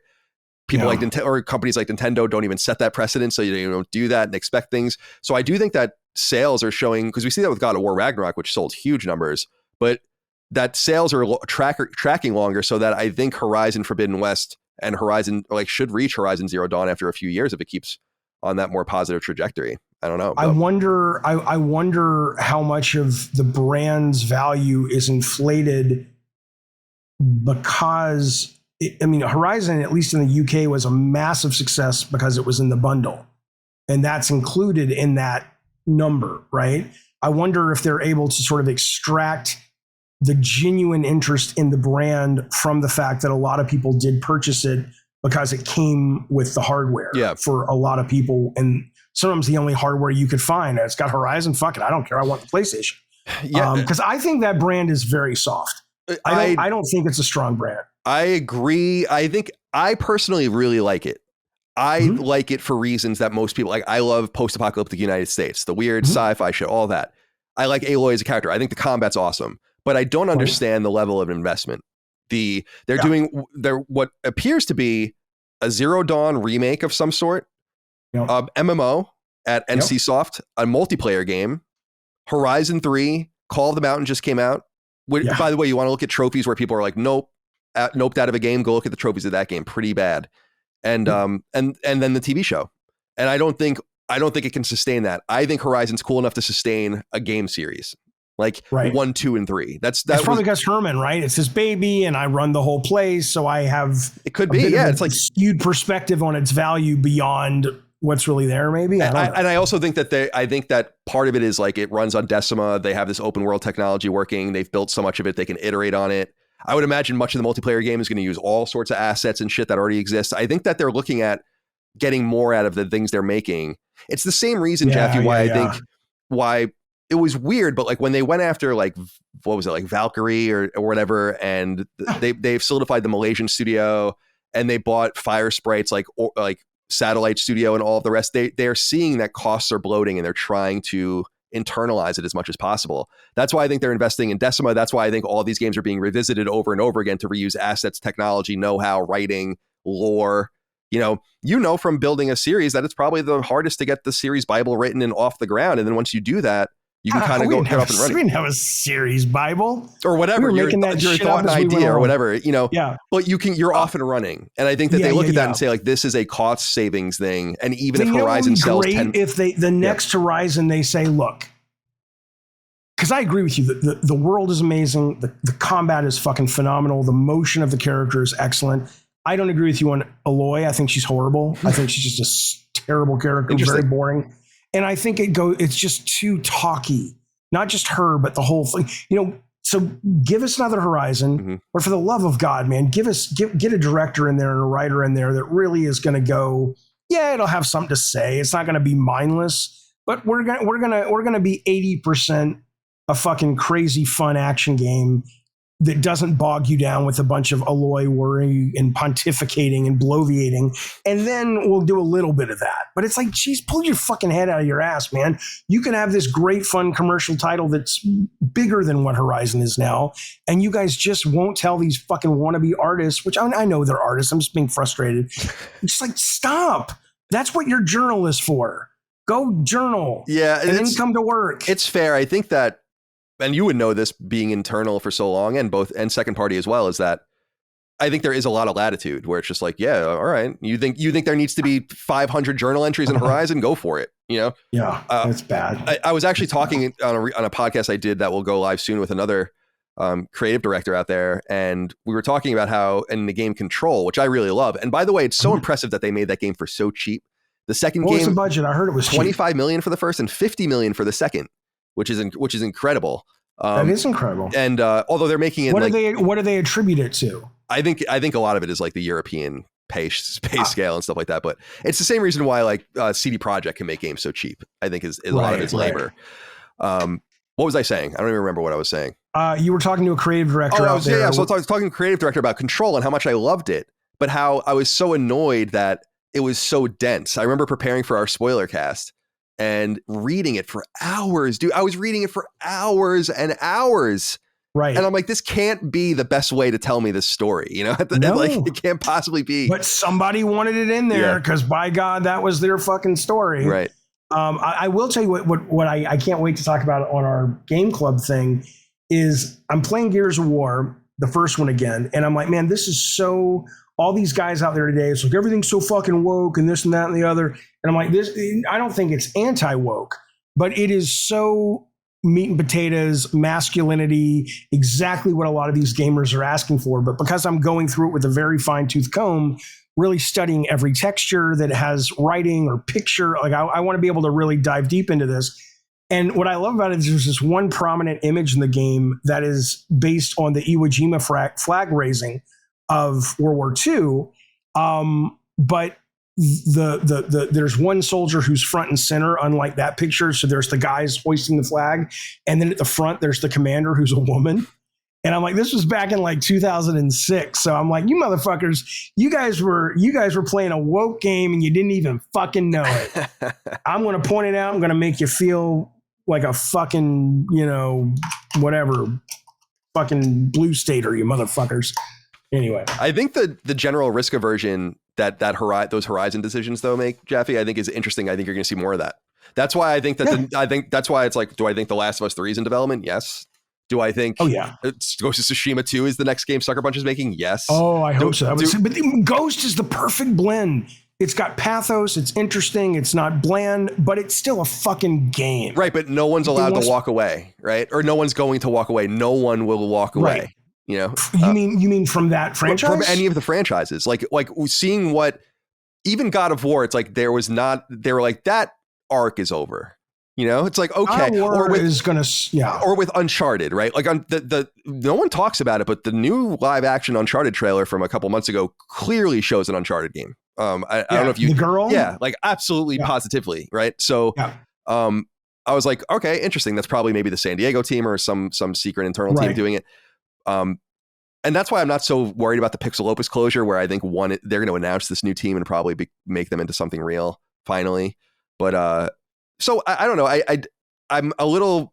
people like Nintendo or companies like Nintendo don't even set that precedent. So you don't do that and expect things. So I do think that sales are showing, because we see that with God of War Ragnarok, which sold huge numbers, but that sales are tracking longer, so that I think Horizon Forbidden West and Horizon should reach Horizon Zero Dawn after a few years if it keeps on that more positive trajectory. I don't know. I wonder how much of the brand's value is inflated because Horizon, at least in the UK, was a massive success because it was in the bundle, and that's included in that number, right? I wonder if they're able to sort of extract the genuine interest in the brand from the fact that a lot of people did purchase it because it came with the hardware for a lot of people. And sometimes the only hardware you could find, it's got Horizon, fuck it, I don't care, I want the PlayStation. Because I think that brand is very soft. I don't think it's a strong brand. I agree. I personally really like it. I like it for reasons that most people like. I love post-apocalyptic United States, the weird sci-fi shit, all that. I like Aloy as a character. I think the combat's awesome. But I don't understand the level of investment. They're doing what appears to be a Zero Dawn remake of some sort, MMO at NCSoft, a multiplayer game, Horizon 3, Call of the Mountain just came out. By the way, you want to look at trophies where people are like, noped out of a game, go look at the trophies of that game, pretty bad. And then the TV show. And I don't think it can sustain that. I think Horizon's cool enough to sustain a game series. 1, 2, and 3. That's probably because Herman, right? It's his baby, and I run the whole place, so I have it could be it's like skewed perspective on its value beyond what's really there. Maybe and I also think that I think that part of it is like it runs on Decima. They have this open world technology working. They've built so much of it they can iterate on it. I would imagine much of the multiplayer game is going to use all sorts of assets and shit that already exists. I think that they're looking at getting more out of the things they're making. It's the same reason, Jaffe, why it was weird, but when they went after what was it, Valkyrie or whatever, and they've solidified the Malaysian studio, and they bought Fire Sprites like Satellite Studio and all of the rest. They're seeing that costs are bloating, and they're trying to internalize it as much as possible. That's why I think they're investing in Decima. That's why I think all these games are being revisited over and over again to reuse assets, technology, know-how, writing, lore. From building a series that it's probably the hardest to get the series Bible written and off the ground, and then once you do that, you can kind of get up and running. We didn't have a series Bible or whatever. Your thought and idea or whatever, but you're off and running. And I think that they look at that and say this is a cost savings thing. And even if Horizon sells 10, if the next Horizon, they say, look, because I agree with you, the world is amazing. The combat is fucking phenomenal. The motion of the character is excellent. I don't agree with you on Aloy. I think she's horrible. I think she's just a terrible character, very boring. And I think it's just too talky, not just her, but the whole thing, so give us another Horizon, or for the love of God, man, get a director in there and a writer in there that really is going to go, it'll have something to say. It's not going to be mindless, but we're going to be 80% a fucking crazy fun action game that doesn't bog you down with a bunch of Aloy worry and pontificating and bloviating. And then we'll do a little bit of that. But it's like, geez, pull your fucking head out of your ass, man. You can have this great, fun commercial title that's bigger than what Horizon is now. And you guys just won't tell these fucking wannabe artists, which I know they're artists. I'm just being frustrated. It's just stop. That's what your journal is for. Go journal. Yeah. And then come to work. It's fair. I think that, and you would know this being internal for so long and second party as well, is that I think there is a lot of latitude where it's just all right. You think there needs to be 500 journal entries in Horizon? Go for it. Yeah, that's bad. I was actually talking on a podcast I did that will go live soon with another creative director out there. And we were talking about how in the game Control, which I really love. And by the way, it's so impressive that they made that game for so cheap. The second what game, was the budget? I heard it was 25 million for the first and 50 million for the second, which is incredible. That is incredible. And although they're making it, what do they attribute it to? I think a lot of it is like the European pay scale and stuff like that. But it's the same reason why like CD Projekt can make games so cheap. I think is a lot of its labor. What was I saying? I don't even remember what I was saying. You were talking to a creative director out there. Yeah. So I was talking to a creative director about Control and how much I loved it, but how I was so annoyed that it was so dense. I remember preparing for our spoiler cast and reading it for hours, dude. I was reading it for hours and hours. Right. And I'm like, this can't be the best way to tell me this story. You know, like it can't possibly be. But somebody wanted it in there because by God, that was their fucking story. Right. I will tell you what I can't wait to talk about on our game club thing is I'm playing Gears of War, the first one again. And I'm like, man, this is so, all these guys out there today, it's like everything's so fucking woke and this and that and the other. And I'm like, I don't think it's anti-woke, but it is so meat and potatoes, masculinity, exactly what a lot of these gamers are asking for. But because I'm going through it with a very fine-tooth comb, really studying every texture that has writing or picture, like I want to be able to really dive deep into this. And what I love about it is there's this one prominent image in the game that is based on the Iwo Jima flag raising of World War II. But there's one soldier who's front and center, unlike that picture. So there's the guys hoisting the flag. And then at the front, there's the commander who's a woman. And I'm like, this was back in like 2006. So I'm like, you motherfuckers, you guys were playing a woke game and you didn't even fucking know it. I'm going to point it out. I'm going to make you feel like a fucking, whatever, fucking blue stater, you motherfuckers. Anyway, I think the general risk aversion that those Horizon decisions though make, Jaffe, I think is interesting. I think you're going to see more of that. That's why I think that that's why it's like, do I think The Last of Us 3 is in development? Yes. Do I think Ghost of Tsushima 2 is the next game Sucker Punch is making? Yes. Oh, I hope so. But Ghost is the perfect blend. It's got pathos. It's interesting. It's not bland, but it's still a fucking game. Right. But no one's allowed to walk away. Right. Or no one's going to walk away. No one will walk away. Right. You mean from that franchise? From any of the franchises. Like seeing what even God of War, it's like they were like, that arc is over. It's like, okay, or with Uncharted, right? Like on no one talks about it, but the new live action Uncharted trailer from a couple months ago clearly shows an Uncharted game. I don't know if the girl, like absolutely positively, right? So, I was like, okay, interesting. That's probably maybe the San Diego team or some secret internal team doing it. And that's why I'm not so worried about the Pixel Opus closure, where I think they're going to announce this new team and probably make them into something real finally. But so I don't know. I'm a little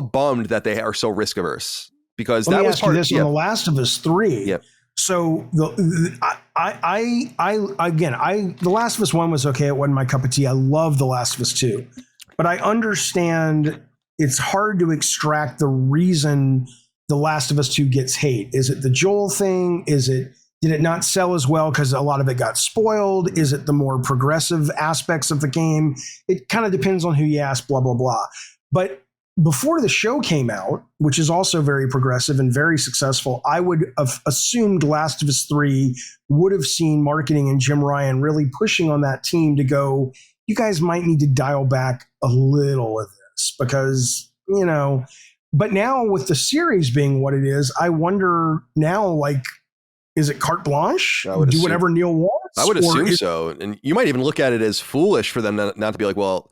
bummed that they are so risk averse because that was part of this on The Last of Us 3. Yep. So The Last of Us 1 was okay. It wasn't my cup of tea. I love The Last of Us 2, but I understand it's hard to extract the reason The Last of Us 2 gets hate. Is it the Joel thing? Did it not sell as well because a lot of it got spoiled? Is it the more progressive aspects of the game? It kind of depends on who you ask, blah, blah, blah. But before the show came out, which is also very progressive and very successful, I would have assumed Last of Us 3 would have seen marketing and Jim Ryan really pushing on that team to go, you guys might need to dial back a little of this because, but now with the series being what it is, I wonder now, like, is it carte blanche? Do whatever Neil wants? I would assume so. And you might even look at it as foolish for them not to be like, well,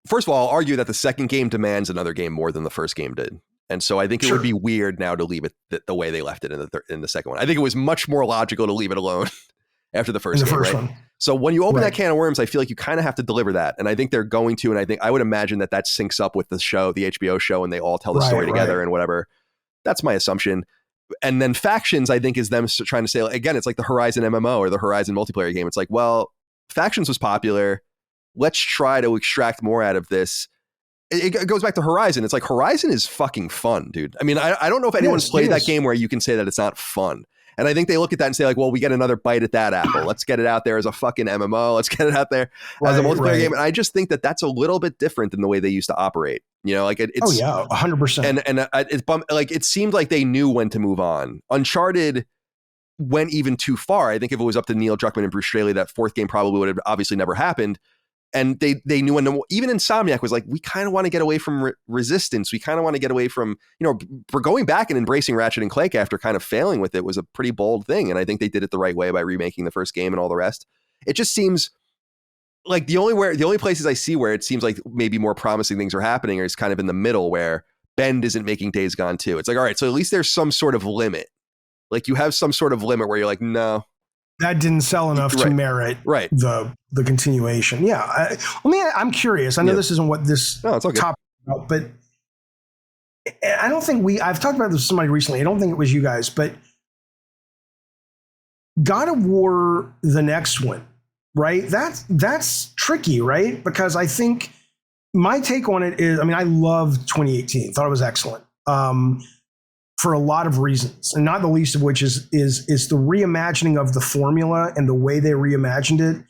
first of all, I'll argue that the second game demands another game more than the first game did. And so I think it would be weird now to leave it the way they left it in the second one. I think it was much more logical to leave it alone after the first game, right? One. So when you open that can of worms, I feel like you kind of have to deliver that. And I think they're going to, and I would imagine that syncs up with the show, the HBO show, and they all tell the story together and whatever. That's my assumption. And then Factions, I think, is them trying to say, again, it's like the Horizon MMO or the Horizon multiplayer game. It's like, well, Factions was popular. Let's try to extract more out of this. It goes back to Horizon. It's like Horizon is fucking fun, dude. I mean, I don't know if anyone's played that game where you can say that it's not fun. And I think they look at that and say like, well, we get another bite at that apple. Let's get it out there as a fucking MMO. Let's get it out there as a multiplayer game. And I just think that's a little bit different than the way they used to operate. Like it's 100%. And it's like it seemed like they knew when to move on. Uncharted went even too far. I think if it was up to Neil Druckmann and Bruce Straley, that fourth game probably would have obviously never happened. and they knew, and even Insomniac was like, we kind of want to get away from Resistance. We kind of want to get away from, for going back and embracing Ratchet and Clank after kind of failing with it was a pretty bold thing. And I think they did it the right way by remaking the first game and all the rest. It just seems like the only places I see where it seems like maybe more promising things are happening is kind of in the middle, where Bend isn't making Days Gone 2. It's like, all right, so at least there's some sort of limit. Like you have some sort of limit where you're like, no, that didn't sell enough to merit the continuation. Yeah. I'm curious. I know this isn't what this topic is about, but I don't think I've talked about this with somebody recently. I don't think it was you guys, but God of War, the next one, right? That's tricky, right? Because I think my take on it is, I loved 2018. Thought it was excellent. For a lot of reasons, and not the least of which is the reimagining of the formula, and the way they reimagined it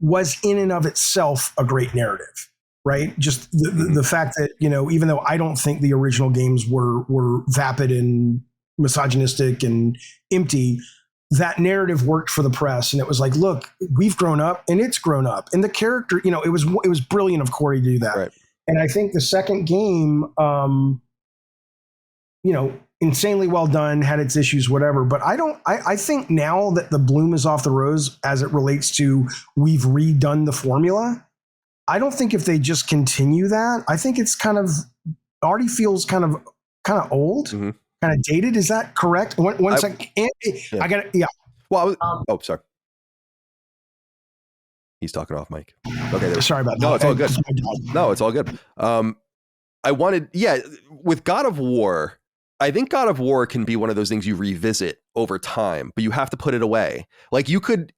was in and of itself a great narrative, right? Just the fact that, even though I don't think the original games were vapid and misogynistic and empty, that narrative worked for the press, and it was like, look, we've grown up and it's grown up, and the character, it was brilliant of Corey to do that. Right. And I think the second game, insanely well done, had its issues, whatever. But I think now that the bloom is off the rose as it relates to we've redone the formula, I don't think if they just continue that, I think it's already feels kind of old, kind of dated. Is that correct? One second. I got it. Yeah. Well, sorry. He's talking off mic. Okay. Sorry about that. No, it's all good. No, it's all good. With God of War, I think God of War can be one of those things you revisit over time, but you have to put it away. Like you could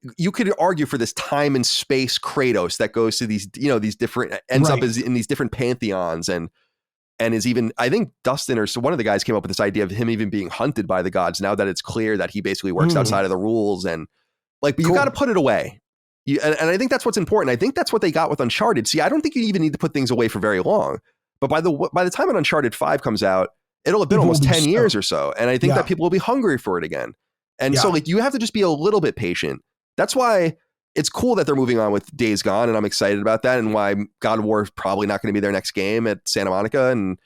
argue for this time and space Kratos that goes to these, these different, ends up as in these different pantheons, and is even, I think Dustin or one of the guys came up with this idea of him even being hunted by the gods now that it's clear that he basically works outside of the rules, and but you got to put it away. And I think that's what's important. I think that's what they got with Uncharted. See, I don't think you even need to put things away for very long, but by the time an Uncharted 5 comes out, it'll have been almost 10 years or so. And I think that people will be hungry for it again. And so you have to just be a little bit patient. That's why it's cool that they're moving on with Days Gone, and I'm excited about that, and why God of War is probably not going to be their next game at Santa Monica.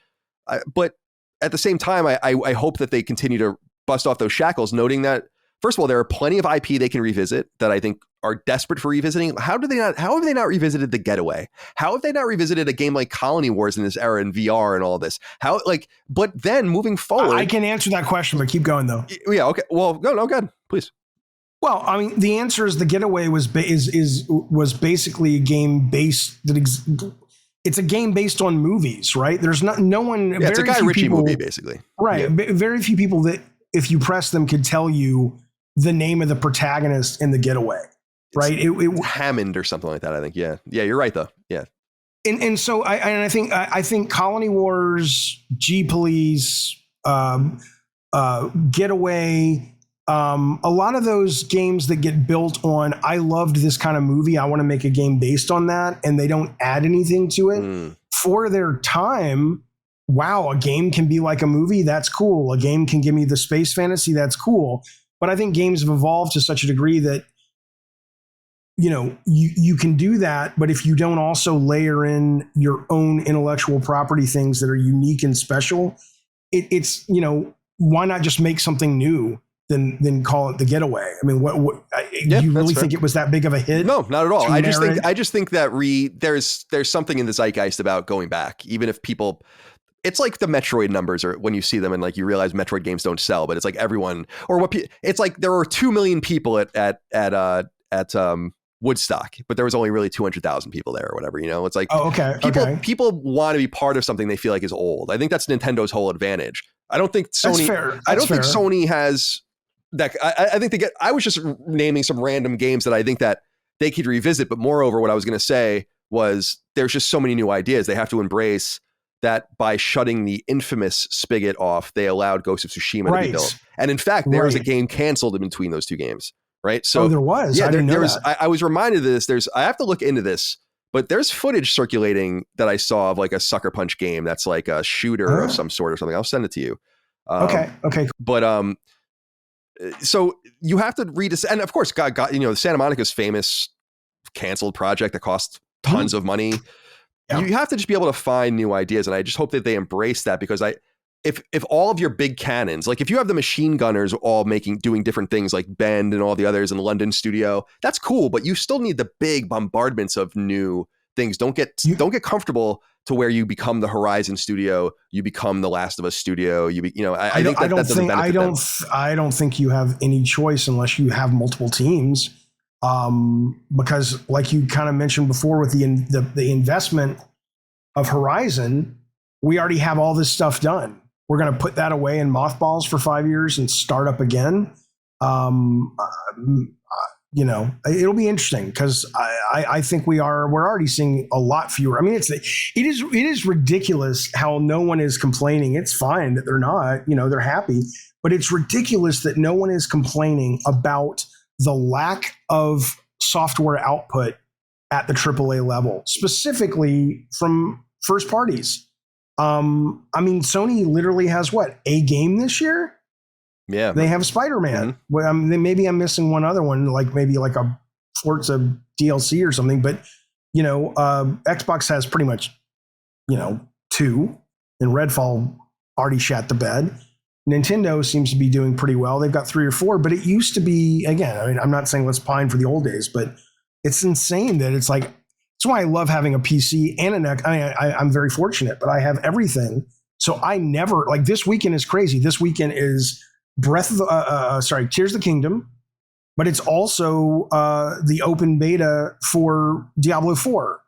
But at the same time, I hope that they continue to bust off those shackles, noting that, first of all, there are plenty of IP they can revisit that I think are desperate for revisiting. How have they not revisited The Getaway? How have they not revisited a game like Colony Wars in this era in VR and all this? But then moving forward, I can answer that question, but keep going though. Yeah. Okay. Well, go ahead, please. Well, the answer is The Getaway was basically a game based it's a game based on movies, right? There's no one. Yeah, it's a Guy Ritchie movie, basically. Right. Yeah. Very few people that, if you press them, could tell you the name of the protagonist in The Getaway. Right. It Hammond or something like that, I think. Yeah. Yeah. You're right though. Yeah. And so I think Colony Wars, G Police, Getaway, a lot of those games that get built on, I loved this kind of movie, I want to make a game based on that, and they don't add anything to it for their time. Wow, a game can be like a movie. That's cool. A game can give me the space fantasy. That's cool. But I think games have evolved to such a degree that, you can do that, but if you don't also layer in your own intellectual property things that are unique and special, it's why not just make something new than call it The Getaway? I mean, what do you really think it was that big of a hit? No, not at all. I just think that there's something in the zeitgeist about going back, even if people. It's like the Metroid numbers, or when you see them and like you realize Metroid games don't sell, but it's like everyone, or it's like there were 2 million people at Woodstock, but there was only really 200,000 people there or whatever, it's like, people want to be part of something they feel like is old. I think that's Nintendo's whole advantage. I don't think Sony, think Sony has that. I think I was just naming some random games that I think that they could revisit, but moreover, what I was going to say was there's just so many new ideas. They have to embrace that by shutting the infamous spigot off, they allowed Ghost of Tsushima to be built. And in fact, there was a game canceled in between those two games. Right. So there was. Yeah, there was. I was reminded of this. I have to look into this, but there's footage circulating that I saw of like a Sucker Punch game that's like a shooter of some sort or something. I'll send it to you. Okay. But so you have to read this, and of course, God, Santa Monica's famous canceled project that cost tons of money. Yeah. You have to just be able to find new ideas. And I just hope that they embrace that, because if all of your big cannons, like if you have the machine gunners all doing different things like Bend and all the others in the London studio, that's cool. But you still need the big bombardments of new things. Don't get comfortable to where you become the Horizon studio, you become the Last of Us studio. I think that doesn't benefit them. I don't think you have any choice unless you have multiple teams. Because like you kind of mentioned before with the investment of Horizon, we already have all this stuff done. We're going to put that away in mothballs for 5 years and start up again. It'll be interesting, because I think we're already seeing a lot fewer. I mean, it is ridiculous how no one is complaining. It's fine that they're not, they're happy, but it's ridiculous that no one is complaining about the lack of software output at the AAA level, specifically from first parties. I mean, Sony literally has a game this year? Yeah. They have Spider-Man. Mm-hmm. Well, maybe I'm missing one other one, maybe like a Forza DLC or something, but Xbox has pretty much, 2, and Redfall already shat the bed. Nintendo seems to be doing pretty well. They've got 3 or 4, but it used to be, again, I mean, I'm not saying let's pine for the old days, but it's insane that it's like, that's why I love having a PC and an X. I mean, I'm very fortunate, but I have everything. So I never, this weekend is crazy. This weekend is Tears of the Kingdom, but it's also the open beta for Diablo 4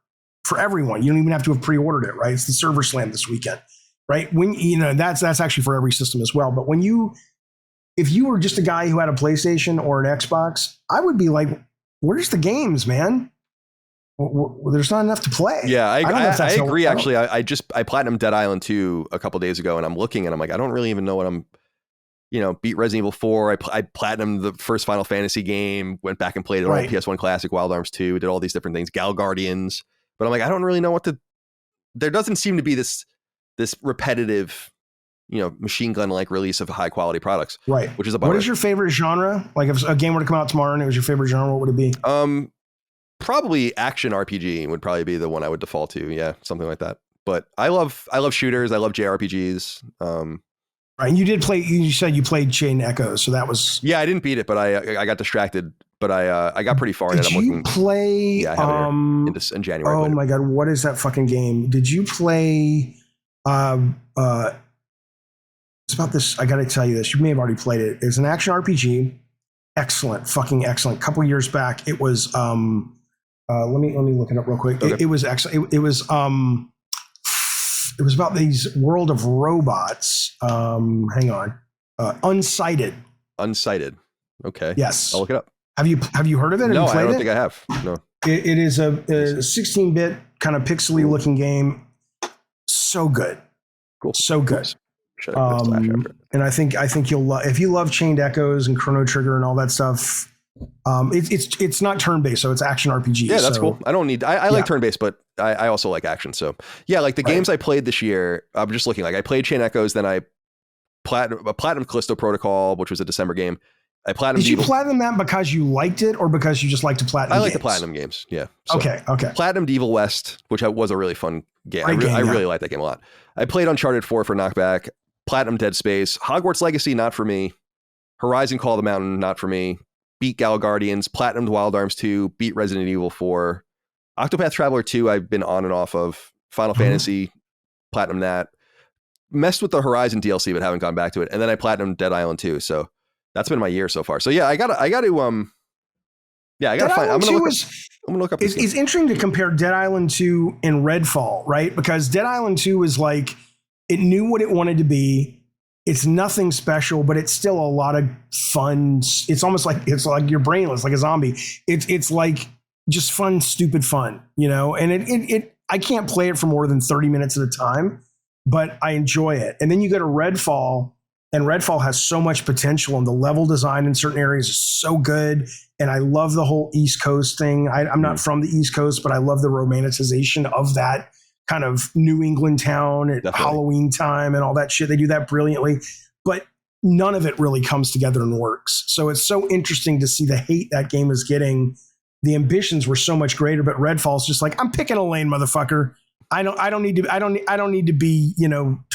for everyone. You don't even have to have pre-ordered it, right? It's the server slam this weekend. Right. When, that's actually for every system as well. But if you were just a guy who had a PlayStation or an Xbox, I would be like, where's the games, man? There's not enough to play. Yeah, I agree. Actually, I platinumed Dead Island 2 a couple days ago, and I'm looking and I'm like, I don't really even know what I'm, beat Resident Evil 4. I platinumed the first Final Fantasy game, went back and played it on PS1 Classic, Wild Arms 2, did all these different things, Gal Guardians. But I'm like, I don't really know there doesn't seem to be this repetitive, machine gun like release of high quality products, right? Which is a bummer. What is your favorite genre? Like, if a game were to come out tomorrow and it was your favorite genre, what would it be? Probably action RPG would probably be the one I would default to. Yeah, something like that. But I love shooters. I love JRPGs. Right. And you did play. You said you played Chain Echoes, so that was. Yeah, I didn't beat it, but I got distracted. But I got pretty far in it. Did you play? Yeah, I have it in January. Oh my god, what is that fucking game? Did you play? It's about this. I got to tell you this. You may have already played it. It's an action RPG. Excellent, fucking excellent. A couple years back, it was. Let me look it up real quick. Okay. It was excellent. It was about these world of robots. Hang on. Unsighted. Unsighted. Okay. Yes. I'll look it up. Have you heard of it? No, I don't think I have. No. It is a 16-bit kind of pixely looking game. So good. Cool. So good. And I think you'll love, if you love Chained Echoes and Chrono Trigger and all that stuff. It's not turn-based, so it's action RPG. Yeah, that's cool. I don't need. I like turn-based, but I also like action. So yeah, like the games I played this year. I'm just looking. Like I played Chain Echoes, then I platinum Callisto Protocol, which was a December game. I platinum. Did you platinum that because you liked it, or because you just like to platinum? I like the platinum games. Yeah. So, okay. Platinum Evil West, which was a really fun game. I really liked that game a lot. I played Uncharted 4 for knockback. Platinum Dead Space. Hogwarts Legacy, not for me. Horizon Call of the Mountain, not for me. Beat Gal Guardians, platinumed Wild Arms 2, beat Resident Evil 4. Octopath Traveler 2, I've been on and off of. Final Fantasy, platinum that. Messed with the Horizon DLC, but haven't gone back to it. And then I platinumed Dead Island 2. So that's been my year so far. So yeah, I gotta find. I'm gonna look up. It's interesting to compare Dead Island 2 and Redfall, right? Because Dead Island 2 is like, it knew what it wanted to be. It's nothing special, but it's still a lot of fun. It's almost like you're brainless, like a zombie. It's like just fun, stupid fun, and I can't play it for more than 30 minutes at a time, but I enjoy it. And then you go to Redfall, and Redfall has so much potential, and the level design in certain areas is so good. And I love the whole East Coast thing. I'm not from the East Coast, but I love the romanticization of that kind of New England town at Halloween time and all that shit. They do that brilliantly, but none of it really comes together and works. So it's so interesting to see the hate that game is getting the ambitions were so much greater. But Redfall's just like, I'm picking a lane, motherfucker. I don't need to be,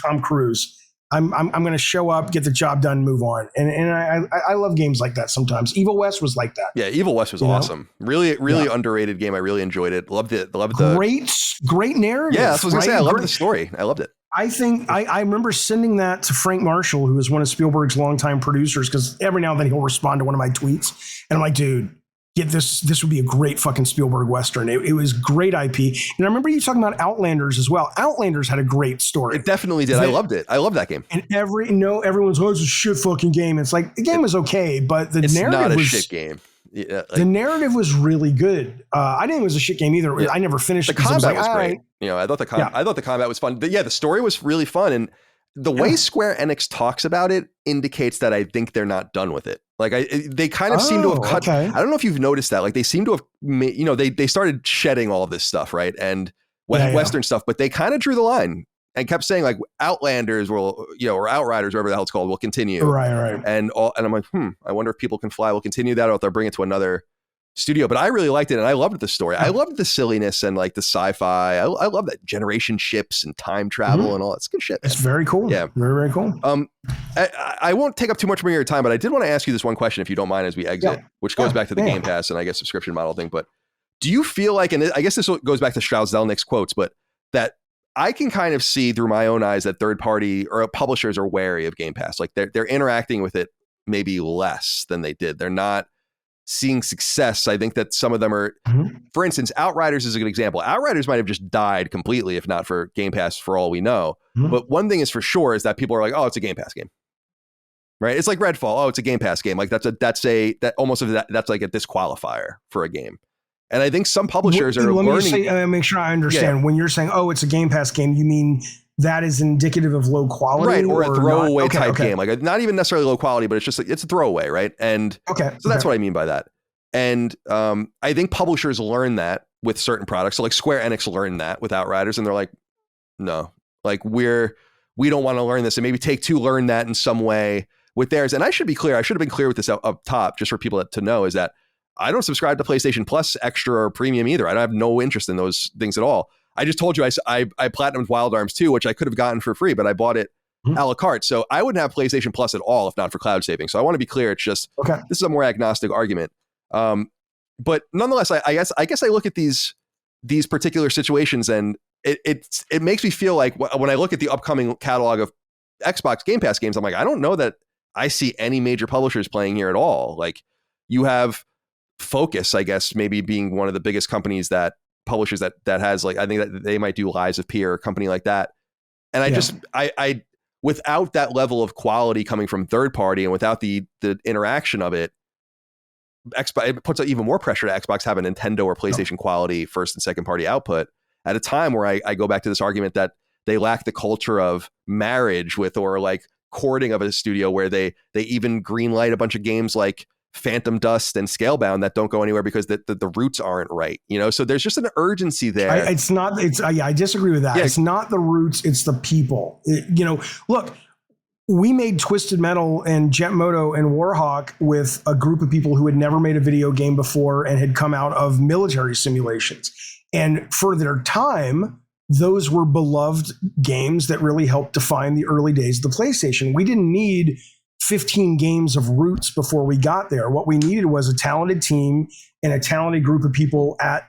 Tom Cruise. I'm going to show up, get the job done, move on. And I love games like that sometimes. Evil West was like that. Yeah, Evil West was awesome. Really underrated game. I really enjoyed it. Loved it. Great narrative. Yeah, that's what I was going to say. I loved the story. I loved it. I think I remember sending that to Frank Marshall, who was one of Spielberg's longtime producers, because every now and then he'll respond to one of my tweets. And I'm like, dude, get this. This would be a great fucking Spielberg Western. It was great IP. And I remember you talking about Outlanders as well. Outlanders had a great story. It definitely did. I loved it. I love that game. And everyone's, it's a shit fucking game. It's like, the game was okay, but the narrative was shit game. Yeah, the narrative was really good. I didn't think it was a shit game either. Yeah. I never finished it. The combat was great. I thought the combat was fun. But yeah, the story was really fun. And the way Square Enix talks about it indicates that I think they're not done with it. Like they kind of seem to have cut. Okay. I don't know if you've noticed that. Like they seem to have, they started shedding all of this stuff, right? And Western stuff, but they kind of drew the line and kept saying like Outlanders will, or Outriders, whatever the hell it's called, will continue. Right. And I'm like, I wonder if People Can Fly will continue that, or if they'll bring it to another studio. But I really liked it, and I loved the story. I loved the silliness and like the sci-fi. I love that generation ships and time travel and all that's good shit. It's very cool. Yeah, very, very cool. I won't take up too much more of your time, but I did want to ask you this one question, if you don't mind, as we exit, which goes back to the Game Pass and I guess subscription model thing. But do you feel like, and I guess this goes back to Strauss Zelnick's quotes, but that I can kind of see through my own eyes that third party or publishers are wary of Game Pass. Like they're interacting with it maybe less than they did. They're not seeing success. I think that some of them are, for instance, Outriders is a good example. Outriders might have just died completely if not for Game Pass, for all we know. But one thing is for sure is that people are like, oh, it's a Game Pass game. Right? It's like Redfall. Oh, it's a Game Pass game. Like that's like a disqualifier for a game. And I think some publishers are learning. Let me say, make sure I understand. When you're saying, oh, it's a Game Pass game, you mean that is indicative of low quality? Right, or a throwaway type game. Like not even necessarily low quality, but it's just like, it's a throwaway, right? And so that's what I mean by that. And I think publishers learn that with certain products. So like Square Enix learned that with Outriders, and they're like, no, like we don't want to learn this. And maybe Take-Two learned that in some way with theirs. And I should be clear. I should have been clear with this up top, just for people to know, is that I don't subscribe to PlayStation Plus Extra or Premium either. I have no interest in those things at all. I just told you I platinumed Wild Arms 2, which I could have gotten for free, but I bought it a la carte. So I wouldn't have PlayStation Plus at all if not for cloud saving. So I want to be clear. It's just, this is a more agnostic argument. But nonetheless, I guess I look at these particular situations, and it makes me feel like when I look at the upcoming catalog of Xbox Game Pass games, I'm like, I don't know that I see any major publishers playing here at all. Like you have Focus, I guess, maybe being one of the biggest companies that publishers that has, like, I think that they might do Lies of P or a company like that. And I without that level of quality coming from third party and without the interaction of it, Xbox, it puts even more pressure to Xbox have a Nintendo or PlayStation quality first and second party output at a time where I go back to this argument that they lack the culture of marriage with, or like courting of a studio, where they even greenlight a bunch of games like Phantom Dust and Scalebound that don't go anywhere because the roots aren't right, so there's just an urgency there. I disagree with that. It's not the roots, it's the people. Look, we made Twisted Metal and Jetmoto and Warhawk with a group of people who had never made a video game before and had come out of military simulations, and for their time those were beloved games that really helped define the early days of the PlayStation. We didn't need 15 games of roots before we got there. What we needed was a talented team and a talented group of people at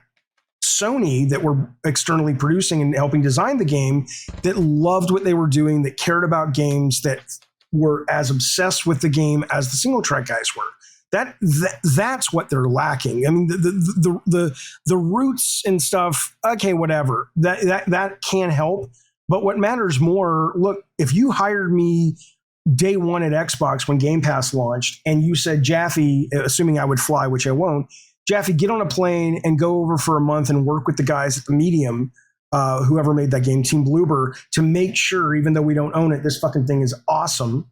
Sony that were externally producing and helping design the game, that loved what they were doing, that cared about games, that were as obsessed with the game as the single track guys were. That's what they're lacking. I mean, the roots and stuff, okay, whatever. That can help. But what matters more, look, if you hired me day one at Xbox when Game Pass launched, and you said, Jaffe, assuming I would fly, which I won't, Jaffe, get on a plane and go over for a month and work with the guys at the Medium, whoever made that game, Team Bloober, to make sure, even though we don't own it, this fucking thing is awesome.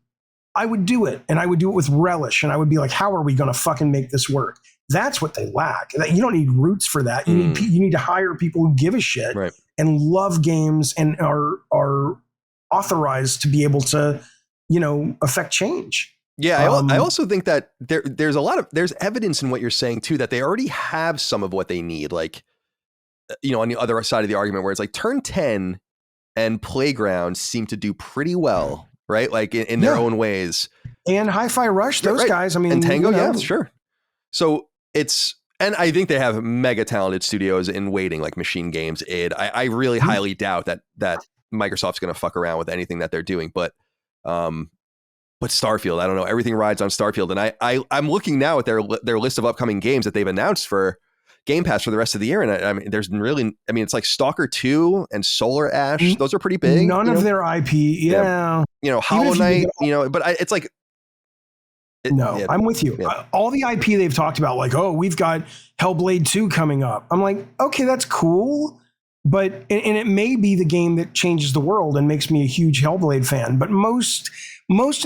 I would do it, and I would do it with relish, and I would be like, how are we going to fucking make this work? That's what they lack. You don't need roots for that. You need to hire people who give a shit and love games and are authorized to be able to, affect change. Yeah, I also think that there's evidence in what you're saying too, that they already have some of what they need. Like, on the other side of the argument, where it's like Turn 10 and Playground seem to do pretty well, right? Like in their own ways. And Hi-Fi Rush, those guys. I mean, and Tango, yeah, sure. So and I think they have mega talented studios in waiting, like Machine Games, id. I really highly doubt that Microsoft's going to fuck around with anything that they're doing, but Starfield, I don't know. Everything rides on Starfield, and I'm looking now at their list of upcoming games that they've announced for Game Pass for the rest of the year, and I mean, it's like Stalker 2 and Solar Ash. Those are pretty big. None of their IP, yeah. Hollow Knight, but it's like. I'm with you. Yeah. All the IP they've talked about, like, we've got Hellblade 2 coming up. I'm like, okay, that's cool. But, and it may be the game that changes the world and makes me a huge Hellblade fan. But most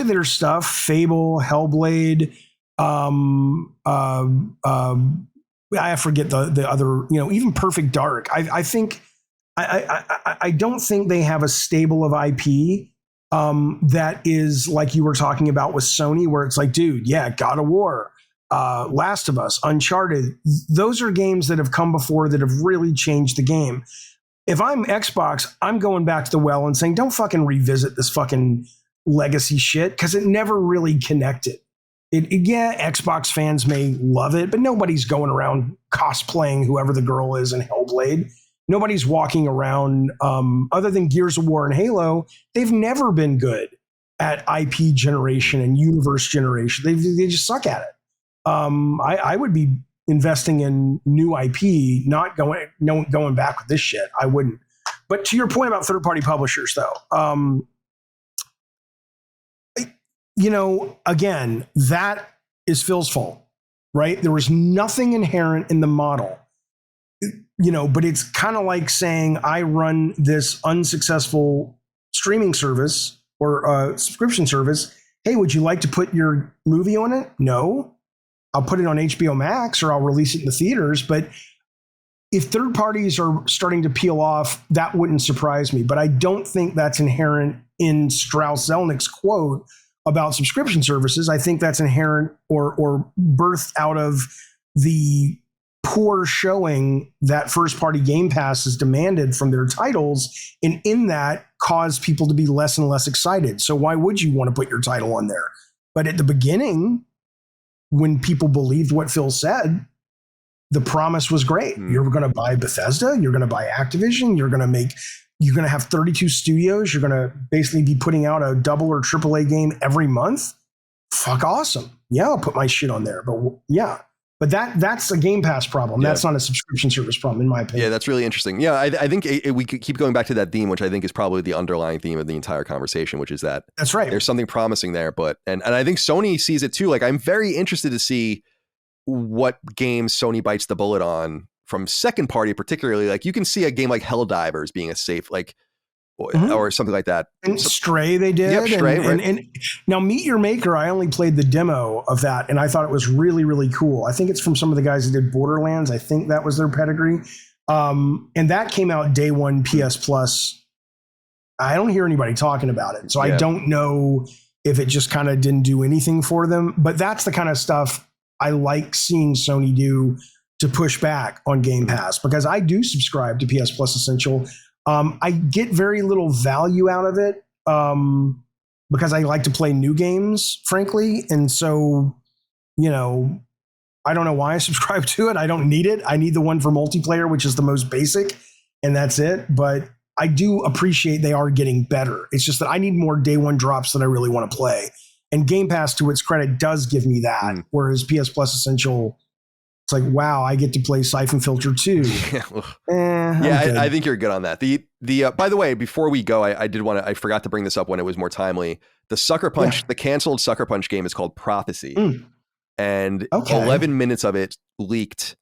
of their stuff, Fable, Hellblade, I forget the other, even Perfect Dark. I think, I don't think they have a stable of IP that is like you were talking about with Sony, where it's like, dude, yeah, God of War, Last of Us, Uncharted. Those are games that have come before that have really changed the game. If I'm Xbox, I'm going back to the well and saying, don't fucking revisit this fucking legacy shit, because it never really connected. Xbox fans may love it, but nobody's going around cosplaying whoever the girl is in Hellblade. Nobody's walking around, other than Gears of War and Halo. They've never been good at IP generation and universe generation. They just suck at it. I would be investing in new IP, not going back with this shit. I wouldn't. But to your point about third-party publishers, though, again, that is Phil's fault, right? There was nothing inherent in the model, but it's kind of like saying I run this unsuccessful streaming service or subscription service. Hey, would you like to put your movie on it? No, I'll put it on HBO Max or I'll release it in the theaters. But if third parties are starting to peel off, that wouldn't surprise me. But I don't think that's inherent in Strauss Zelnick's quote about subscription services. I think that's inherent or birthed out of the poor showing that first-party Game Pass has demanded from their titles, and in that caused people to be less and less excited. So why would you want to put your title on there? But at the beginning, when people believed what Phil said, the promise was great. You're going to buy Bethesda, you're going to buy Activision, you're going to have 32 studios, you're going to basically be putting out a double or AAA game every month. Fuck awesome. Yeah, I'll put my shit on there. But yeah. But that's a Game Pass problem. That's not a subscription service problem, in my opinion. Yeah, that's really interesting. Yeah, I think we could keep going back to that theme, which I think is probably the underlying theme of the entire conversation, which is that that's right. There's something promising there, and I think Sony sees it too. Like, I'm very interested to see what games Sony bites the bullet on from second party, particularly. Like, you can see a game like Helldivers being a safe, like, or something like that. And Stray, they did. Yep, Stray, right. And now Meet Your Maker, I only played the demo of that, and I thought it was really, really cool. I think it's from some of the guys that did Borderlands. I think that was their pedigree. And that came out day one PS Plus. I don't hear anybody talking about it. So I don't know if it just kind of didn't do anything for them. But that's the kind of stuff I like seeing Sony do to push back on Game Pass, because I do subscribe to PS Plus Essential. I get very little value out of it because I like to play new games, frankly. And so, I don't know why I subscribe to it. I don't need it. I need the one for multiplayer, which is the most basic, and that's it. But I do appreciate they are getting better. It's just that I need more day one drops that I really want to play. And Game Pass, to its credit, does give me that. Whereas PS Plus Essential, it's like, wow, I get to play Siphon Filter too. I think you're good on that. The by the way, before we go, I forgot to bring this up when it was more timely. The Sucker Punch, the canceled Sucker Punch game is called Prophecy. And 11 minutes of it leaked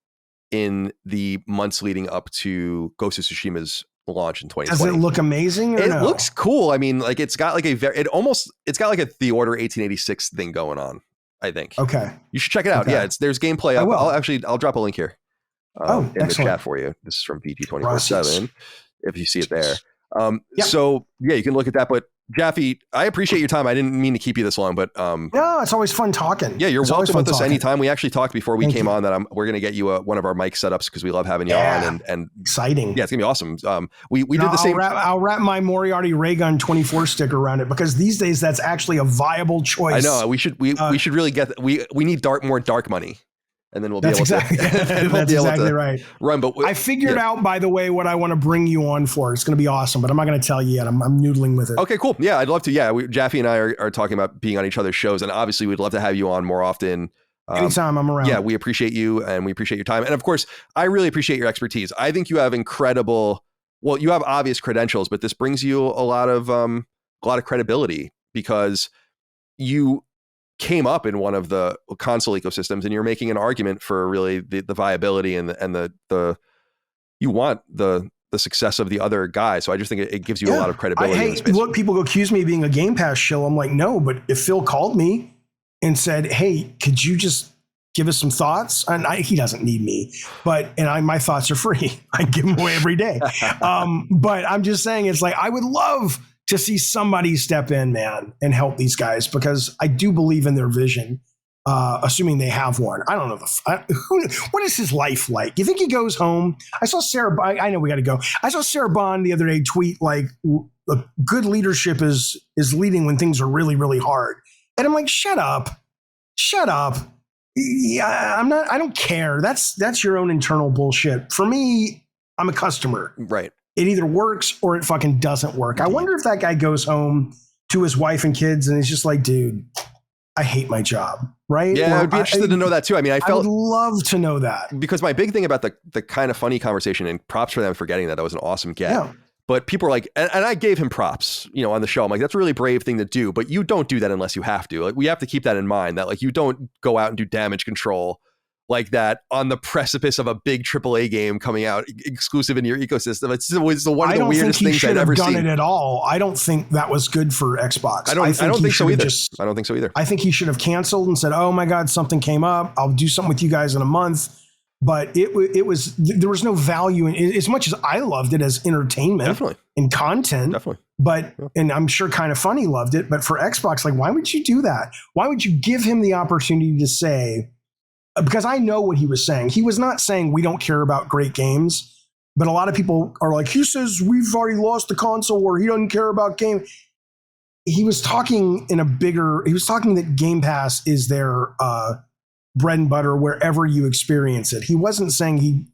in the months leading up to Ghost of Tsushima's launch in 2020. Does it look amazing? It looks cool. I mean, like, it's got like it's got like a The Order 1886 thing going on, I think. Okay. You should check it out. Okay. Yeah, there's gameplay. I'll drop a link here. In the chat for you. This is from VG247. If you see it there. So yeah, you can look at that. But Jaffe, I appreciate your time. I didn't mean to keep you this long, but no, it's always fun talking. Yeah, you're welcome with us anytime. We actually talked before we Thank came you. on that we're going to get you one of our mic setups because we love having you on. And exciting. Yeah, it's gonna be awesome. We did the same. I'll wrap my Moriarty ray gun 24 sticker around it because these days that's actually a viable choice. I know we should really get we need more dark money. And then we'll be able to. That's exactly right. Run, but I figured out, by the way, what I want to bring you on for. It's going to be awesome, but I'm not going to tell you yet. I'm noodling with it. Okay, cool. Yeah, I'd love to. Yeah, Jaffe and I are talking about being on each other's shows, and obviously we'd love to have you on more often. Anytime I'm around. Yeah, we appreciate you and we appreciate your time. And of course, I really appreciate your expertise. I think you have you have obvious credentials, but this brings you a lot of credibility because you came up in one of the console ecosystems and you're making an argument for really the viability and the you want the success of the other guy. So I just think it gives you a lot of credibility. Look, people accuse me of being a Game Pass shill. I'm like, no, but if Phil called me and said, hey, could you just give us some thoughts? And he doesn't need me, my thoughts are free. I give them away every day. But I'm just saying, it's like, I would love to see somebody step in, man, and help these guys because I do believe in their vision, assuming they have one. I don't know. What is his life like? You think he goes home? I saw Sarah, I know we got to go. I saw Sarah Bond the other day tweet like, good leadership is leading when things are really, really hard. And I'm like, shut up. Yeah, I don't care. That's your own internal bullshit. For me, I'm a customer. Right. It either works or it fucking doesn't work. I wonder if that guy goes home to his wife and kids and is just like, dude, I hate my job. Right. Yeah. I'd be interested to know that too. I mean, I would love to know that because my big thing about the kind of funny conversation, and props for them for getting that was an awesome get. Yeah. But people are like, and I gave him props, on the show. I'm like, that's a really brave thing to do, but you don't do that unless you have to. Like, we have to keep that in mind that like, you don't go out and do damage control like that on the precipice of a big AAA game coming out exclusive in your ecosystem. It's one of the weirdest things I've ever seen. I don't think he should have done it at all. I don't think that was good for Xbox. I don't think so either. I don't think so either. I think he should have canceled and said, oh my God, something came up. I'll do something with you guys in a month. But there was no value in it, as much as I loved it as entertainment and content. Definitely. But, and I'm sure Kind of Funny loved it, but for Xbox, like, why would you do that? Why would you give him the opportunity to say, because I know what he was saying. He was not saying we don't care about great games, but a lot of people are like, he says we've already lost the console war. He doesn't care about game. He was talking that Game Pass is their bread and butter wherever you experience it. He wasn't saying he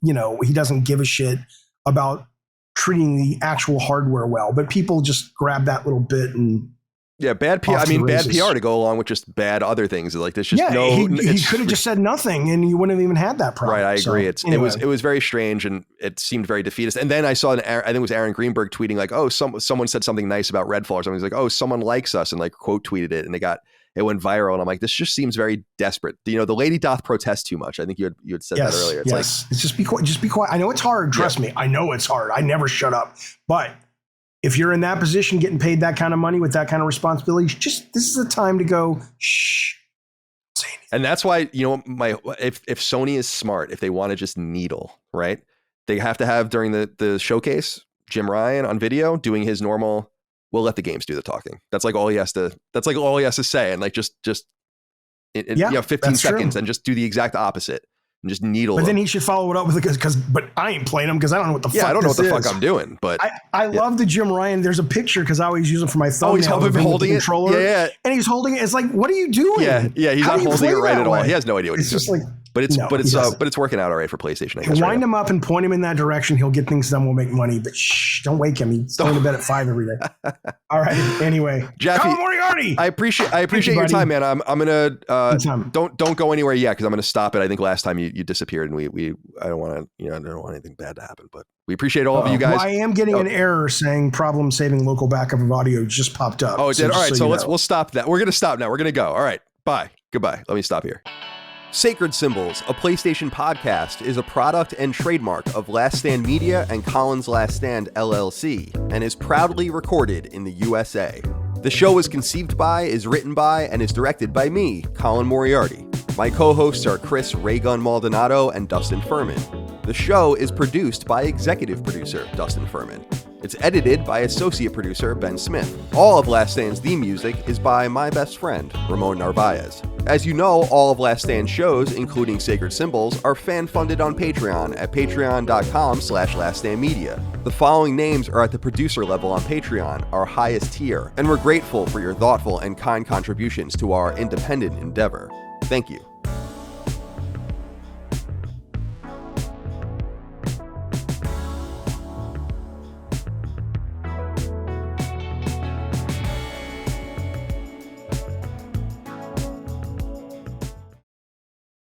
doesn't give a shit about treating the actual hardware well, but people just grab that little bit and bad PR. I mean, bad PR to go along with just bad other things. Like there's just he could have just said nothing, and you wouldn't have even had that problem. Right, I agree. It was very strange, and it seemed very defeatist. And then I saw I think it was Aaron Greenberg tweeting like, "Oh, someone said something nice about Redfall," or something. He's like, "Oh, someone likes us," and like quote tweeted it, and it went viral. And I'm like, this just seems very desperate. The lady doth protest too much. I think you had said that earlier. It's just be quiet. I know it's hard. Trust me. I know it's hard. I never shut up, but if you're in that position, getting paid that kind of money with that kind of responsibility, this is the time to go, shh. Say anything. And that's why, if Sony is smart, if they want to just needle, right, they have to have during the showcase, Jim Ryan on video doing his normal, we'll let the games do the talking. That's like all he has to say. And like, just 15 seconds and just do the exact opposite. And just needle. But then he should follow it up with but I ain't playing them because I don't know what the fuck. Yeah, I don't know what the fuck I'm doing. But I love the Jim Ryan. There's a picture because I always use it for my thumbnail. Oh, he's holding it. Controller, yeah, and he's holding it. It's like, what are you doing? Yeah, he's not holding it right at all. He has no idea what he's doing. It's just like. But it's working out all right for PlayStation. I guess, wind him up and point him in that direction. He'll get things done. We'll make money. But shh, don't wake him. He's going to bed at 5 every day. All right. Anyway, Jaffe, Colin Moriarty. I appreciate your time, man. I'm gonna don't go anywhere yet because I'm gonna stop it. I think last time you disappeared and I don't want anything bad to happen. But we appreciate all of you guys. Well, I am getting an error saying problem saving local backup of audio just popped up. Oh, it did. All right. So we'll stop that. We're gonna stop now. We're gonna go. All right. Bye. Goodbye. Let me stop here. Sacred Symbols, a PlayStation podcast, is a product and trademark of Last Stand Media and Colin's Last Stand LLC, and is proudly recorded in the USA. The show is conceived by, is written by, and is directed by me, Colin Moriarty. My co-hosts are Chris Raygun Maldonado and Dustin Furman. The show is produced by executive producer Dustin Furman. It's edited by associate producer Ben Smith. All of Last Stand's theme music is by my best friend, Ramon Narvaez. As you know, all of Last Stand's shows, including Sacred Symbols, are fan-funded on Patreon at patreon.com/laststandmedia. The following names are at the producer level on Patreon, our highest tier, and we're grateful for your thoughtful and kind contributions to our independent endeavor. Thank you.